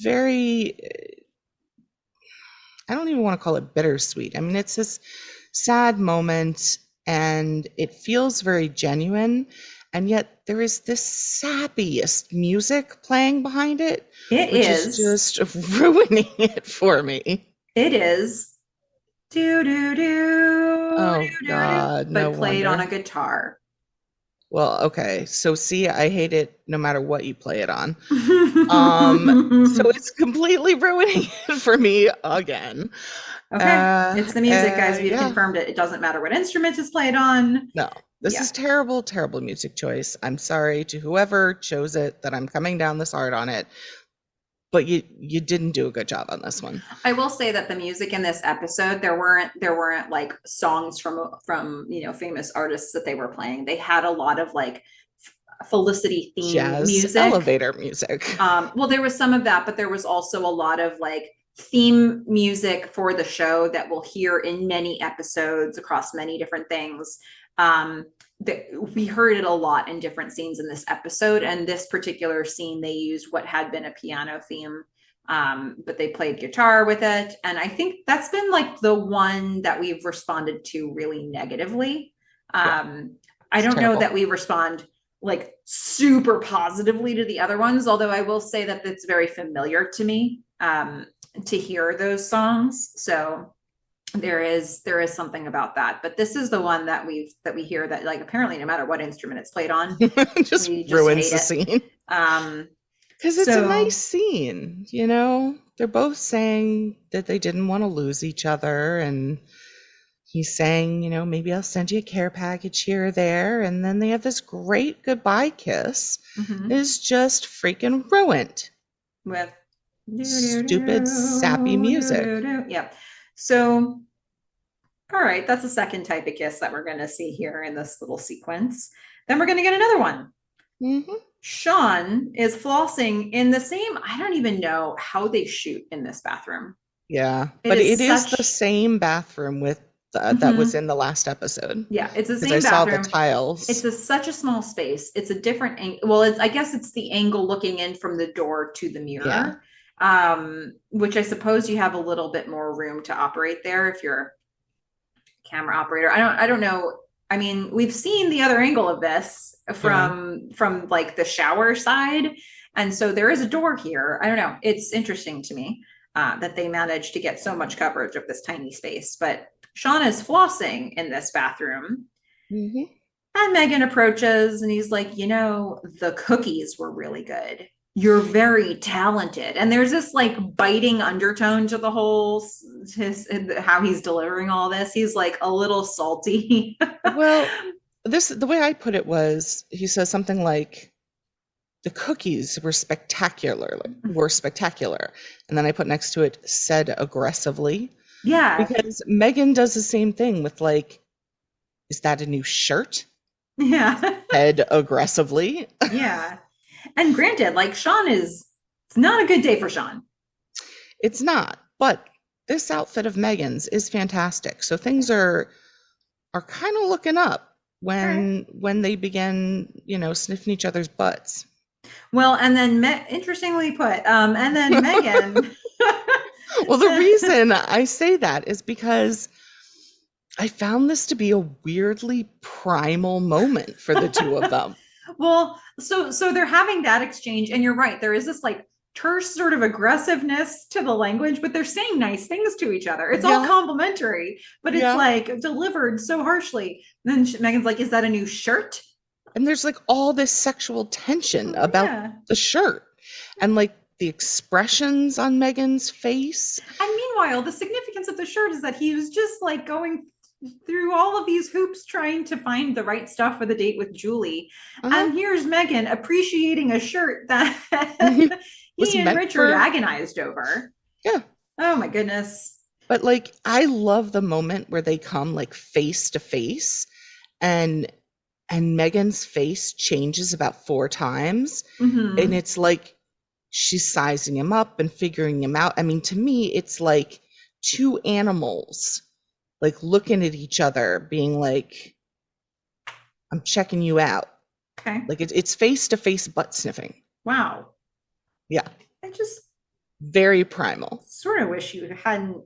very, I don't even want to call it bittersweet. I mean, it's this sad moment and it feels very genuine. And yet there is this sappiest music playing behind it, It which is is. just ruining it for me. It is. Do do do Oh do do do, God, no but played on wonder. a guitar. Well, okay. So see, I hate it no matter what you play it on. So Okay, it's completely ruining it for me again. it's the music, guys. We've Yeah, confirmed it. It doesn't matter what instrument is played on. no, this Yeah. is terrible, terrible music choice. I'm sorry to whoever chose it that I'm coming down this hard on it, but you didn't do a good job on this one. I will say that the music in this episode, there weren't like songs from famous artists that they were playing. They had a lot of like Felicity theme Jazz music. elevator music. Well, there was some of that, but there was also a lot of like theme music for the show that we'll hear in many episodes across many different things. That we heard it a lot in different scenes in this episode, and this particular scene they used what had been a piano theme, but they played guitar with it, and I think that's been like the one that we've responded to really negatively. Yeah, I it's don't know terrible. that we respond like super positively to the other ones, although I will say that it's very familiar to me, to hear those songs. So there is something about that. But this is the one that we hear that like apparently no matter what instrument it's played on, Just we just ruins hate the it. scene. Um, Because it's a nice so scene, you know? They're both saying that they didn't want to lose each other, and he's saying, you know, maybe I'll send you a care package here or there, and then they have this great goodbye kiss. mhm, Is just freaking ruined. with Stupid, sappy music. yeah. So all right, that's the second type of kiss that we're going to see here in this little sequence. Then we're going to get another one. Hmm. Sean is flossing in the same, I don't even know how they shoot in this bathroom. Yeah, It but is it is the such, same bathroom with that was mhm, in the last episode yeah, it's the because I same saw the bathroom. tiles. Such a small space. It's a different angle. Well, I guess it's the angle looking in from the door to the Yeah, mirror, which I suppose you have a little bit more room to operate there if you're a camera operator. I don't know. I mean, we've seen the other angle of this yeah. from like the shower side, and so there is a door here. I don't know. It's interesting to me that they managed to get so much coverage of this tiny space. But Sean is flossing in this bathroom, Hmm. and Meghan approaches and he's like, the cookies were really good. You're very talented. And there's this like biting undertone to the whole his how he's delivering all this. He's like a little salty. Well, the way I put it was he says something like the cookies were spectacular. And then I put next to it said aggressively Yeah. because Megan does the same thing with like, is that a new shirt? Yeah. Said aggressively. Yeah. And granted, like it's not a good day for Sean. It's not, but this outfit of Megan's is fantastic. So things are kind of looking up All right. when they begin, you know, sniffing each other's butts. Well, and then interestingly put, and then Meghan. Well, the reason I say that is because I found this to be a weirdly primal moment for the two of them. Well, so they're having that exchange, and you're right. There is this like terse sort of aggressiveness to the language, but they're saying nice things to each other. It's all Yeah, complimentary, but it's yeah. like delivered so harshly. And then Meghan's like, "Is that a new shirt?" And there's like all this sexual tension Oh, about yeah. the shirt and like the expressions on Megan's face. And meanwhile, the significance of the shirt is that he was just like going through all of these hoops trying to find the right stuff for the date with Julie. Uh-huh. And here's Meghan appreciating a shirt that Was he and meant Richard for, agonized over. yeah. Oh my goodness. But like I love the moment where they come like face to face and Megan's face changes about 4 times and Mm-hmm. it's like she's sizing him up and figuring him out. I mean, to me, it's like two animals like looking at each other, being like, I'm checking you out. Okay. Like it's face to face butt sniffing. Wow. Yeah. I just Very primal. sort of wish you hadn't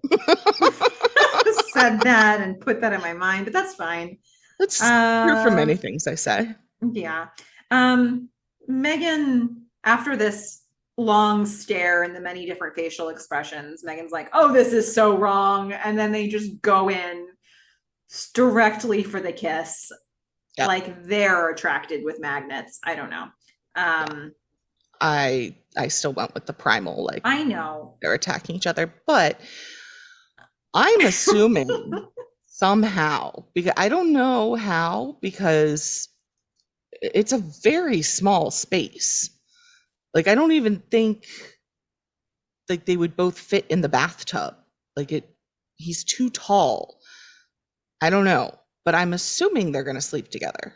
said that and put that in my mind, but that's fine. That's true for Uh, many things, I say. yeah. Um, Meghan, after this long stare and the many different facial expressions, Meghan's like, oh, this is so wrong. And then they just go in directly for the kiss. Yeah. Like they're attracted with magnets. I don't know. Yeah. Um, I still went with the primal, like I know. they're attacking each other, but I'm assuming somehow, because I don't know how, because it's a very small space. Like I don't even think like they would both fit in the bathtub. Like he's too tall. I don't know, but I'm assuming they're going to sleep together.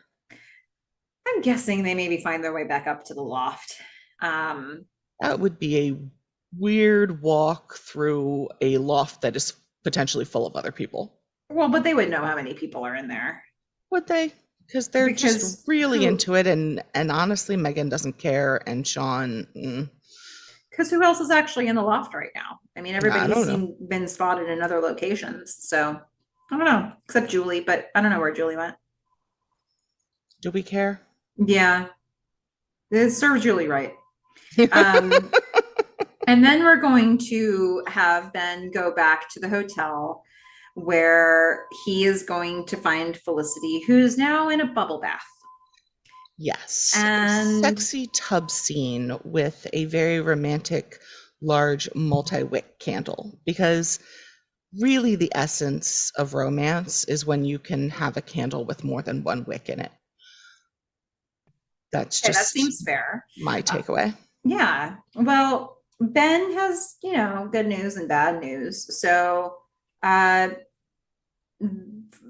I'm guessing they maybe find their way back up to the loft. Um, That would be a weird walk through a loft that is potentially full of other people. well, but they would know how many people are in there Would they? Because they're just because really who into it, and honestly, Megan doesn't care, and Sean, because who else is actually in the loft right now? I mean, I everybody's don't know. seen been spotted in other locations, so I don't know, except Julie, but I don't know where Julie went. Do we care? Yeah, it serves Julie right. Um, and then we're going to have Ben go back to the hotel where he is going to find Felicity, who's now in a bubble bath. Yes, And sexy tub scene with a very romantic, large multi-wick candle. Because really, the essence of romance is when you can have a candle with more than one wick in it. That's okay, that just seems fair. my takeaway. Yeah. Well, Ben has, good news and bad news. So uh,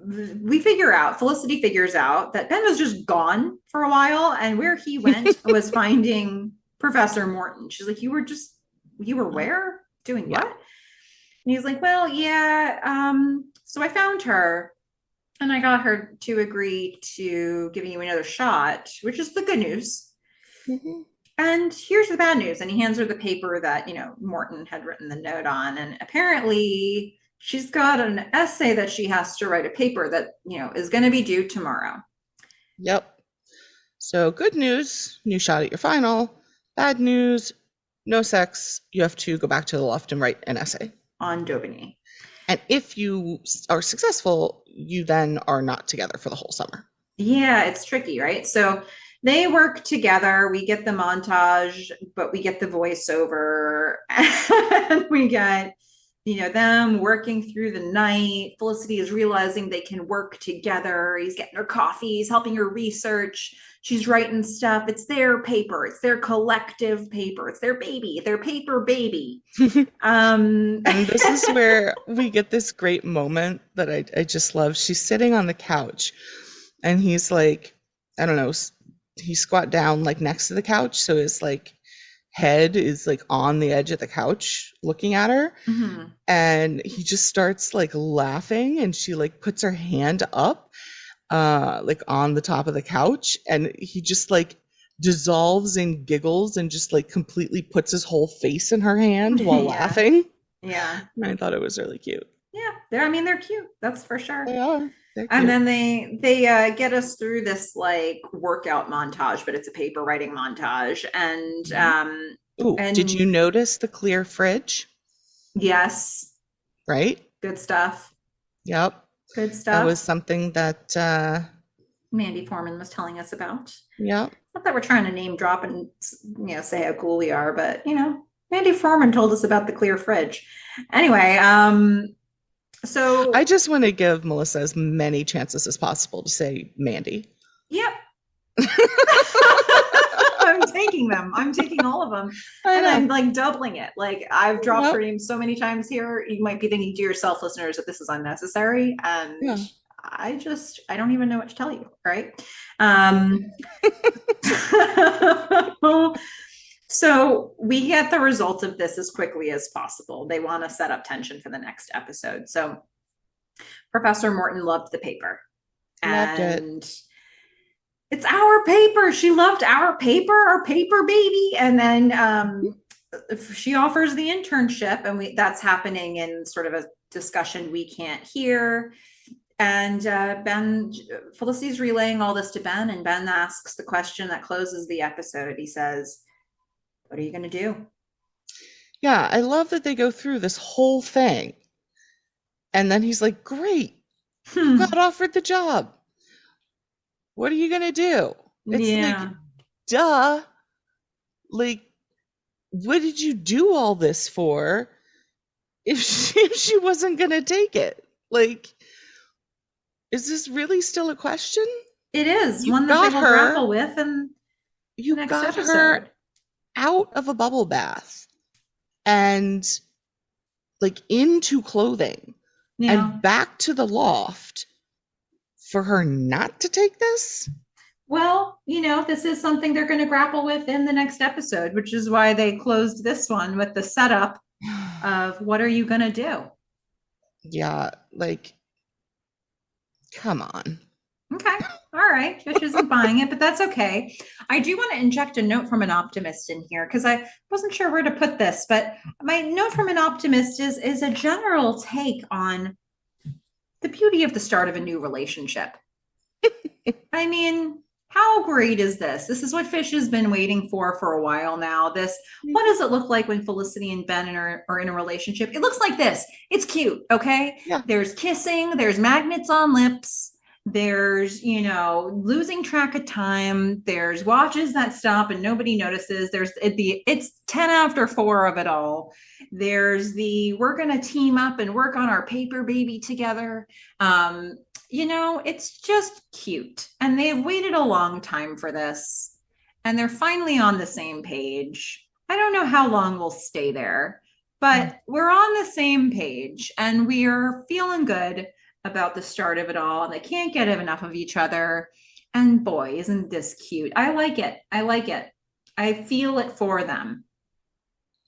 Felicity figures out that Ben was just gone for a while, and where he went was finding Professor Morton. She's like, you were where? Doing Yeah. what? And he's like, well, yeah. So I found her and I got her to agree to giving you another shot, which is the good news. Mm-hmm. And here's the bad news. And he hands her the paper that, Morton had written the note on. And apparently she's got an essay that she has to write, a paper that, is going to be due tomorrow. Yep. So good news, new shot at your final. Bad news, no sex. You have to go back to the loft and write an essay. On Daubigny. And if you are successful, you then are not together for the whole summer. Yeah, it's tricky, right? So they work together. We get the montage, but we get the voiceover, and we get, them working through the night. Felicity is realizing they can work together. He's getting her coffee, he's helping her research. She's writing stuff. It's their paper. It's their collective paper. It's their baby, their paper baby. And this is where we get this great moment that I just love. She's sitting on the couch and he's like, I don't know, he squat down like next to the couch. So his like head is like on the edge of the couch looking at her. Mm-hmm. And he just starts like laughing and she like puts her hand up like on the top of the couch and he just like dissolves in giggles and just like completely puts his whole face in her hand while laughing. Yeah. And I thought it was really cute. Yeah. They're cute. That's for sure. They are. And then they get us through this like workout montage, but it's a paper writing montage. And did you notice the clear fridge? Yes. Right? Good stuff. Yep. Good stuff. That was something that Mandy Foreman was telling us about. Yeah. Not that we're trying to name drop and say how cool we are, but Mandy Foreman told us about the clear fridge. Anyway, so I just want to give Melissa as many chances as possible to say Mandy. Yep. I'm taking them. I'm taking all of them. And I'm like doubling it. Like I've dropped her name so many times here. You might be thinking to yourself, listeners, that this is unnecessary. And I don't even know what to tell you. Right. So we get the results of this as quickly as possible. They want to set up tension for the next episode. So Professor Morton loved the paper. Loved it. It's our paper. She loved our paper baby. And then she offers the internship, and that's happening in sort of a discussion we can't hear. And Felicity's relaying all this to Ben, and Ben asks the question that closes the episode. He says, what are you going to do? Yeah, I love that they go through this whole thing. And then he's like, great, you got offered the job. What are you going to do? It's like, duh. Like, what did you do all this for if she wasn't going to take it? Like, is this really still a question? It is. One that they will grapple with in you next got episode. Her out of a bubble bath and like into clothing and back to the loft for her not to take this? Well, this is something they're going to grapple with in the next episode, which is why they closed this one with the setup of what are you going to do? Yeah, like, come on. Okay. All right. Fish isn't buying it, but that's okay. I do want to inject a note from an optimist in here because I wasn't sure where to put this, but my note from an optimist is a general take on the beauty of the start of a new relationship. I mean, How great is this? This is what Fish has been waiting for a while now. This, what does it look like when Felicity and Ben are in a relationship? It looks like this. It's cute, okay? Yeah. There's kissing, there's magnets on lips, there's, losing track of time, there's watches that stop and nobody notices. It's 10 after 4 of it all. There's the we're gonna team up and work on our paper baby together. It's just cute. And they've waited a long time for this. And they're finally on the same page. I don't know how long we'll stay there, but we're on the same page and we are feeling good about the start of it all. They can't get enough of each other. And boy, isn't this cute? I like it. I like it. I feel it for them.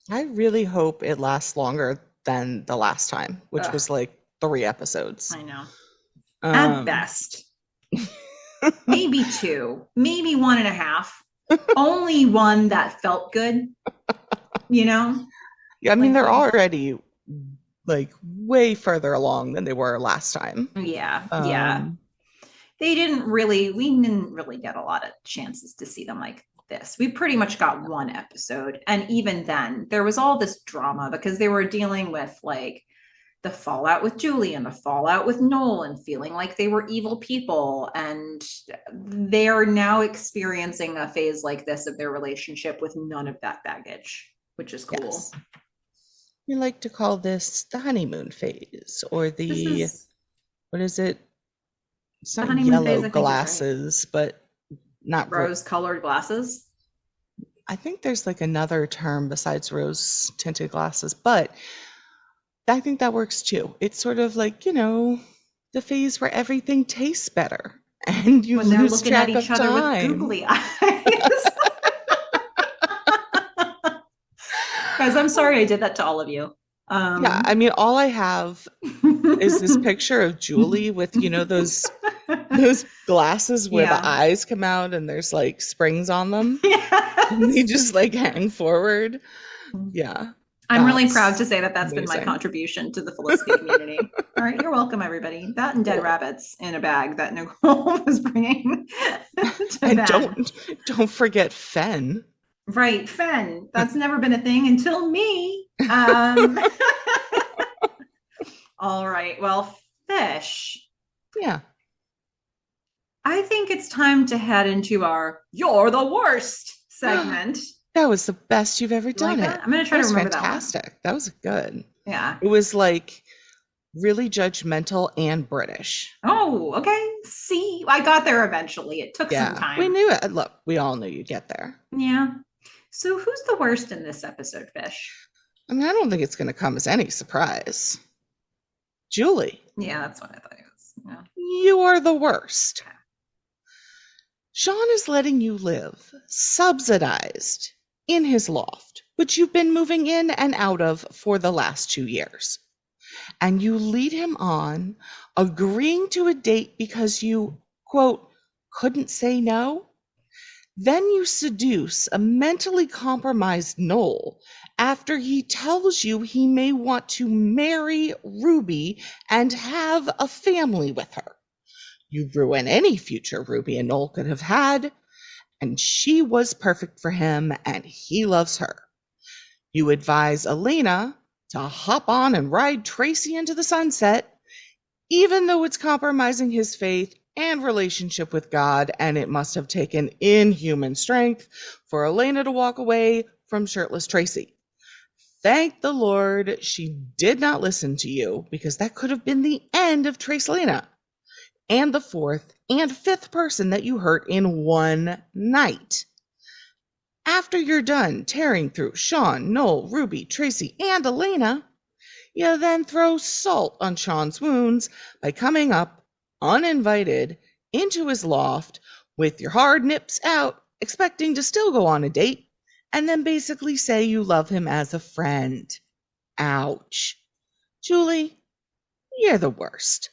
I really hope it lasts longer than the last time, which Ugh, was like 3 episodes. I know. At Um, best, maybe 2, maybe 1.5. Only one that felt good, you know? yeah, I mean, Like, they're already like way further along than they were last time. yeah, yeah. Um, We didn't really get a lot of chances to see them like this. We pretty much got one episode. And even then, there was all this drama because they were dealing with like the fallout with Julie and the fallout with Noel and feeling like they were evil people. And they are now experiencing a phase like this of their relationship with none of that baggage, which is cool. yes. We like to call this the honeymoon phase or This the, is what is it? It's the not honeymoon phase, yellow I think is right. glasses, but not Rose colored glasses. I think there's like another term besides rose tinted glasses, but I think that works too. It's sort of like, the phase where everything tastes better and you When they're lose looking at track each of other with time. googly eyes. Guys, I'm sorry I did that to all of you. Yeah, I mean, all I have is this picture of Julie with, those glasses where the Yeah. eyes come out and there's like springs on them and they Yes. just like hang forward. Yeah, I'm really proud that's to say that that's been my amazing. contribution to the Felicity community. All right, you're welcome, everybody. That and dead Cool. rabbits in a bag that Nicole was bringing to And Ben. don't forget Fen. Right, Fen. That's never been a thing until me. All right. Well, Fish. Yeah. I think it's time to head into our "You're the Worst" segment. That was the best you've ever You like done it. that? I'm going to That try to was remember that one. fantastic. That was good. Yeah. It was like really judgmental and British. Oh, okay. See, I got there eventually. It took some Yeah, we time. knew it. Look, we all knew you'd get there. Yeah. So, who's the worst in this episode, Fish? I mean, I don't think it's going to come as any surprise. Julie, Yeah, that's what I thought it was. Yeah. you are the worst. Sean is letting you live subsidized in his loft, which you've been moving in and out of for the last 2 years. And you lead him on, agreeing to a date because you, quote, couldn't say no. Then you seduce a mentally compromised Noel after he tells you he may want to marry Ruby and have a family with her. You ruin any future Ruby and Noel could have had, and she was perfect for him and he loves her. You advise Elena to hop on and ride Tracy into the sunset, even though it's compromising his faith and relationship with God, and it must have taken inhuman strength for Elena to walk away from shirtless Tracy. Thank the Lord she did not listen to you, because that could have been the end of Trace Lena and the 4th and 5th person that you hurt in one night. After you're done tearing through Sean, Noel, Ruby, Tracy, and Elena, you then throw salt on Sean's wounds by coming up uninvited into his loft with your hard nips out, expecting to still go on a date, and then basically say you love him as a friend. Ouch. Julie, you're the worst.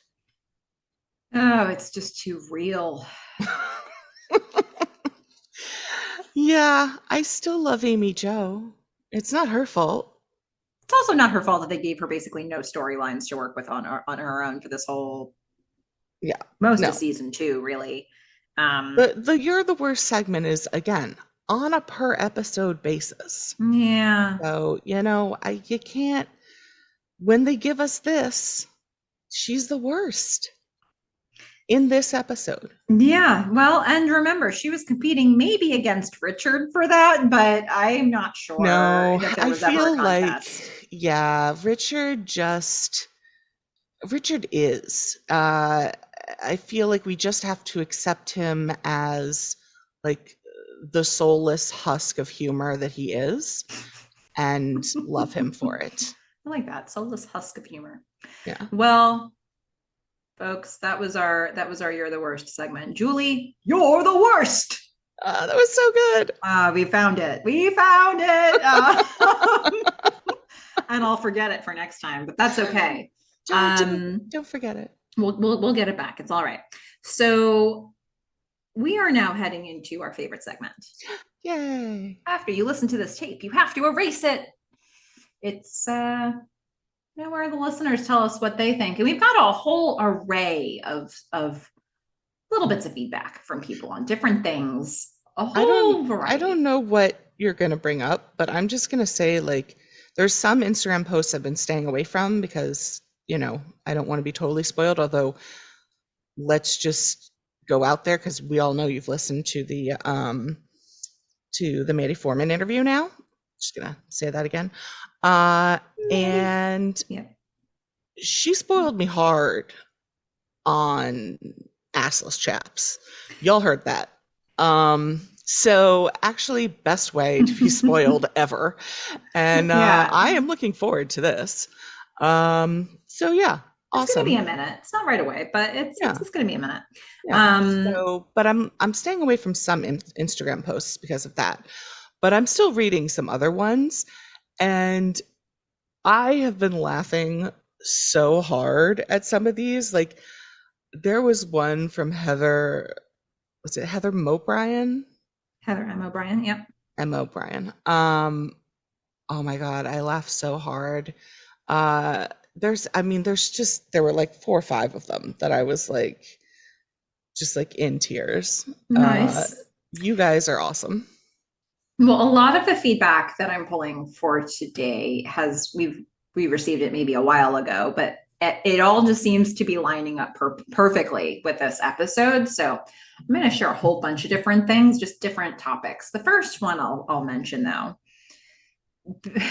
Oh, it's just too real. Yeah, I still love Amy Jo. It's not her fault. It's also not her fault that they gave her basically no storylines to work with on her own for this whole Yeah, most of no. season 2, really. The You're the Worst segment is, again, on a per episode basis. Yeah. So, you can't, when they give us this, she's the worst in this episode. Yeah. Well, and remember, she was competing maybe against Richard for that, but I'm not sure No, that there I was ever a feel like, contest. yeah, Richard is. I feel like we just have to accept him as like the soulless husk of humor that he is and love him for it. I like that. Soulless husk of humor. Yeah. Well, folks, that was our You're the Worst segment. Julie, you're the worst. That was so good. We found it. We found it. And I'll forget it for next time, but that's okay. Don't forget it. We'll get it back. It's all right. So we are now heading into our favorite segment. Yay. After you listen to this tape, you have to erase it. It's where the listeners tell us what they think. And we've got a whole array of little bits of feedback from people on different things. A whole variety. I don't know what you're going to bring up, but I'm just going to say, like, there's some Instagram posts I've been staying away from because, I don't want to be totally spoiled, although let's just go out there because we all know you've listened to the Maddie Foreman interview now. Just going to say that again. And yeah. She spoiled me hard on assless chaps. Y'all heard that. So actually, best way to be spoiled ever. And I am looking forward to this. So yeah, awesome. It's gonna be a minute. It's not right away, but it's gonna be a minute. Yeah. But I'm staying away from some Instagram posts because of that. But I'm still reading some other ones, and I have been laughing so hard at some of these. Like, there was one from Heather. Was it Heather O'Brien? Heather M. O'Brien, yep. M. O'Brien. Oh my God, I laughed so hard. There were like 4 or 5 of them that I was like, just like in tears. Nice. You guys are awesome. Well, a lot of the feedback that I'm pulling for today we received it maybe a while ago, but it all just seems to be lining up perfectly with this episode. So I'm going to share a whole bunch of different things, just different topics. The first one I'll mention, though,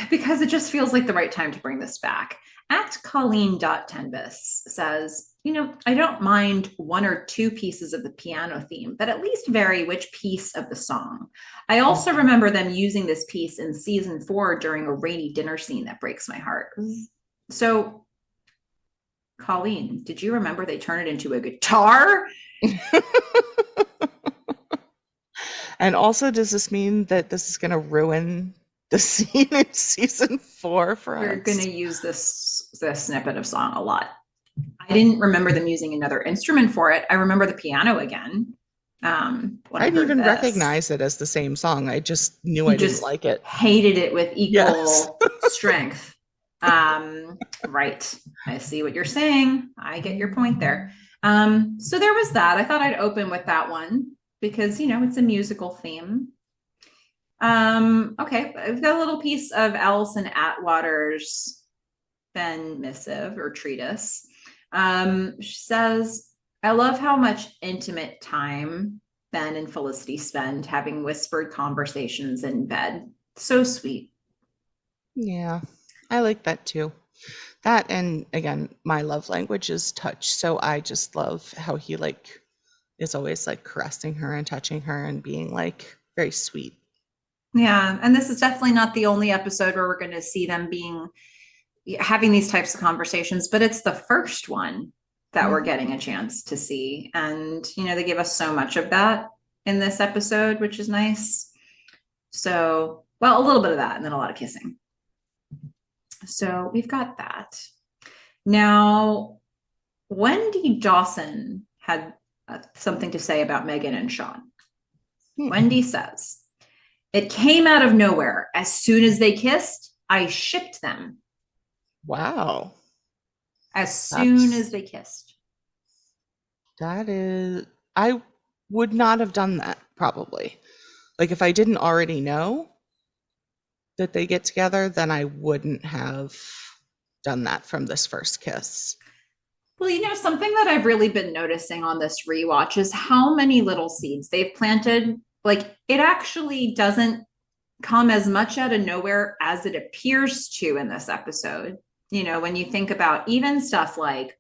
because it just feels like the right time to bring this back. At Colleen.Tenbus says, I don't mind 1 or 2 pieces of the piano theme, but at least vary which piece of the song. I also remember them using this piece in season 4 during a rainy dinner scene that breaks my heart. So, Colleen, did you remember they turn it into a guitar? And also, does this mean that this is going to ruin the scene in season 4 for us? We're going to use this snippet of song a lot. I didn't remember them using another instrument for it. I remember the piano again. I didn't even recognize it as the same song. I just knew I didn't like it. Hated it with equal strength. Right. I see what you're saying. I get your point there. So there was that. I thought I'd open with that one because, it's a musical theme. Okay. I've got a little piece of Alison Atwater's Ben missive or treatise. She says, I love how much intimate time Ben and Felicity spend having whispered conversations in bed. So sweet. Yeah, I like that too. That, and again, my love language is touch. So I just love how he is always caressing her and touching her and being very sweet. Yeah. And this is definitely not the only episode where we're going to see them having these types of conversations, but it's the first one that we're getting a chance to see. And, they give us so much of that in this episode, which is nice. So, well, a little bit of that and then a lot of kissing. So we've got that. Now, Wendy Dawson had something to say about Meghan and Sean. Wendy says, it came out of nowhere. As soon as they kissed, I shipped them. Wow. As soon as they kissed. That is, I would not have done that probably. Like if I didn't already know that they get together, then I wouldn't have done that from this first kiss. Well, something that I've really been noticing on this rewatch is how many little seeds they've planted. Like, it actually doesn't come as much out of nowhere as it appears to in this episode. When you think about even stuff like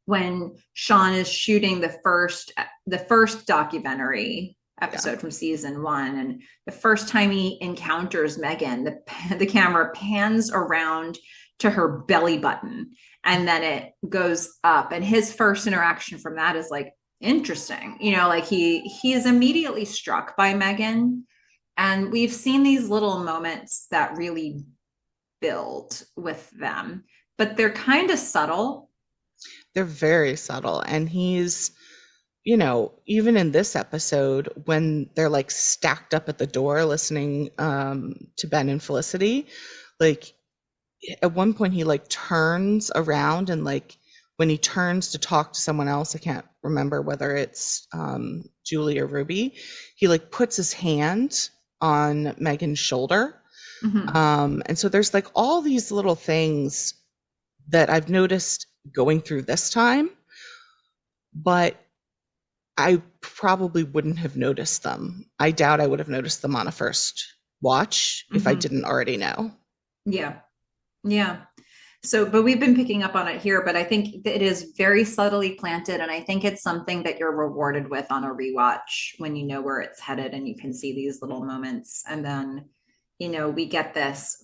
when Sean is shooting the first documentary episode from season 1, and the first time he encounters Meghan, the camera pans around to her belly button and then it goes up, and his first interaction from that is like interesting. Like he is immediately struck by Meghan, and we've seen these little moments that really build with them, but they're kind of subtle. They're very subtle. And he's, even in this episode, when they're like stacked up at the door listening to Ben and Felicity, like at one point he like turns around and like when he turns to talk to someone else, I can't remember whether it's Julie or Ruby, he like puts his hand on Meghan's shoulder. And so there's like all these little things that I've noticed going through this time, but I probably wouldn't have noticed them. I doubt I would have noticed them on a first watch if I didn't already know. Yeah. Yeah. So, but we've been picking up on it here, but I think it is very subtly planted. And I think it's something that you're rewarded with on a rewatch when you know where it's headed and you can see these little moments. And then, we get this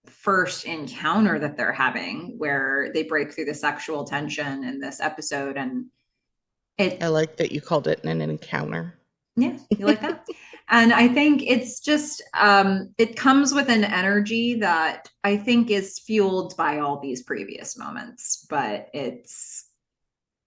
first encounter that they're having where they break through the sexual tension in this episode. And I like that you called it an encounter. Yeah, you like that? And I think it's just it comes with an energy that I think is fueled by all these previous moments, but it's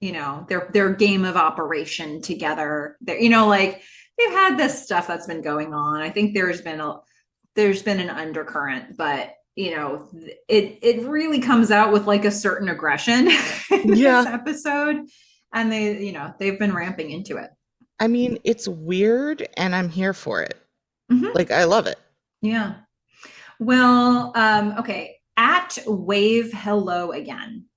their game of operation together. Like they've had this stuff that's been going on. I think there's been an undercurrent, but it really comes out with like a certain aggression in this episode, and they've been ramping into it. I mean, it's weird and I'm here for it. Like, I love it. Yeah. Well, okay. At Wave Hello Again.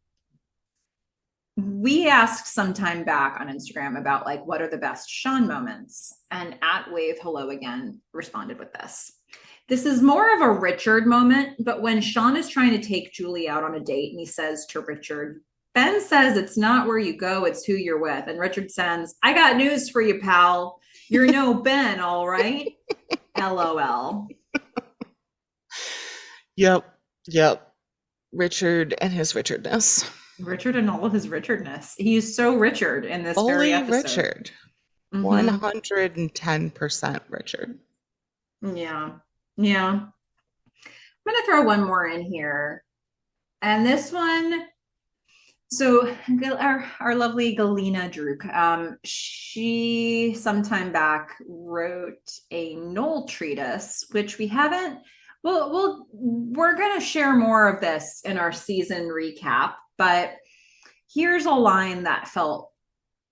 We asked some time back on Instagram about like, what are the best Sean moments? And at Wave Hello Again responded with this. This is more of a Richard moment, but when Sean is trying to take Julie out on a date and he says to Richard, Ben says it's not where you go, it's who you're with. And Richard says, I got news for you, pal. You're no Ben, all right? LOL. Yep. Richard and his Richardness. Richard and all of his Richardness. He's so Richard in this very episode. Richard. 110% Richard. Yeah. I'm going to throw one more in here. And this one... So our lovely Galina Druk, she sometime back wrote a Noel treatise, which we haven't. We're going to share more of this in our season recap, but here's a line that felt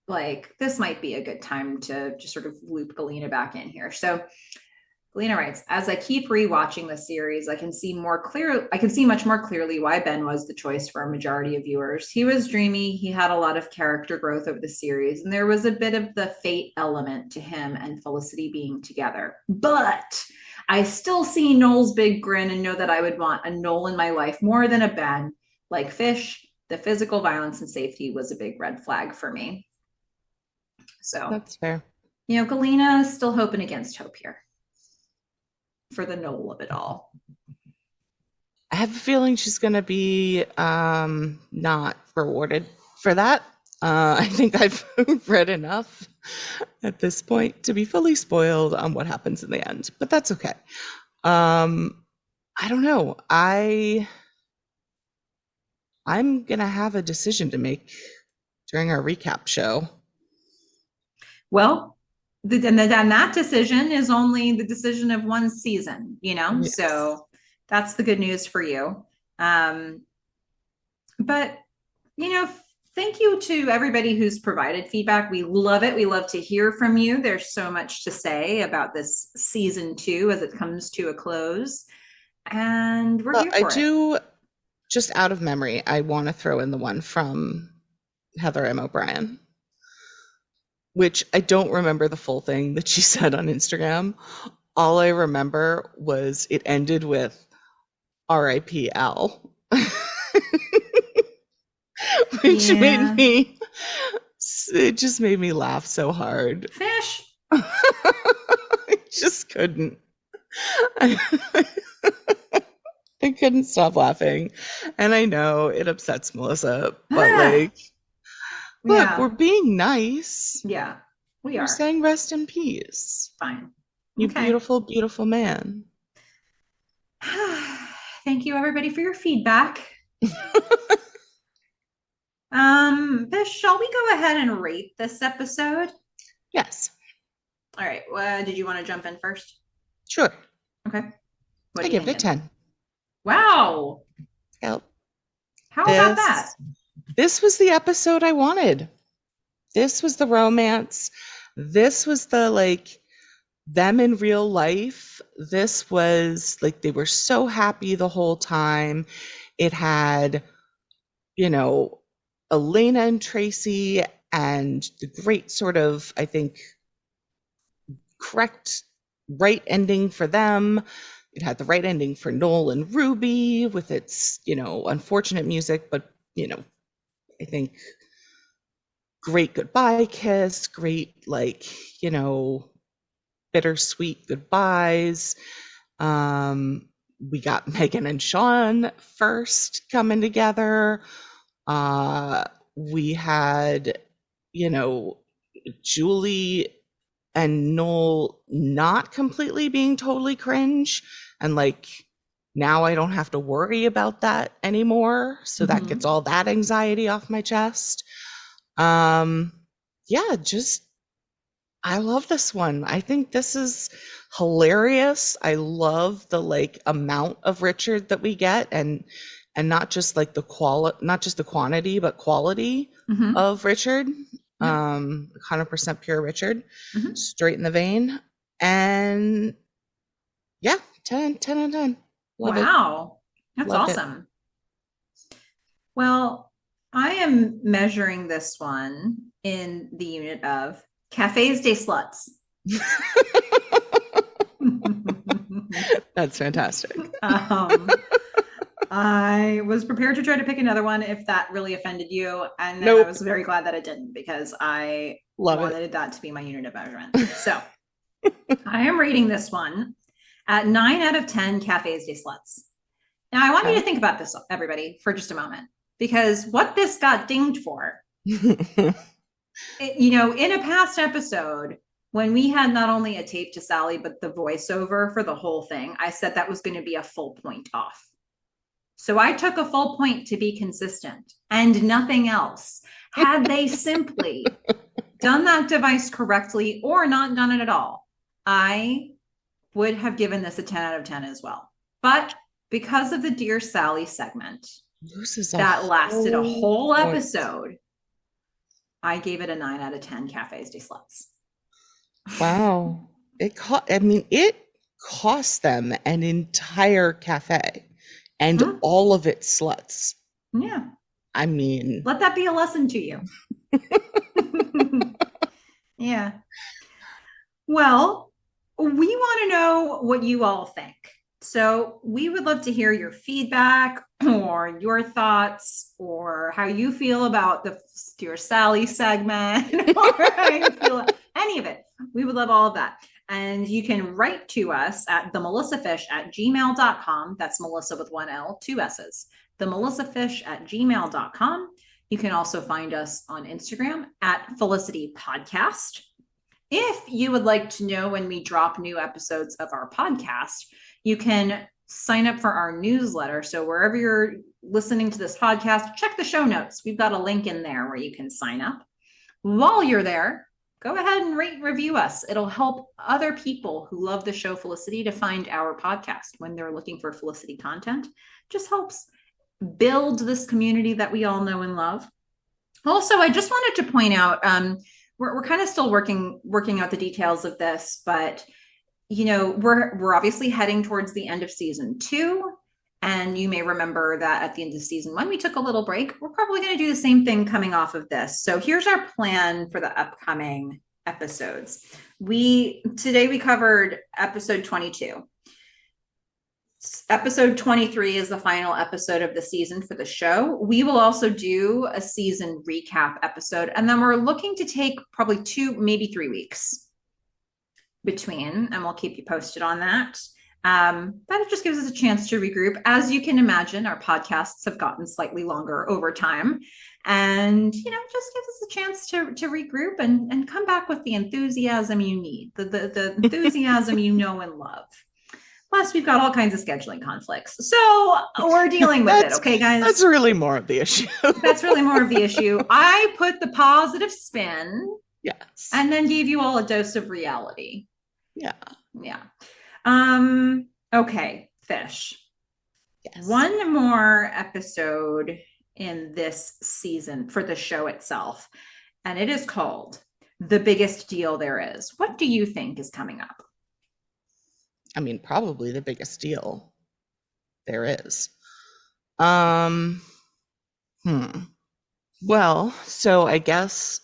like this might be a good time to just sort of loop Galina back in here. So Lena writes, as I keep rewatching the series, I can see much more clearly why Ben was the choice for a majority of viewers. He was dreamy. He had a lot of character growth over the series, and there was a bit of the fate element to him and Felicity being together. But I still see Noel's big grin and know that I would want a Noel in my life more than a Ben. Like Fish, the physical violence and safety was a big red flag for me. So that's fair. Galina is still hoping against hope here for the Noel of it all. I have a feeling she's going to be not rewarded for that. I think I've read enough at this point to be fully spoiled on what happens in the end, but that's okay. I don't know. I'm going to have a decision to make during our recap show. Well, and that decision is only the decision of one season, yes. So that's the good news for you. But thank you to everybody who's provided feedback. We love it. We love to hear from you. There's so much to say about this season 2 as it comes to a close, and we're Well, here I for it. do, just out of memory, I want to throw in the one from Heather M. O'Brien, which I don't remember the full thing that she said on Instagram. All I remember was it ended with RIP Al, which made Yeah. me, it just made me laugh so hard. Fish. I just couldn't. I, I couldn't stop laughing. And I know it upsets Melissa, but Ah, look, we're yeah. being nice. Yeah. We We're are. saying rest in peace. Fine. You Okay. beautiful, beautiful man. Thank you everybody for your feedback. Fish, shall we go ahead and rate this episode? Yes, All right. Did you want to jump in first? sure. Okay. What I are you give it a thinking? 10. Wow. Yep. How about that? This was the episode I wanted. This was the romance. This was the them in real life. This was they were so happy the whole time. It had, you know, Elena and Tracy and the great sort of, I think, correct right ending for them. It had the right ending for Noel and Ruby with its, unfortunate music, but, I think great goodbye kiss, great, bittersweet goodbyes. We got Meghan and Sean first coming together. We had, Julie and Noel not completely being totally cringe. And now I don't have to worry about that anymore. So that gets all that anxiety off my chest. Yeah, just I love this one. I think this is hilarious. I love the amount of Richard that we get and not just not just the quantity, but quality Mm-hmm. of Richard. Yep. 100% pure Richard, Mm-hmm. straight in the vein. And yeah, 10 out of 10. Love it. Wow. That's Loved it. awesome. Well, I am measuring this one in the unit of cafes de sluts. That's fantastic. I was prepared to try to pick another one if that really offended you. And then I Nope. was very glad that it didn't because I Love wanted it. that to be my unit of measurement. So I am rating this one at 9 out of 10 cafes de sluts. Now, I want you to think about this, everybody, for just a moment, because what this got dinged for, in a past episode, when we had not only a tape to Sally, but the voiceover for the whole thing, I said that was going to be a full point off. So I took a full point to be consistent and nothing else. Had they simply done that device correctly or not done it at all, I would have given this a 10 out of 10 as well. But because of the Dear Sally segment that lasted a whole episode, I gave it a 9 out of 10 cafes de sluts. Wow. It cost them an entire cafe and all of its sluts. Yeah. I mean, let that be a lesson to you. Yeah. Well, we want to know what you all think. So we would love to hear your feedback or your thoughts or how you feel about the Dear Sally segment or how you feel any of it. We would love all of that. And you can write to us at themelissafish@gmail.com. That's Melissa with one L, two S's. Themelissafish@gmail.com. You can also find us on Instagram at Felicity Podcast. If you would like to know when we drop new episodes of our podcast, you can sign up for our newsletter. So wherever you're listening to this podcast, check the show notes. We've got a link in there where you can sign up. While you're there, go ahead and rate and review us. It'll help other people who love the show Felicity to find our podcast when they're looking for Felicity content. Just helps build this community that we all know and love. Also, I just wanted to point out, we're kind of still working out the details of this, but we're obviously heading towards the end of season two. And you may remember that at the end of season one, we took a little break. We're probably going to do the same thing coming off of this. So here's our plan for the upcoming episodes. Today we covered episode 22. Episode 23 is the final episode of the season for the show. We will also do a season recap episode, and then we're looking to take probably 2, maybe 3 weeks between, and we'll keep you posted on that. That just gives us a chance to regroup. As you can imagine, our podcasts have gotten slightly longer over time, and just gives us a chance to regroup and come back with the enthusiasm you need, the enthusiasm and love. Plus, we've got all kinds of scheduling conflicts. So we're dealing with it, okay, guys? That's really more of the issue. That's really more of the issue. I put the positive spin. Yes. And then gave you all a dose of reality. Yeah. Yeah. Okay, Fish. Yes. One more episode in this season for the show itself, and it is called The Biggest Deal There Is. What do you think is coming up? I mean, probably the biggest deal there is. Well, so I guess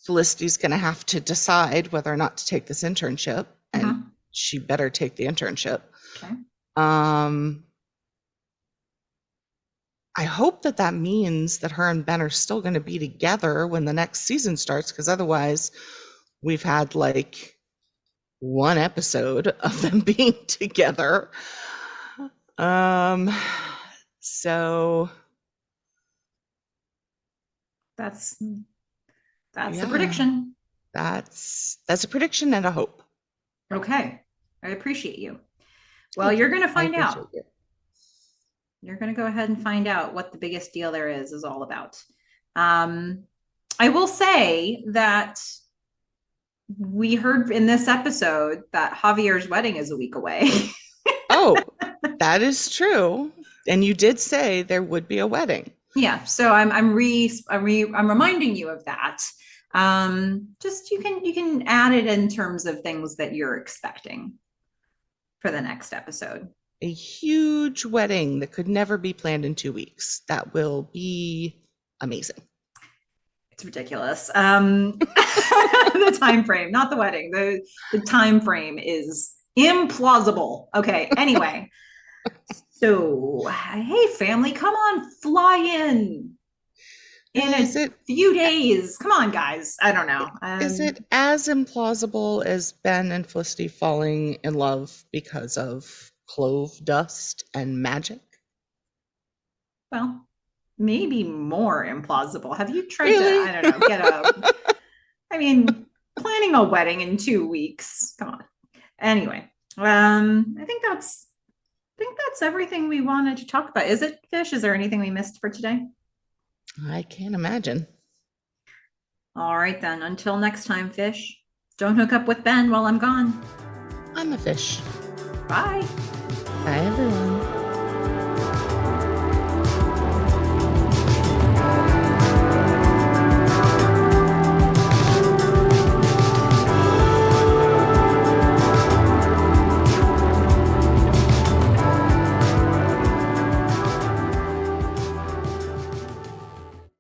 Felicity's going to have to decide whether or not to take this internship, and she better take the internship. Okay. I hope that means that her and Ben are still going to be together when the next season starts, because otherwise we've had like one episode of them being together. So that's a prediction. That's a prediction and a hope. Okay. I appreciate you. Well, you're going to find out. You're going to go ahead and find out what the biggest deal there is all about. I will say that we heard in this episode that Javier's wedding is a week away. Oh, that is true. And you did say there would be a wedding. Yeah. So I'm reminding you of that. Just you can add it in terms of things that you're expecting for the next episode. A huge wedding that could never be planned in 2 weeks. That will be amazing. It's ridiculous. The time frame, not the wedding. The time frame is implausible. Okay. Anyway, so hey, family, come on, fly in a few days. Come on, guys. I don't know. Is it as implausible as Ben and Felicity falling in love because of clove dust and magic? Well, maybe more implausible. Have you tried really? to, I don't know, planning a wedding in 2 weeks. Come on. Anyway, I think that's everything we wanted to talk about. Is it, Fish? Is there anything we missed for today? I can't imagine. All right, then. Until next time, Fish. Don't hook up with Ben while I'm gone. I'm a fish. Bye. Bye, everyone.